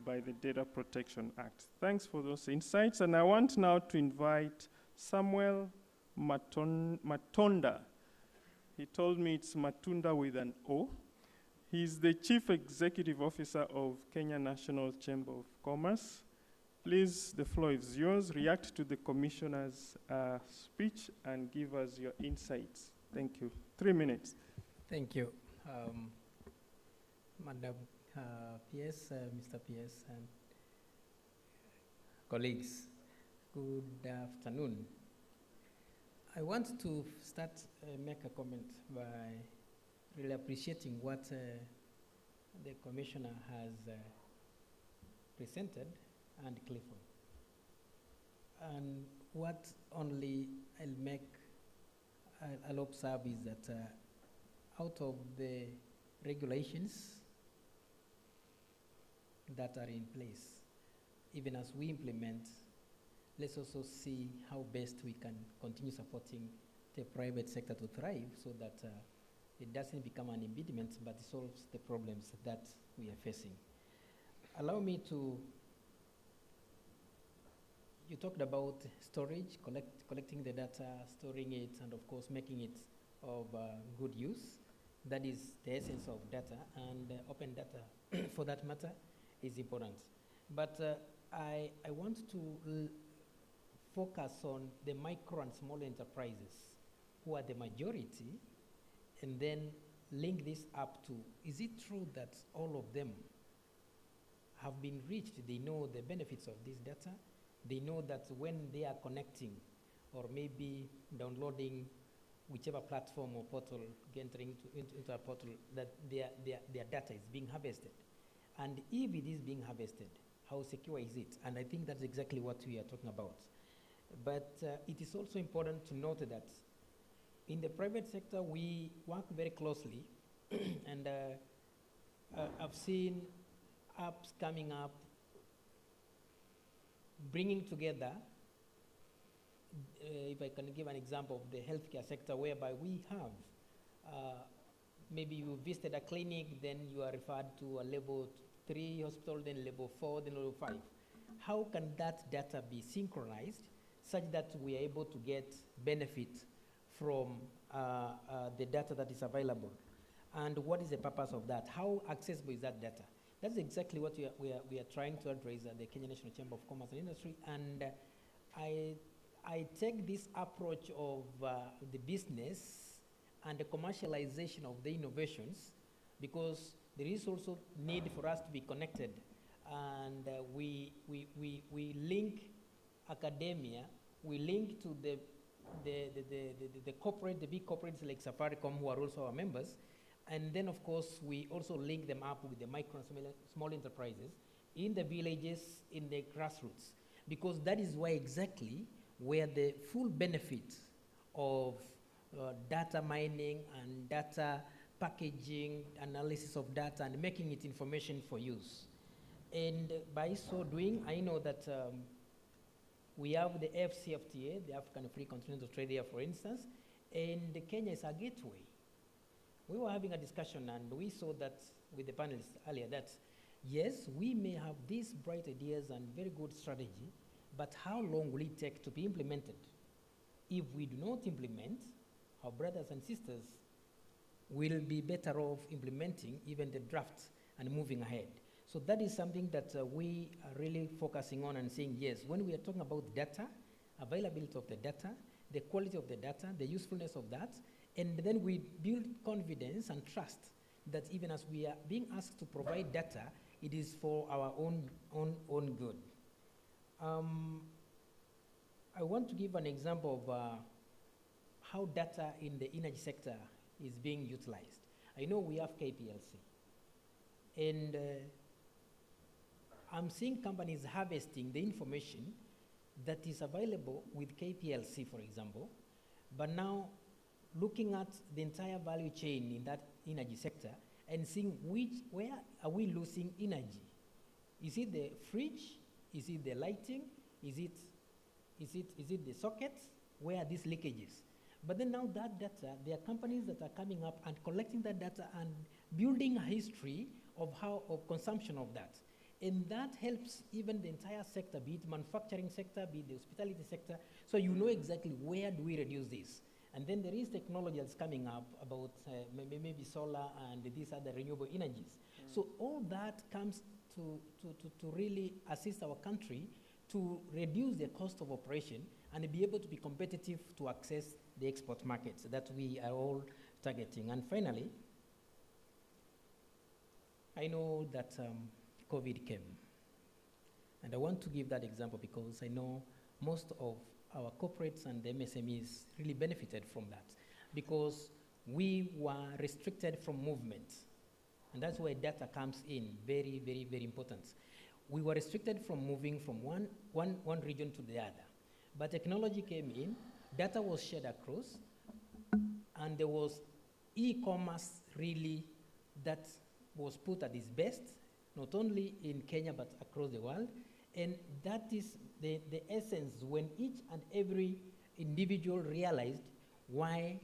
by the Data Protection Act. Thanks for those insights, and I want now to invite Samuel Matonda. He told me it's Matunda with an O. He's the Chief Executive Officer of Kenya National Chamber of Commerce. Please, the floor is yours. React to the Commissioner's speech and give us your insights. Thank you. 3 minutes. Thank you. Madam PS, Mr. PS, and colleagues, good afternoon. I want to start, make a comment by really appreciating what the Commissioner has presented and Clifford. And what only I'll observe is that out of the regulations that are in place, even as we implement, let's also see how best we can continue supporting the private sector to thrive so that it doesn't become an impediment, but it solves the problems that we are facing. Allow me to, you talked about storage, collecting the data, storing it, and of course making it of good use. That is the essence of data, and open data, for that matter, is important. But I want to focus on the micro and small enterprises, who are the majority, and then link this up to, is it true that all of them have been reached? They know the benefits of this data. They know that when they are connecting or maybe downloading whichever platform or portal, entering into a portal, that their data is being harvested. And if it is being harvested, how secure is it? And I think that's exactly what we are talking about. But it is also important to note that in the private sector, we work very closely, and I've seen apps coming up, bringing together, if I can give an example of the healthcare sector, whereby we have, maybe you visited a clinic, then you are referred to a level 3 hospital, then level 4, then level 5. How can that data be synchronized such that we are able to get benefit from the data that is available? And what is the purpose of that? How accessible is that data? That's exactly what we are trying to address at the Kenya National Chamber of Commerce and Industry. And I take this approach of the business and the commercialization of the innovations, because there is also need for us to be connected. And we link academia, we link to the corporate, the big corporates like Safaricom, who are also our members. And then, of course, we also link them up with the micro and small enterprises in the villages, in the grassroots, because that is why exactly where the full benefit of data mining and data packaging, analysis of data, and making it information for use. And by so doing, I know that we have the AfCFTA, the African Free Continental Trade Area, for instance, and Kenya is a gateway. We were having a discussion, and we saw that with the panelists earlier, that Yes, we may have these bright ideas and very good strategy, but how long will it take to be implemented? If we do not implement, our brothers and sisters will be better off implementing even the draft and moving ahead. So that is something that we are really focusing on and saying, yes, when we are talking about data, availability of the data, the quality of the data, the usefulness of that, and then we build confidence and trust that even as we are being asked to provide data, it is for our own good. I want to give an example of how data in the energy sector is being utilized. I know we have KPLC, and I'm seeing companies harvesting the information that is available with KPLC, for example, but now looking at the entire value chain in that energy sector and seeing where are we losing energy. Is it the fridge? Is it the lighting? Is it the sockets? Where are these leakages? But then now that data, there are companies that are coming up and collecting that data and building a history of consumption of that. And that helps even the entire sector, be it manufacturing sector, be it the hospitality sector, so you know exactly where do we reduce this. And then there is technology that's coming up about maybe solar and these other renewable energies. So all that comes to really assist our country to reduce the cost of operation and be able to be competitive to access the export markets that we are all targeting. And finally, I know that COVID came. And I want to give that example because I know most of our corporates and the MSMEs really benefited from that because we were restricted from movement. And that's where data comes in, very, very, very important. We were restricted from moving from one region to the other. But technology came in, data was shared across, and there was e-commerce really that was put at its best, not only in Kenya but across the world. And that is the essence when each and every individual realized why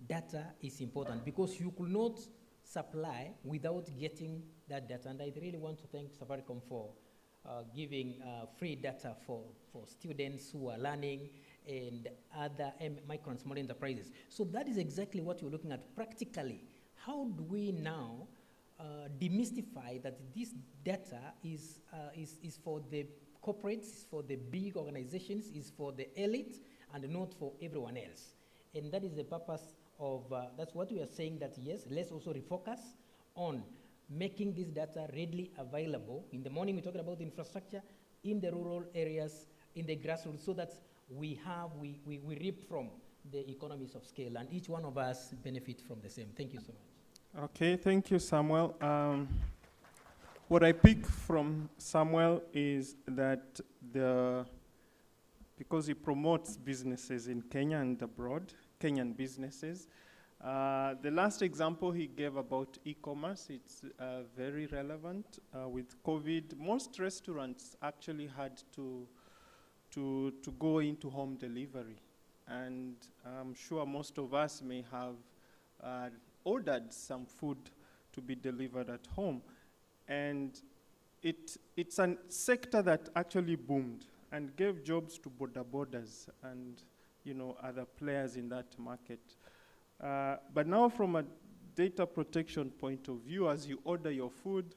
data is important, because you could not supply without getting that data. And I really want to thank Safaricom for giving free data for students who are learning and other micro and small enterprises. So that is exactly what we're looking at practically. How do we now demystify that this data is for the corporates, is for the big organizations, is for the elite, and not for everyone else? And that is the purpose of, that's what we are saying, that yes, let's also refocus on making this data readily available. In the morning, we're talking about infrastructure in the rural areas, in the grassroots, so that we reap from the economies of scale, and each one of us benefit from the same. Thank you so much. Okay, thank you, Samuel. What I pick from Samuel is that because he promotes businesses in Kenya and abroad, Kenyan businesses, the last example he gave about e-commerce, it's very relevant. With COVID, most restaurants actually had to go into home delivery. And I'm sure most of us may have ordered some food to be delivered at home. And it's a sector that actually boomed and gave jobs to border borders and other players in that market. But now from a data protection point of view, as you order your food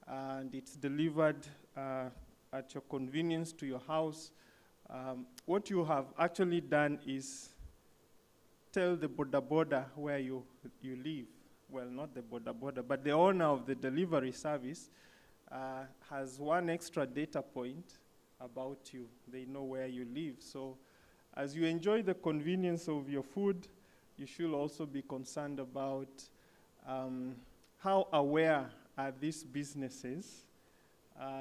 and it's delivered at your convenience to your house, what you have actually done is tell the border where you live. Well, not the border, but the owner of the delivery service has one extra data point about you. They know where you live. So as you enjoy the convenience of your food, you should also be concerned about how aware are these businesses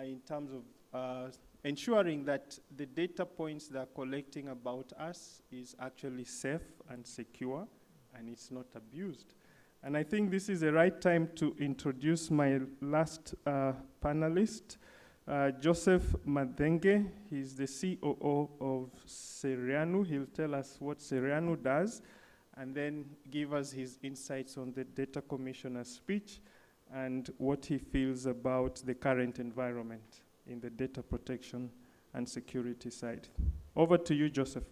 in terms of ensuring that the data points they're collecting about us is actually safe and secure and it's not abused. And I think this is the right time to introduce my last panelist, Joseph Madenge. He's the COO of Serianu. He'll tell us what Serianu does and then give us his insights on the Data Commissioner's speech. and what he feels about the current environment in the data protection and security side. Over to you, Joseph.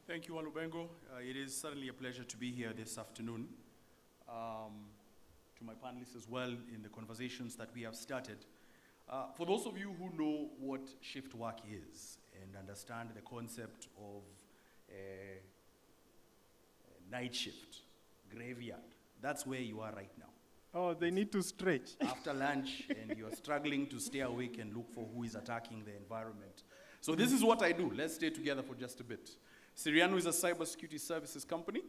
Thank you, Walubengo. It is certainly a pleasure to be here this afternoon. To my panelists as well in the conversations that we have started. For those of you who know what shift work is and understand the concept of night shift, graveyard, that's where you are right now. Oh, they need to stretch. After lunch, and you're struggling to stay awake and look for who is attacking the environment. So this is what I do. Let's stay together for just a bit. Siriano is a cybersecurity services company.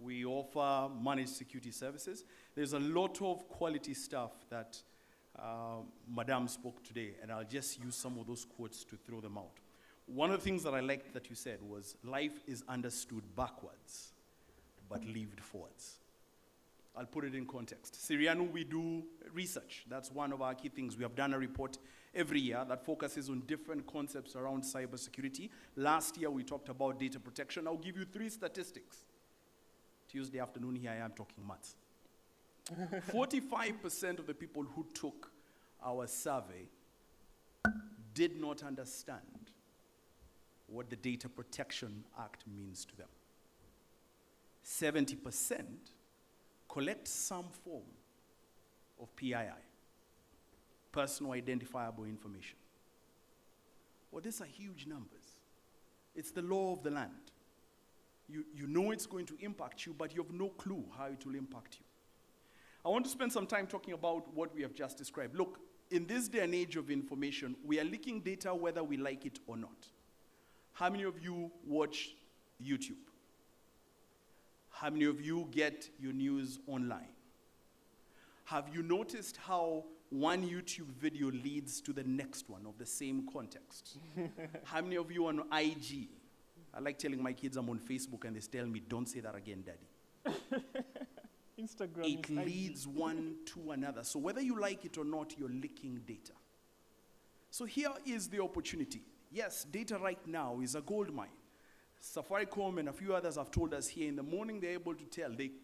We offer managed security services. There's a lot of quality stuff that Madame spoke today, and I'll just use some of those quotes to throw them out. One of the things that I liked that you said was, life is understood backwards, but lived forwards. I'll put it in context. Siriano, we do research. That's one of our key things. We have done a report every year that focuses on different concepts around cybersecurity. Last year, we talked about data protection. I'll give you 3 statistics. Tuesday afternoon, here I am talking maths. 45% of the people who took our survey did not understand what the Data Protection Act means to them. 70% collect some form of PII, personal identifiable information. Well, these are huge numbers. It's the law of the land. You know it's going to impact you, but you have no clue how it will impact you. I want to spend some time talking about what we have just described. Look, in this day and age of information, we are leaking data whether we like it or not. How many of you watch YouTube? How many of you get your news online? Have you noticed how one YouTube video leads to the next one of the same context? How many of you on IG? I like telling my kids I'm on Facebook and they tell me, don't say that again, Daddy. Instagram It leads one to another. So whether you like it or not, you're leaking data. So here is the opportunity. Yes, data right now is a gold mine. Safaricom and a few others have told us here in the morning they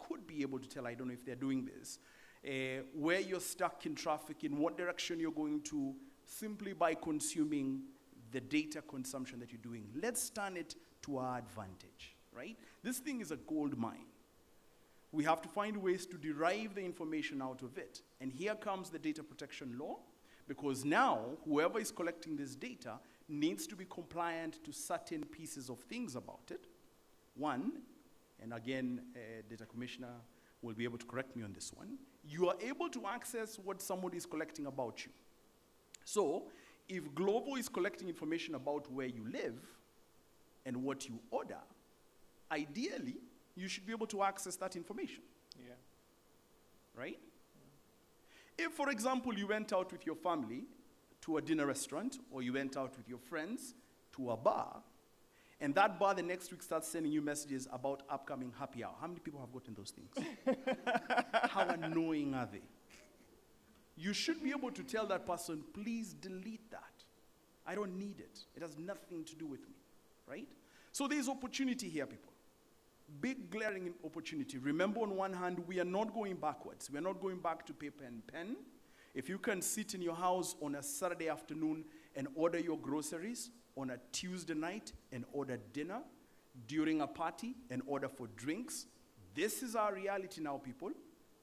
could be able to tell, I don't know if they're doing this, where you're stuck in traffic, in what direction you're going to, simply by consuming the data consumption that you're doing. Let's turn it to our advantage, right? This thing is a gold mine. We have to find ways to derive the information out of it. And here comes the data protection law, because now whoever is collecting this data needs to be compliant to certain pieces of things about it. One, and again, Data Commissioner will be able to correct me on this one, you are able to access what somebody is collecting about you. So, if Glovo is collecting information about where you live and what you order, ideally, you should be able to access that information. Yeah. Right? If, for example, you went out with your family to a dinner restaurant, or you went out with your friends to a bar, and that bar the next week starts sending you messages about upcoming happy hour. How many people have gotten those things? How annoying are they? You should be able to tell that person, please delete that. I don't need it. It has nothing to do with me, right? So there's opportunity here, people. Big glaring opportunity. Remember, on one hand, we are not going backwards. We are not going back to paper and pen. If you can sit in your house on a Saturday afternoon and order your groceries, on a Tuesday night and order dinner, during a party and order for drinks, this is our reality now, people.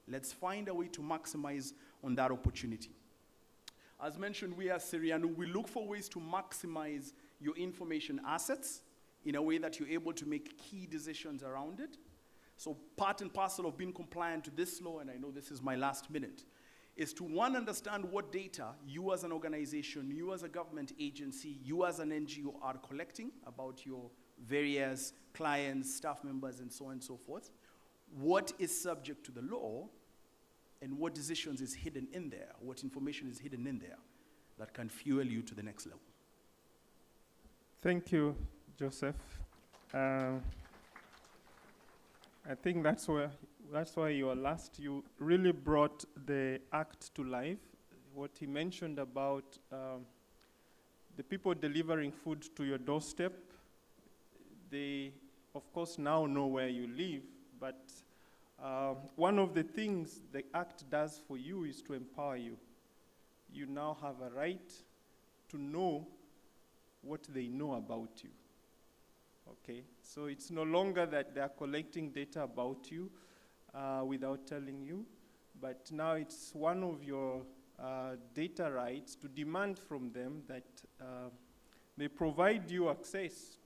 Let's find a way to maximize on that opportunity. As mentioned, we as Siriano, we look for ways to maximize your information assets in a way that you're able to make key decisions around it. So part and parcel of being compliant to this law, and I know this is my last minute, is to, one, understand what data you as an organization, you as a government agency, you as an NGO are collecting about your various clients, staff members, and so on and so forth. What is subject to the law, and what decisions is hidden in there, what information is hidden in there that can fuel you to the next level. Thank you, Joseph. I think that's why you are last. You really brought the act to life. What he mentioned about the people delivering food to your doorstep, they, of course, now know where you live, but One of the things the Act does for you is to empower you. You now have a right to know what they know about you. Okay, so it's no longer that they are collecting data about you without telling you, but now it's one of your data rights to demand from them that they provide you access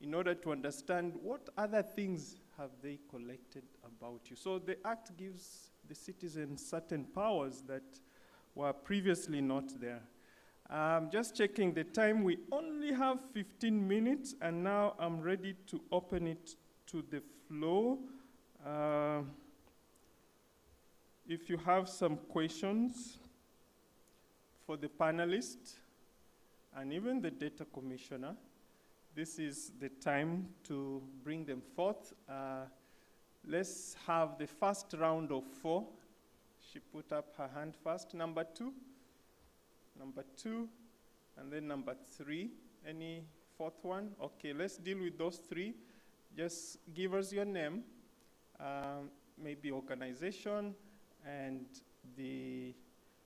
in order to understand what other things have they collected about you. So the Act gives the citizens certain powers that were previously not there. Just checking the time, we only have 15 minutes, and now I'm ready to open it to the floor. If you have some questions for the panelists and even the data commissioner, this is the time to bring them forth. Let's have the first round of 4. She put up her hand first. Number 2, and then number 3. Any fourth one? Okay, let's deal with those 3. Just give us your name, maybe organization, and the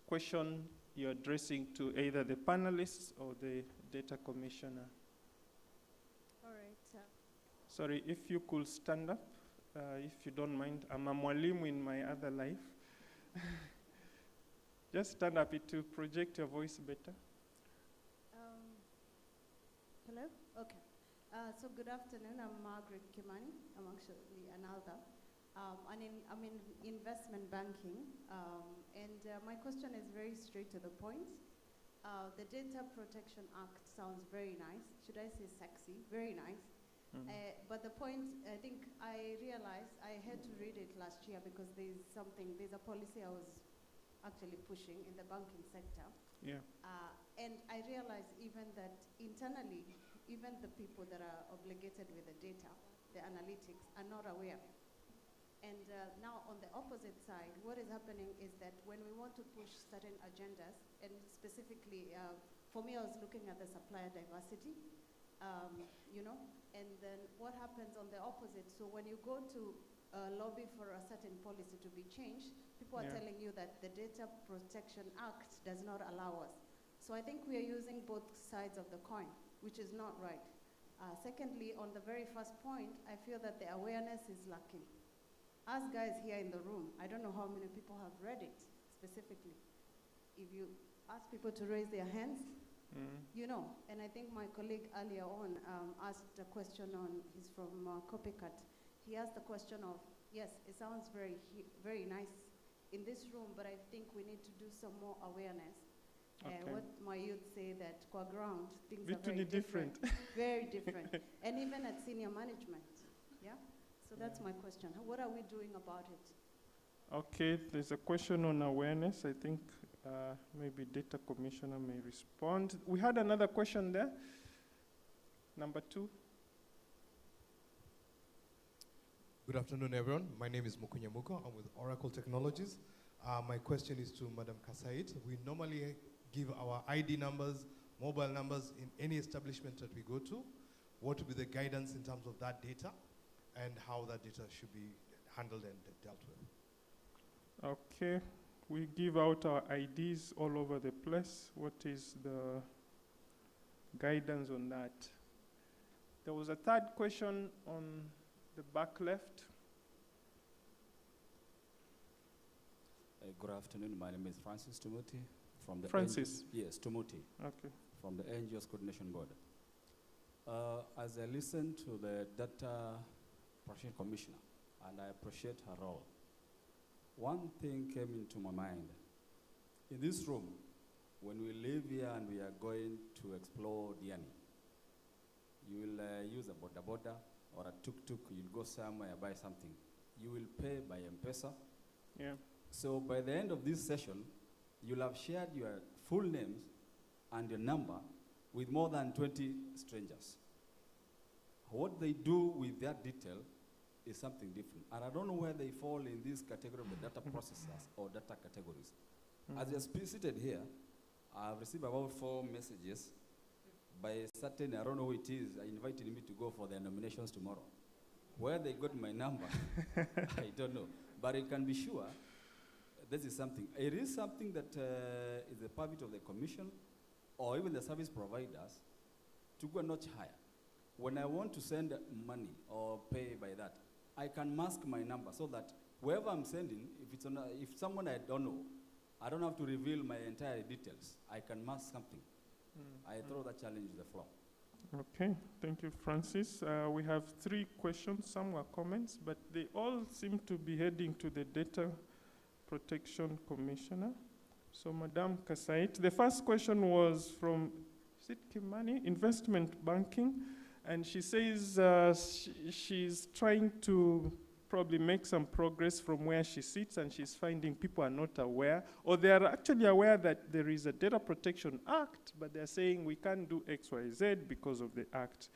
question you're addressing to either the panelists or the data commissioner. All right. Sorry, if you could stand up, if you don't mind. I'm a mwalimu in my other life. Just stand up to project your voice better. Hello? Okay. So good afternoon. I'm Margaret Kimani. I'm actually an elder. I'm in investment banking. And my question is very straight to the point. The Data Protection Act sounds very nice. Should I say sexy? Very nice. But the point, I think I realized I had to read it last year because there's a policy I was actually pushing in the banking sector. Yeah. And I realized even that internally, even the people that are obligated with the data, the analytics, are not aware. And now on the opposite side, what is happening is that when we want to push certain agendas, and specifically, for me, I was looking at the supplier diversity, and then what happens on the opposite? So when you go to lobby for a certain policy to be changed, people are telling you that the Data Protection Act does not allow us. So I think we are using both sides of the coin, which is not right. Secondly, on the very first point, I feel that the awareness is lacking. Us guys here in the room, I don't know how many people have read it specifically. If you ask people to raise their hands, you know, and I think my colleague earlier on asked a question he's from Copycat. He asked the question of, yes, it sounds very nice in this room, but I think we need to do some more awareness. What my youth say that qua ground, things are very different. Very different. And even at senior management, yeah? So that's my question. What are we doing about it? Okay, there's a question on awareness. I think maybe data commissioner may respond. We had another question there. Number 2. Good afternoon, everyone. My name is Mukunya Muko. I'm with Oracle Technologies. My question is to Madam Kasait. We normally give our ID numbers, mobile numbers in any establishment that we go to. What would be the guidance in terms of that data and how that data should be handled and dealt with? Okay. We give out our IDs all over the place. What is the guidance on that? There was a third question on the back left. Good afternoon. My name is Francis Tumuti from the Francis? Yes, Tumuti. Okay. From the NGOs Coordination Board. As I listened to the Data Protection Commissioner, and I appreciate her role, one thing came into my mind. In this room, when we live here and we are going to explore Diani, you will use a boda or a tuk-tuk, you'll go somewhere, buy something. You will pay by M-Pesa. Yeah. So by the end of this session, you'll have shared your full names and your number with more than 20 strangers. What they do with that detail is something different. And I don't know where they fall in this category of the data processors or data categories. As you're seated here, I've received about 4 messages by a certain, I don't know who it is, inviting me to go for their nominations tomorrow. Where they got my number, I don't know. But you can be sure this is something. It is something that is the purview of the Commission or even the service providers to go a notch higher. When I want to send money or pay by that, I can mask my number so that wherever I'm sending, if someone I don't know, I don't have to reveal my entire details. I can mask something. I throw that challenge to the floor. Okay, thank you, Francis. We have 3 questions. Some were comments, but they all seem to be heading to the Data Protection Commissioner. So, Madam Kasait, the first question was from, is it Kimani, Investment Banking, and she says she's trying to probably make some progress from where she sits, and she's finding people are not aware, or they are actually aware that there is a Data Protection Act, but they're saying we can't do X, Y, Z because of the act.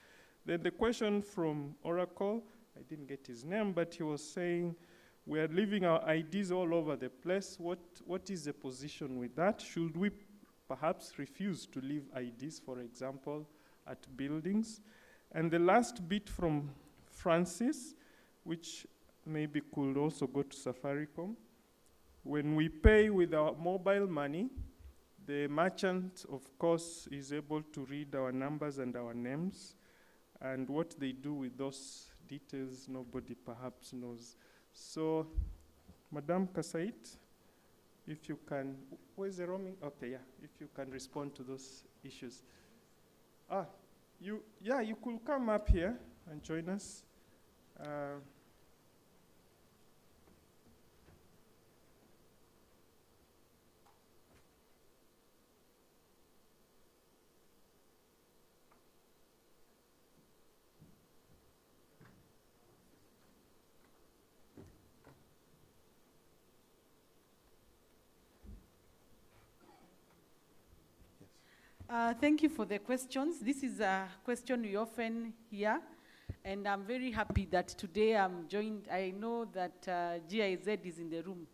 Then the question from Oracle, I didn't get his name, but he was saying we are leaving our IDs all over the place. What is the position with that? Should we perhaps refuse to leave IDs, for example, at buildings? And the last bit from Francis, which maybe could also go to Safaricom. When we pay with our mobile money, the merchant, of course, is able to read our numbers and our names. And what they do with those details, nobody perhaps knows. So, Madam Kasait, if you can, where's the roaming? Okay, yeah, if you can respond to those issues. You could come up here and join us. Thank you for the questions. This is a question we often hear, and I'm very happy that today I'm joined. I know that GIZ is in the room.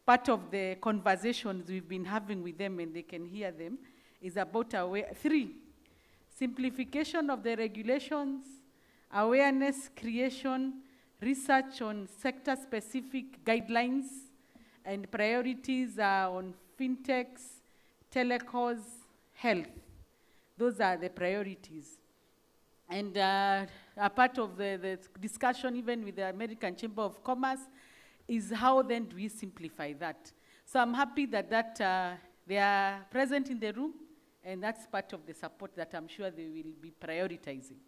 Part of the conversations we've been having with them, and they can hear them, is about 3, simplification of the regulations, awareness creation, research on sector-specific guidelines, and priorities on fintechs, telecos, health. Those are the priorities. And a part of the discussion, even with the American Chamber of Commerce, is how then do we simplify that? So I'm happy that they are present in the room, and that's part of the support that I'm sure they will be prioritizing.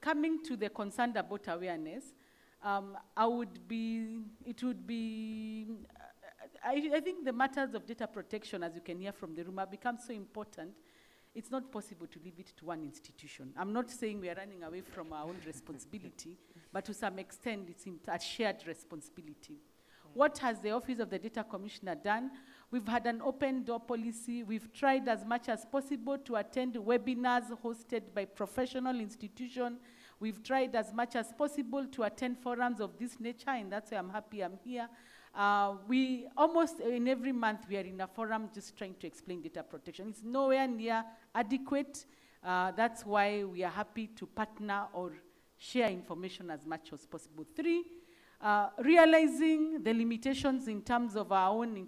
Coming to the concern about awareness, I think the matters of data protection, as you can hear from the room, have become so important, it's not possible to leave it to one institution. I'm not saying we are running away from our own responsibility, but to some extent, it's a shared responsibility. What has the Office of the Data Commissioner done? We've had an open door policy. We've tried as much as possible to attend webinars hosted by professional institutions. We've tried as much as possible to attend forums of this nature, and that's why I'm happy I'm here. We almost in every month we are in a forum just trying to explain data protection. It's nowhere near adequate. That's why we are happy to partner or share information as much as possible. 3, realizing the limitations in terms of our own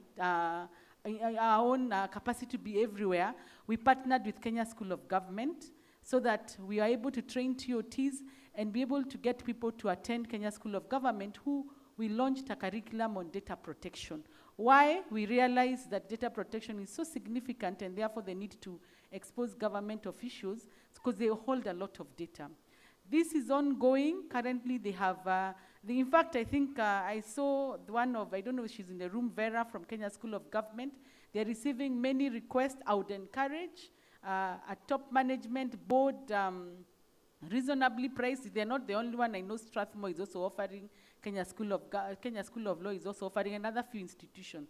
capacity to be everywhere. We partnered with Kenya School of Government so that we are able to train TOTs and be able to get people to attend Kenya School of Government who we launched a curriculum on data protection. Why? We realized that data protection is so significant and therefore they need to expose government officials because they hold a lot of data. This is ongoing. Currently they have, in fact, I think I saw one of, I don't know if she's in the room, Vera from Kenya School of Government. They're receiving many requests. I would encourage a top management board, reasonably priced. They're not the only one. I know Strathmore is also offering, Kenya School of Law is also offering, another few institutions.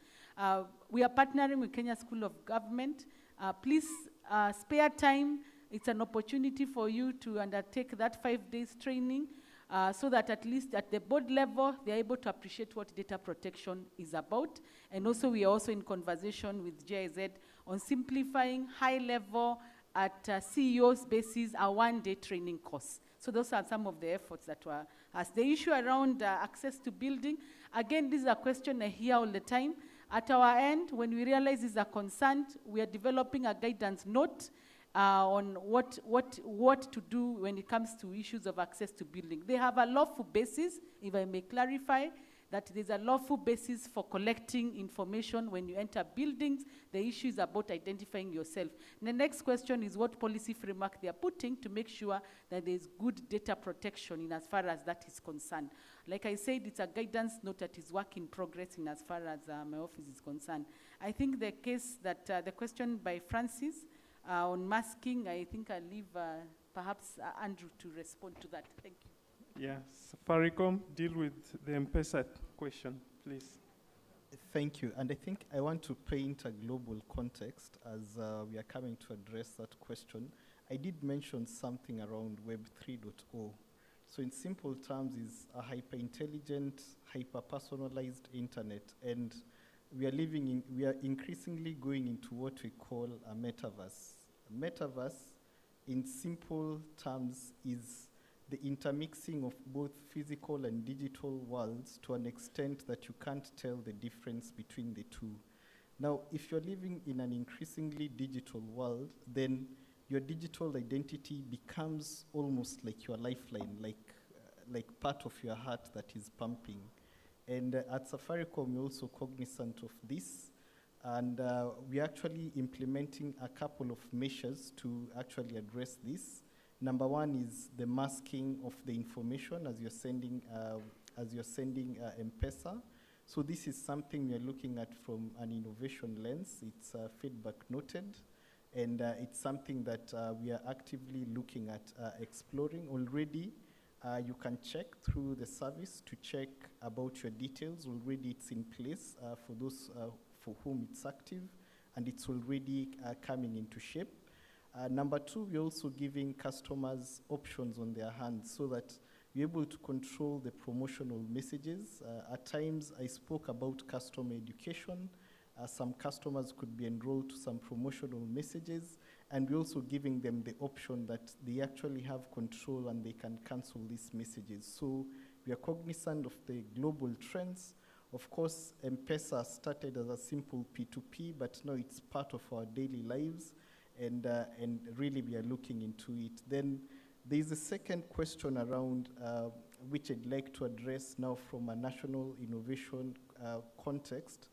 We are partnering with Kenya School of Government. Please spare time. It's an opportunity for you to undertake that 5 days training so that at least at the board level, they're able to appreciate what data protection is about. And also, we are also in conversation with GIZ on simplifying high level at CEO's basis a 1-day training course So those are some of the efforts that were asked. The issue around access to building, again, this is a question I hear all the time. At our end, when we realize this is a concern, we are developing a guidance note on what to do when it comes to issues of access to building. They have a lawful basis, if I may clarify, that there's a lawful basis for collecting information when you enter buildings. The issue is about identifying yourself. And the next question is what policy framework they are putting to make sure that there's good data protection in as far as that is concerned. Like I said, it's a guidance note that is work in progress in as far as my office is concerned. I think the case that, the question by Francis on masking, I think I'll leave perhaps Andrew to respond to that. Thank you. Yes, Safaricom, deal with the M-Pesa question, please. Thank you. And I think I want to paint a global context as we are coming to address that question. I did mention something around Web 3.0. So in simple terms, is a hyper-intelligent, hyper-personalized internet. And we are increasingly going into what we call a metaverse. A metaverse, in simple terms, is the intermixing of both physical and digital worlds to an extent that you can't tell the difference between the two. Now, if you're living in an increasingly digital world, then your digital identity becomes almost like your lifeline, like part of your heart that is pumping. And at Safaricom, we're also cognizant of this. And we're actually implementing a couple of measures to actually address this. Number one is the masking of the information as you're sending M-Pesa. So this is something we're looking at from an innovation lens. It's feedback noted, and it's something that we are actively looking at exploring already. You can check through the service to check about your details. Already it's in place for those for whom it's active, and it's already coming into shape. Number two, we're also giving customers options on their hands so that you're able to control the promotional messages. At times, I spoke about customer education. Some customers could be enrolled to some promotional messages, and we're also giving them the option that they actually have control and they can cancel these messages. So we are cognizant of the global trends. Of course, M-Pesa started as a simple P2P, but now it's part of our daily lives. And really we are looking into it. Then there's a second question around which I'd like to address now from a national innovation context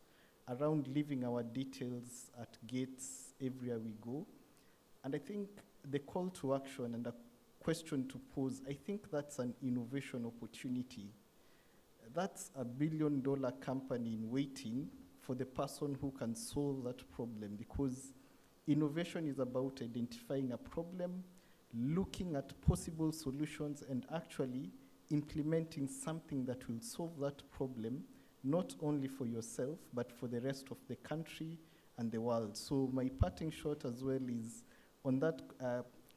around leaving our details at gates everywhere we go. And I think the call to action and the question to pose, I think that's an innovation opportunity. That's $1 billion company in waiting for the person who can solve that problem, because innovation is about identifying a problem, looking at possible solutions, and actually implementing something that will solve that problem, not only for yourself, but for the rest of the country and the world. So my parting shot as well is on that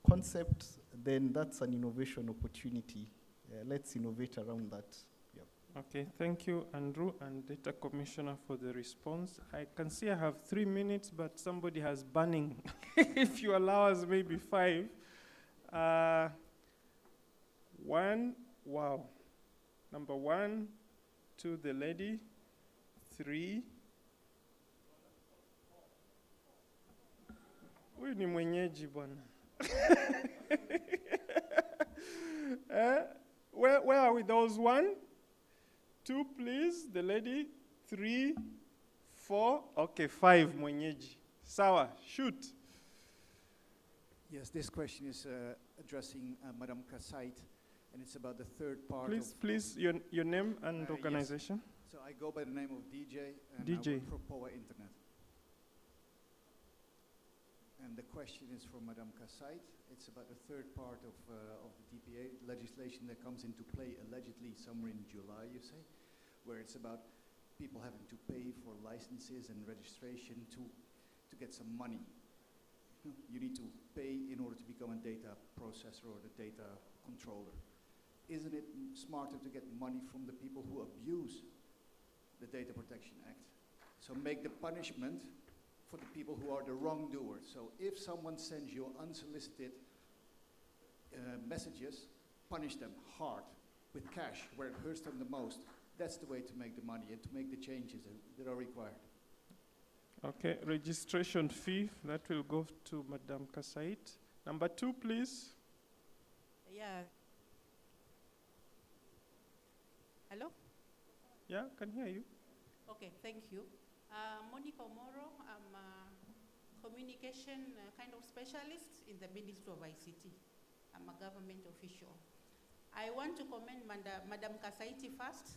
concept, then that's an innovation opportunity. Let's innovate around that. Yep. Okay, thank you, Andrew, and Data Commissioner, for the response. I can see I have 3 minutes, but somebody has burning. If you allow us, maybe 5. Wow. Number 1, to the lady, 3. Huyu ni mwenyeji bwana. Where are we? Those 1, 2, please. The lady, 3, 4. Okay, 5 mwenyeji. Sawa, shoot. Yes, this question is addressing Madam Kasait, and it's about the third part. Please, your name and organization. Yes. So I go by the name of DJ, and DJ. I work for POA Internet. And the question is from Madam Kasait. It's about the third part of the DPA legislation that comes into play allegedly somewhere in July, you say, where it's about people having to pay for licenses and registration to get some money. You need to pay in order to become a data processor or the data controller. Isn't it smarter to get money from the people who abuse the Data Protection Act? So make the punishment for the people who are the wrongdoers. So if someone sends you unsolicited messages, punish them hard with cash where it hurts them the most. That's the way to make the money and to make the changes that are required. Okay, registration fee, that will go to Madam Kasait. Number 2, please. Yeah. Hello? Yeah, can hear you. Okay, thank you. Monica Moro, I'm a communication kind of specialist in the Ministry of ICT. I'm a government official. I want to commend Madam Kasaiti first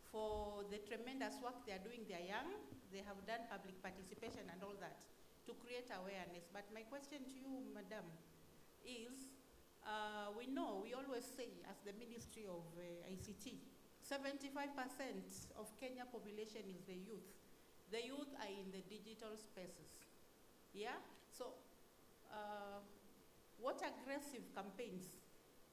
for the tremendous work they are doing. They are young. They have done public participation and all that to create awareness. But my question to you, Madam, is we know, we always say as the Ministry of ICT, 75% of Kenya population is the youth. The youth are in the digital spaces. Yeah? So what aggressive campaigns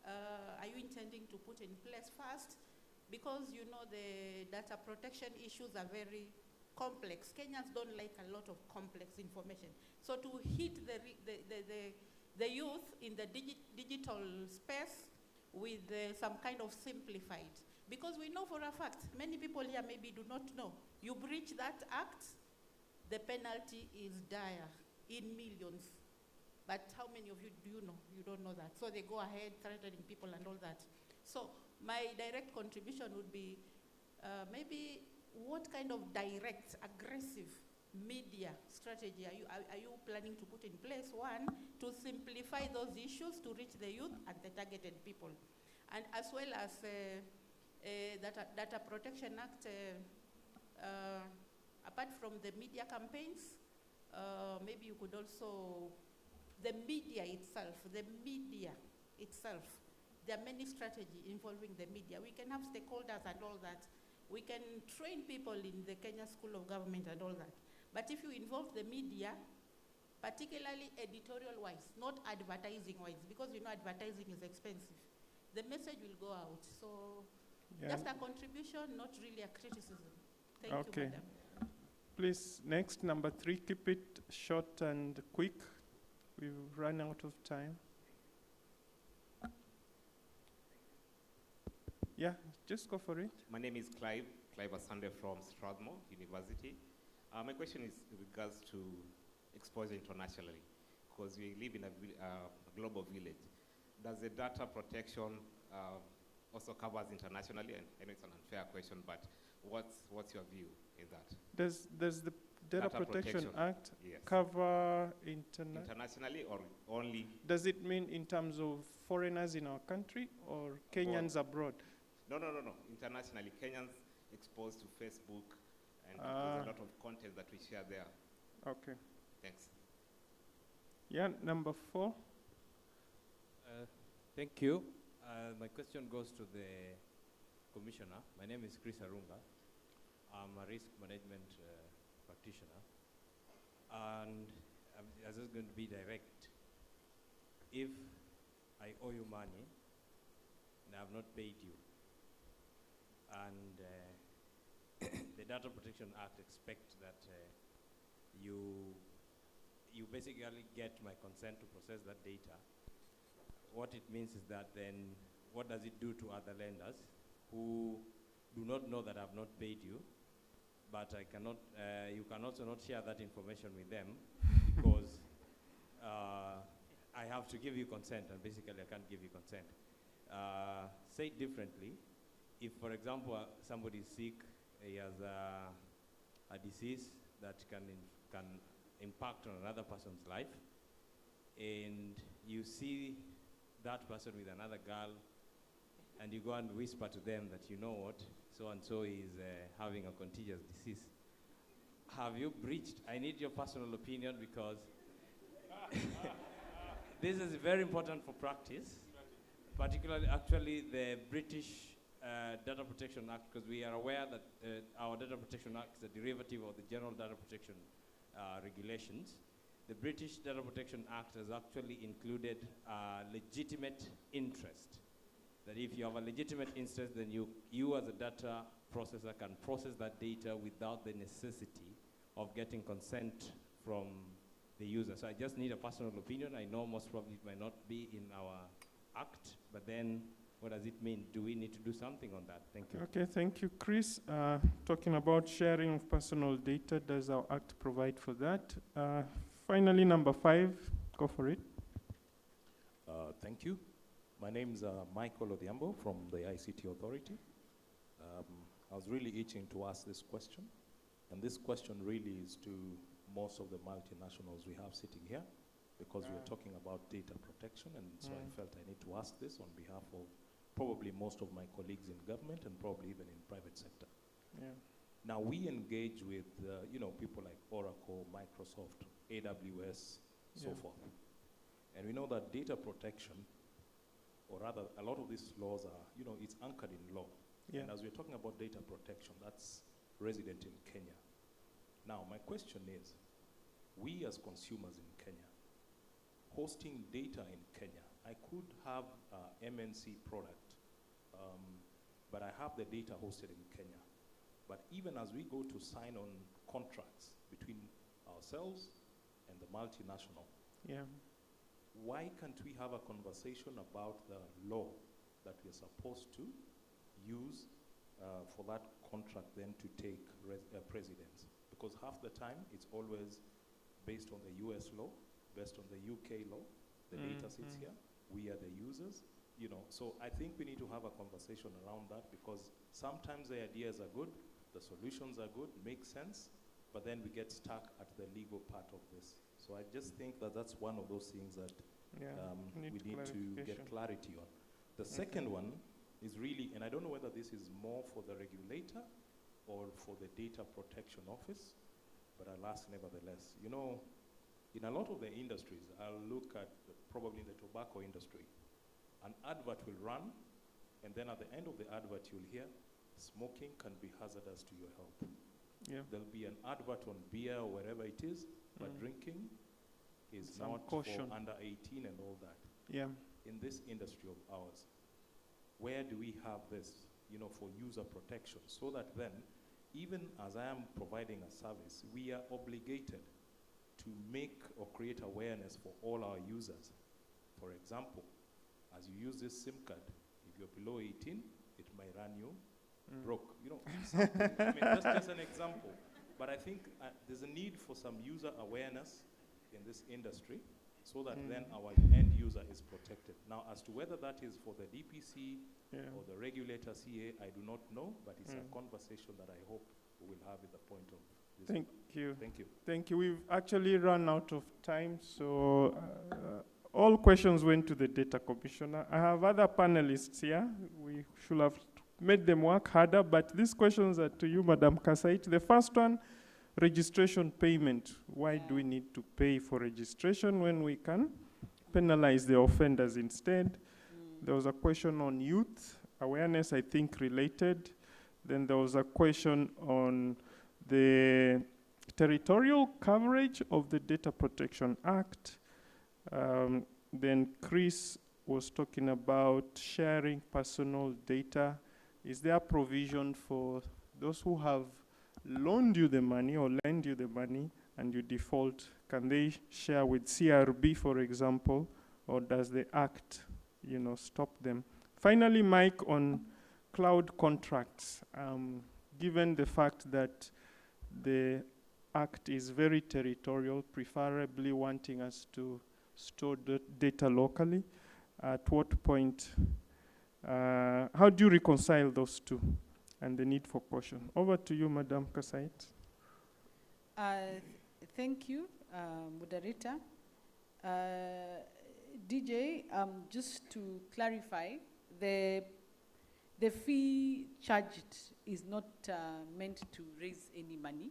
are you intending to put in place first? Because you know the data protection issues are very complex. Kenyans don't like a lot of complex information. So to hit the youth in the digital space with some kind of simplified. Because we know for a fact, many people here maybe do not know. You breach that act, the penalty is dire in millions. But how many of you do you know? You don't know that. So they go ahead threatening people and all that. So my direct contribution would be maybe what kind of direct, aggressive media strategy are you planning to put in place? One, to simplify those issues to reach the youth and the targeted people. And as well as Data Protection Act, apart from the media campaigns, maybe you could also, the media itself, there are many strategies involving the media. We can have stakeholders and all that. We can train people in the Kenya School of Government and all that. But if you involve the media, particularly editorial-wise, not advertising-wise, because you know advertising is expensive, the message will go out. So just a contribution, not really a criticism. Thank you, Madam. Please, next, number 3, keep it short and quick. We've run out of time. Yeah, just go for it. My name is Clive Asande from Strathmore University. My question is in regards to exposure internationally, because we live in a global village. Does the data protection also covers internationally? And I know it's an unfair question, but what's your view in that? Does the Data Protection Act cover internationally or only? Does it mean in terms of foreigners in our country or Kenyans abroad? No. Internationally, Kenyans exposed to Facebook, and there's a lot of content that we share there. Okay. Thanks. Yeah, number 4. Thank you. My question goes to the Commissioner. My name is Chris Arunga. I'm a risk management practitioner. And I'm just going to be direct. If I owe you money and I have not paid you, and the Data Protection Act expects that you basically get my consent to process that data, what it means is that then what does it do to other lenders who do not know that I've not paid you, but I cannot, you can also not share that information with them because I have to give you consent, and basically I can't give you consent. Say it differently, if for example somebody is sick, he has a disease that can impact on another person's life, and you see that person with another girl, and you go and whisper to them that you know what, so-and-so is having a contagious disease. Have you breached? I need your personal opinion because this is very important for practice, particularly actually the British Data Protection Act, because we are aware that our Data Protection Act is a derivative of the General Data Protection regulations. The British Data Protection Act has actually included legitimate interest. That if you have a legitimate interest, then you as a data processor can process that data without the necessity of getting consent from the user. So I just need a personal opinion. I know most probably it might not be in our act, but then What does it mean? Do we need to do something on that? Thank you. Okay, thank you, Chris. Talking about sharing of personal data, does our Act provide for that? Finally, number 5, go for it. Thank you. My name is Michael Odhiambo from the ICT Authority. I was really itching to ask this question, and this question really is to most of the multinationals we have sitting here, because we are talking about data protection, and so I felt I need to ask this on behalf of probably most of my colleagues in government and probably even in private sector. Yeah. Now we engage with people like Oracle, Microsoft, AWS, so forth. And we know that data protection, or rather a lot of these laws are, it's anchored in law. Yeah. And as we're talking about data protection, that's resident in Kenya. Now my question is, we as consumers in Kenya, hosting data in Kenya, I could have a MNC product, but I have the data hosted in Kenya. But even as we go to sign on contracts between ourselves and the multinational, why can't we have a conversation about the law that we're supposed to use for that contract then to take precedence? Because half the time it's always based on the US law, based on the UK law, the data sits here, we are the users, so I think we need to have a conversation around that, because sometimes the ideas are good, the solutions are good, make sense, but then we get stuck at the legal part of this. So I just think that that's one of those things that we need to get clarity on. The second one is really, and I don't know whether this is more for the regulator or for the data protection office, but I'll ask nevertheless. In a lot of the industries, I'll look at probably in the tobacco industry, an advert will run, and then at the end of the advert you'll hear, smoking can be hazardous to your health. Yeah. There'll be an advert on beer or wherever it is, but drinking is Some not caution. for under 18 and all that. Yeah. In this industry of ours, where do we have this, for user protection, so that then, even as I am providing a service, we are obligated to make or create awareness for all our users. For example, as you use this SIM card, if you're below 18, it may run you broke. Something. I mean, that's just an example. But I think there's a need for some user awareness in this industry, so that then our end user is protected. Now, as to whether that is for the DPC or the regulator CA, I do not know, but it's a conversation that I hope we will have at the point of this. Thank you. Thank you. Thank you. We've actually run out of time, so all questions went to the Data Commissioner. I have other panelists here. We should have made them work harder, but these questions are to you, Madam Kasait. The first one, registration payment. Why do we need to pay for registration when we can penalize the offenders instead? There was a question on youth awareness, I think related. Then there was a question on the territorial coverage of the Data Protection Act. Then Chris was talking about sharing personal data. Is there a provision for those who have loaned you the money or lend you the money and you default? Can they share with CRB, for example, or does the Act, stop them? Finally, Mike, on cloud contracts, given the fact that the Act is very territorial, preferably wanting us to store the data locally, at what point, how do you reconcile those two and the need for caution? Over to you, Madam Kasait. Thank you, moderator. DJ, just to clarify, the fee charged is not meant to raise any money.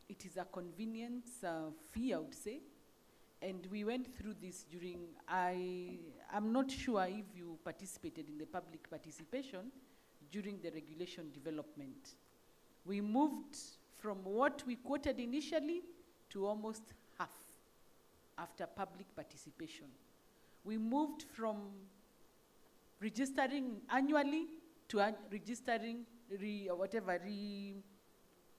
It is a convenience fee, I would say. And we went through this during, I'm not sure if you participated in the public participation during the regulation development. We moved from what we quoted initially to almost half after public participation. We moved from registering annually to registering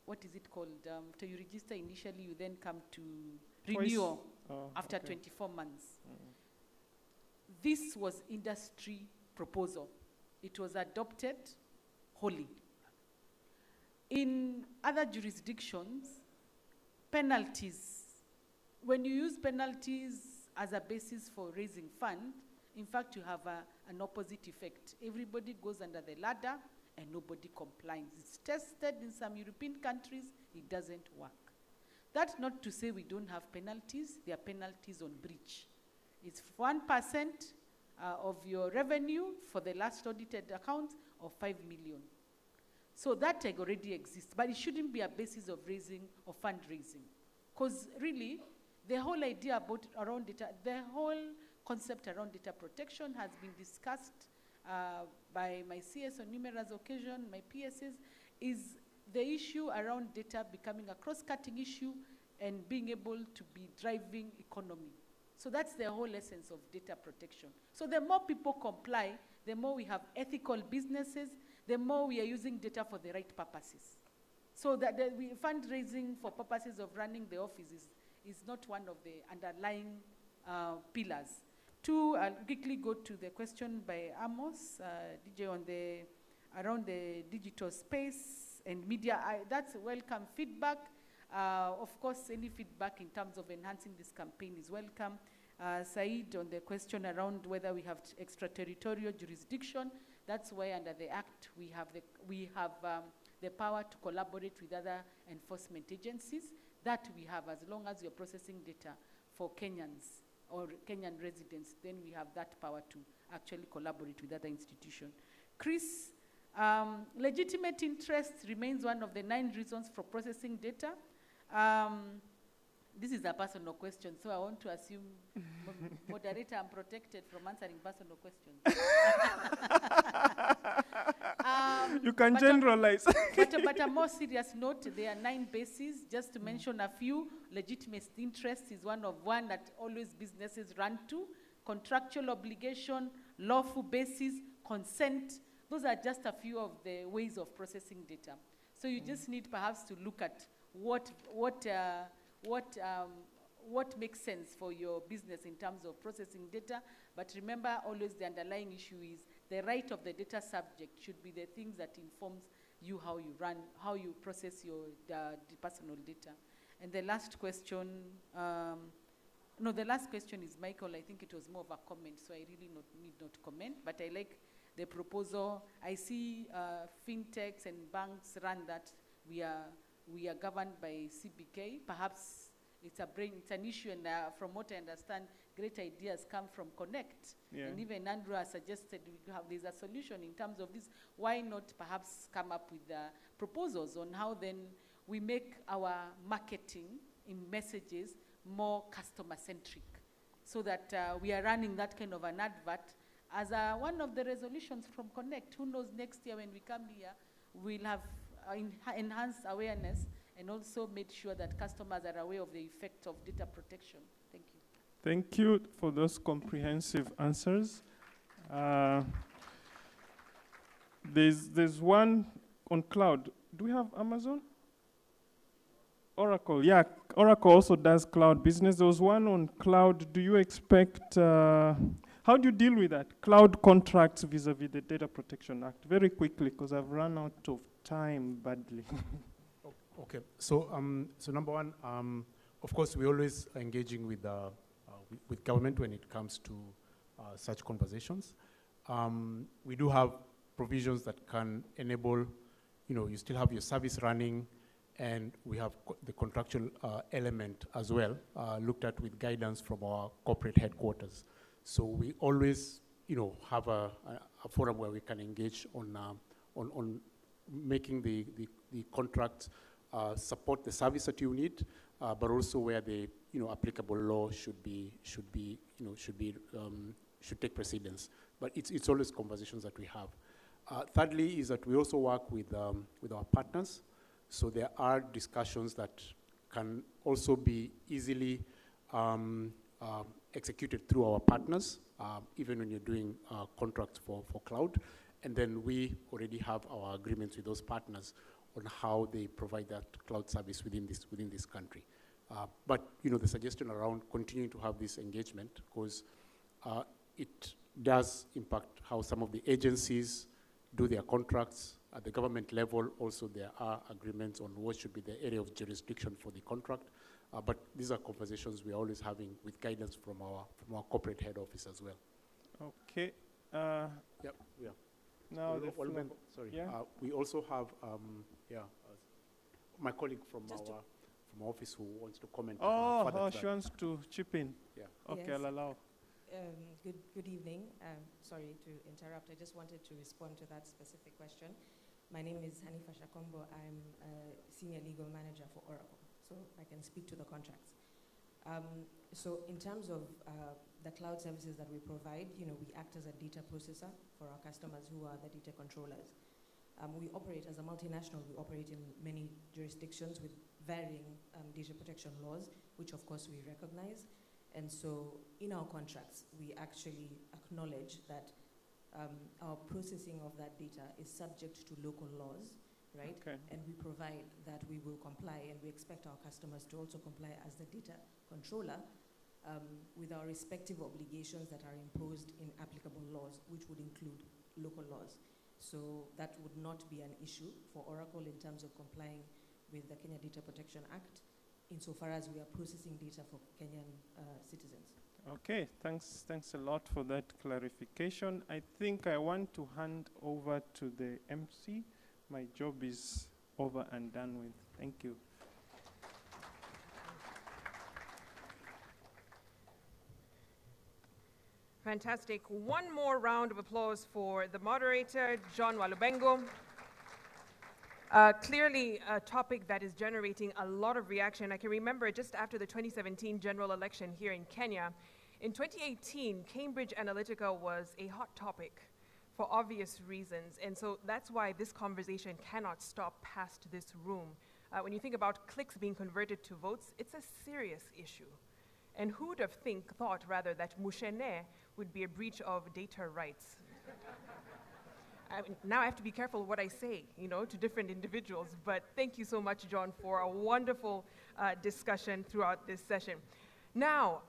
what is it called? After you register initially, you then come to renewal after 24 months. this was industry proposal. It was adopted wholly. In other jurisdictions, penalties, when you use penalties as a basis for raising fund, in fact, you have an opposite effect. Everybody goes under the ladder and nobody complies. It's tested in some European countries, it doesn't work. That's not to say we don't have penalties. There are penalties on breach. It's 1% of your revenue for the last audited account of 5 million. So that tag already exists, but it shouldn't be a basis of raising or fundraising. Because really, the whole idea around data, the whole concept around data protection has been discussed by my CS on numerous occasions, my PSs, is the issue around data becoming a cross-cutting issue and being able to be driving economy. So that's the whole essence of data protection. So the more people comply, the more we have ethical businesses, the more we are using data for the right purposes. So that fundraising for purposes of running the office is not one of the underlying pillars. Two, I'll quickly go to the question by Amos, DJ, on around the digital space and media. That's welcome feedback. Of course, any feedback in terms of enhancing this campaign is welcome. Said, on the question around whether we have extraterritorial jurisdiction, that's why under the Act we have the power to collaborate with other enforcement agencies. That we have, as long as you're processing data for Kenyans or Kenyan residents, then we have that power to actually collaborate with other institutions. Chris, legitimate interest remains one of the 9 reasons for processing data. This is a personal question, so I want to assume, moderator, I'm protected from answering personal questions. You can generalize. But a more serious note, there are 9 bases. Just to mention a few, legitimate interest is one that always businesses run to. Contractual obligation, lawful basis, consent. Those are just a few of the ways of processing data. So you just need perhaps to look at what makes sense for your business in terms of processing data. But remember, always the underlying issue is the right of the data subject should be the things that informs you how you run, how you process your personal data. And the last question, the last question is Michael. I think it was more of a comment, so I really need not comment. But I like the proposal. I see fintechs and banks run that. We are governed by CBK. Perhaps it's an issue, and from what I understand, great ideas come from Connect. Yeah. And even Andrew has suggested there's a solution in terms of this. Why not perhaps come up with proposals on how then we make our marketing in messages more customer-centric, so that we are running that kind of an advert as one of the resolutions from Connect. Who knows, next year when we come here, we'll have enhanced awareness and also made sure that customers are aware of the effect of data protection. Thank you. Thank you for those comprehensive answers. There's one on cloud. Do we have Amazon? Oracle, yeah. Oracle also does cloud business. There was one on cloud. Do you expect, how do you deal with that? Cloud contracts vis-a-vis the Data Protection Act? Very quickly, because I've run out of time badly. Okay, so number one, of course, we're always engaging with government when it comes to such conversations. We do have provisions that can enable, you still have your service running, and we have the contractual element as well, looked at with guidance from our corporate headquarters. So we always, have a forum where we can engage on making the contracts support the service that you need, but also where the applicable law should take precedence. But it's always conversations that we have. Thirdly, is that we also work with our partners. So there are discussions that can also be easily executed through our partners, even when you're doing contracts for cloud. And then we already have our agreements with those partners on how they provide that cloud service within this country. But the suggestion around continuing to have this engagement, because it does impact how some of the agencies do their contracts. At the government level, also there are agreements on what should be the area of jurisdiction for the contract. But these are conversations we're always having with guidance from our corporate head office as well. Okay. Yep, yeah. Now the floor. Sorry. Yeah. We also have my colleague from our office who wants to comment. Oh, she wants to chip in. Yeah. Okay, Yes. I'll allow. Good evening. Sorry to interrupt. I just wanted to respond to that specific question. My name is Hanifa Shakombo. I'm a senior legal manager for Oracle, so I can speak to the contracts. So in terms of the cloud services that we provide, we act as a data processor for our customers who are the data controllers. We operate as a multinational. We operate in many jurisdictions with varying data protection laws, which of course we recognize. And so in our contracts, we actually acknowledge that our processing of that data is subject to local laws, right? Okay. And we provide that we will comply, and we expect our customers to also comply as the data controller with our respective obligations that are imposed in applicable laws, which would include local laws. So that would not be an issue for Oracle in terms of complying with the Kenya Data Protection Act, insofar as we are processing data for Kenyan citizens. Okay, thanks a lot for that clarification. I think I want to hand over to the MC. My job is over and done with. Thank you. Fantastic. One more round of applause for the moderator, John Walubengo. Clearly a topic that is generating a lot of reaction. I can remember just after the 2017 general election here in Kenya, in 2018, Cambridge Analytica was a hot topic for obvious reasons. And so that's why this conversation cannot stop past this room. When you think about clicks being converted to votes, it's a serious issue. And who would have thought rather that Mushene would be a breach of data rights? Now I have to be careful what I say, to different individuals. But thank you so much, John, for a wonderful discussion throughout this session. Now,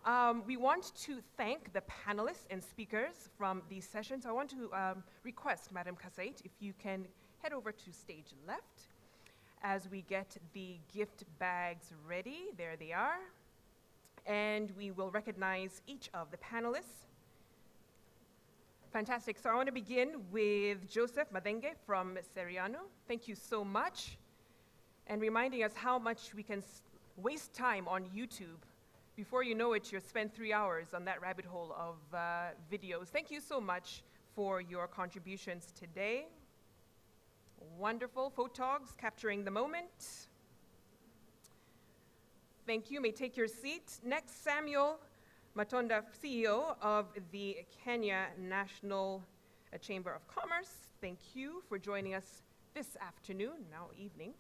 we want to thank the panelists and speakers from these sessions. I want to request, Madam Kasait, if you can head over to stage left as we get the gift bags ready. There they are. And we will recognize each of the panelists. Fantastic. So I want to begin with Joseph Madenge from Seriano. Thank you so much. And reminding us how much we can waste time on YouTube. Before you know it, you'll spend 3 hours on that rabbit hole of videos. Thank you so much for your contributions today. Wonderful. Photogs capturing the moment. Thank you. May take your seat. Next, Samuel Matonda, CEO of the Kenya National Chamber of Commerce. Thank you for joining us this afternoon, now evening.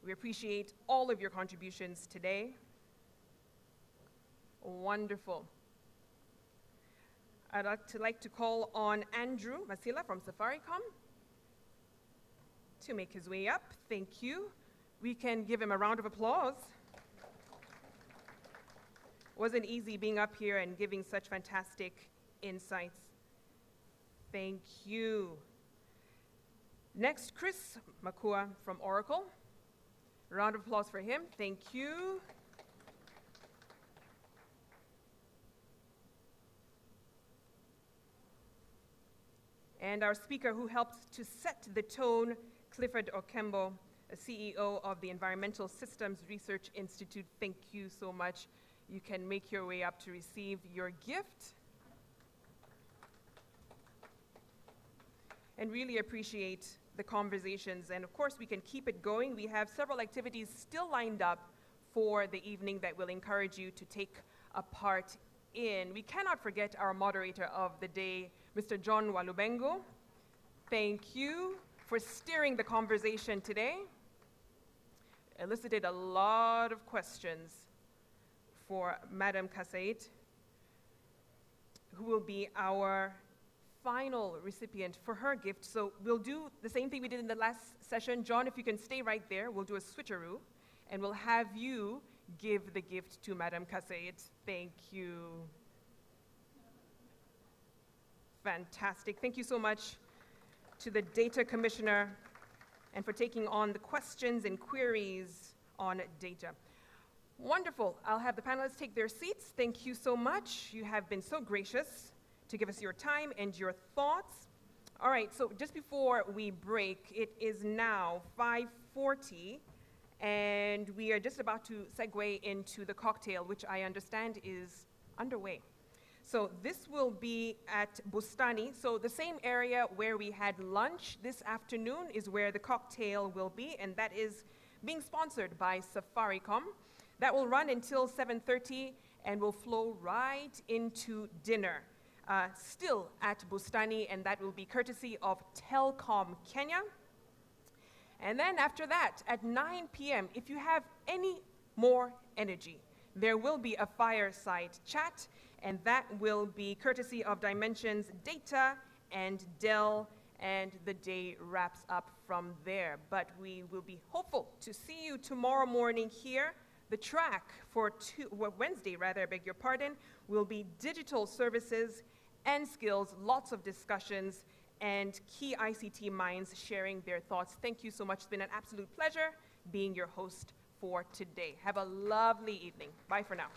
We appreciate all of your contributions today. Wonderful. I'd like to call on Andrew Masila from Safaricom to make his way up. Thank you. We can give him a round of applause. Wasn't easy being up here and giving such fantastic insights. Thank you. Next, Chris Makua from Oracle. Round of applause for him. Thank you. And our speaker who helped to set the tone, Clifford Okembo, CEO of the Environmental Systems Research Institute. Thank you so much. You can make your way up to receive your gift. And really appreciate the conversations. And of course, we can keep it going. We have several activities still lined up for the evening that will encourage you to take a part in. We cannot forget our moderator of the day, Mr. John Walubengo. Thank you for steering the conversation today. Elicited a lot of questions for Madam Kasait, who will be our final recipient for her gift. So we'll do the same thing we did in the last session. John, if you can stay right there, we'll do a switcheroo, and we'll have you give the gift to Madam Kasait. Thank you. Fantastic. Thank you so much to the Data Commissioner and for taking on the questions and queries on data. Wonderful. I'll have the panelists take their seats. Thank you so much. You have been so gracious to give us your time and your thoughts. All right, so just before we break, it is now 5:40, and we are just about to segue into the cocktail, which I understand is underway. So this will be at Bustani. So the same area where we had lunch this afternoon is where the cocktail will be, and that is being sponsored by Safaricom. That will run until 7:30 and will flow right into dinner. Still at Bustani, and that will be courtesy of Telcom Kenya. And then after that, at 9 p.m., if you have any more energy, there will be a fireside chat, and that will be courtesy of Dimensions Data and Dell, and the day wraps up from there. But we will be hopeful to see you tomorrow morning here. The track for Wednesday, I beg your pardon, will be digital services and skills, lots of discussions, and key ICT minds sharing their thoughts. Thank you so much. It's been an absolute pleasure being your host for today. Have a lovely evening. Bye for now.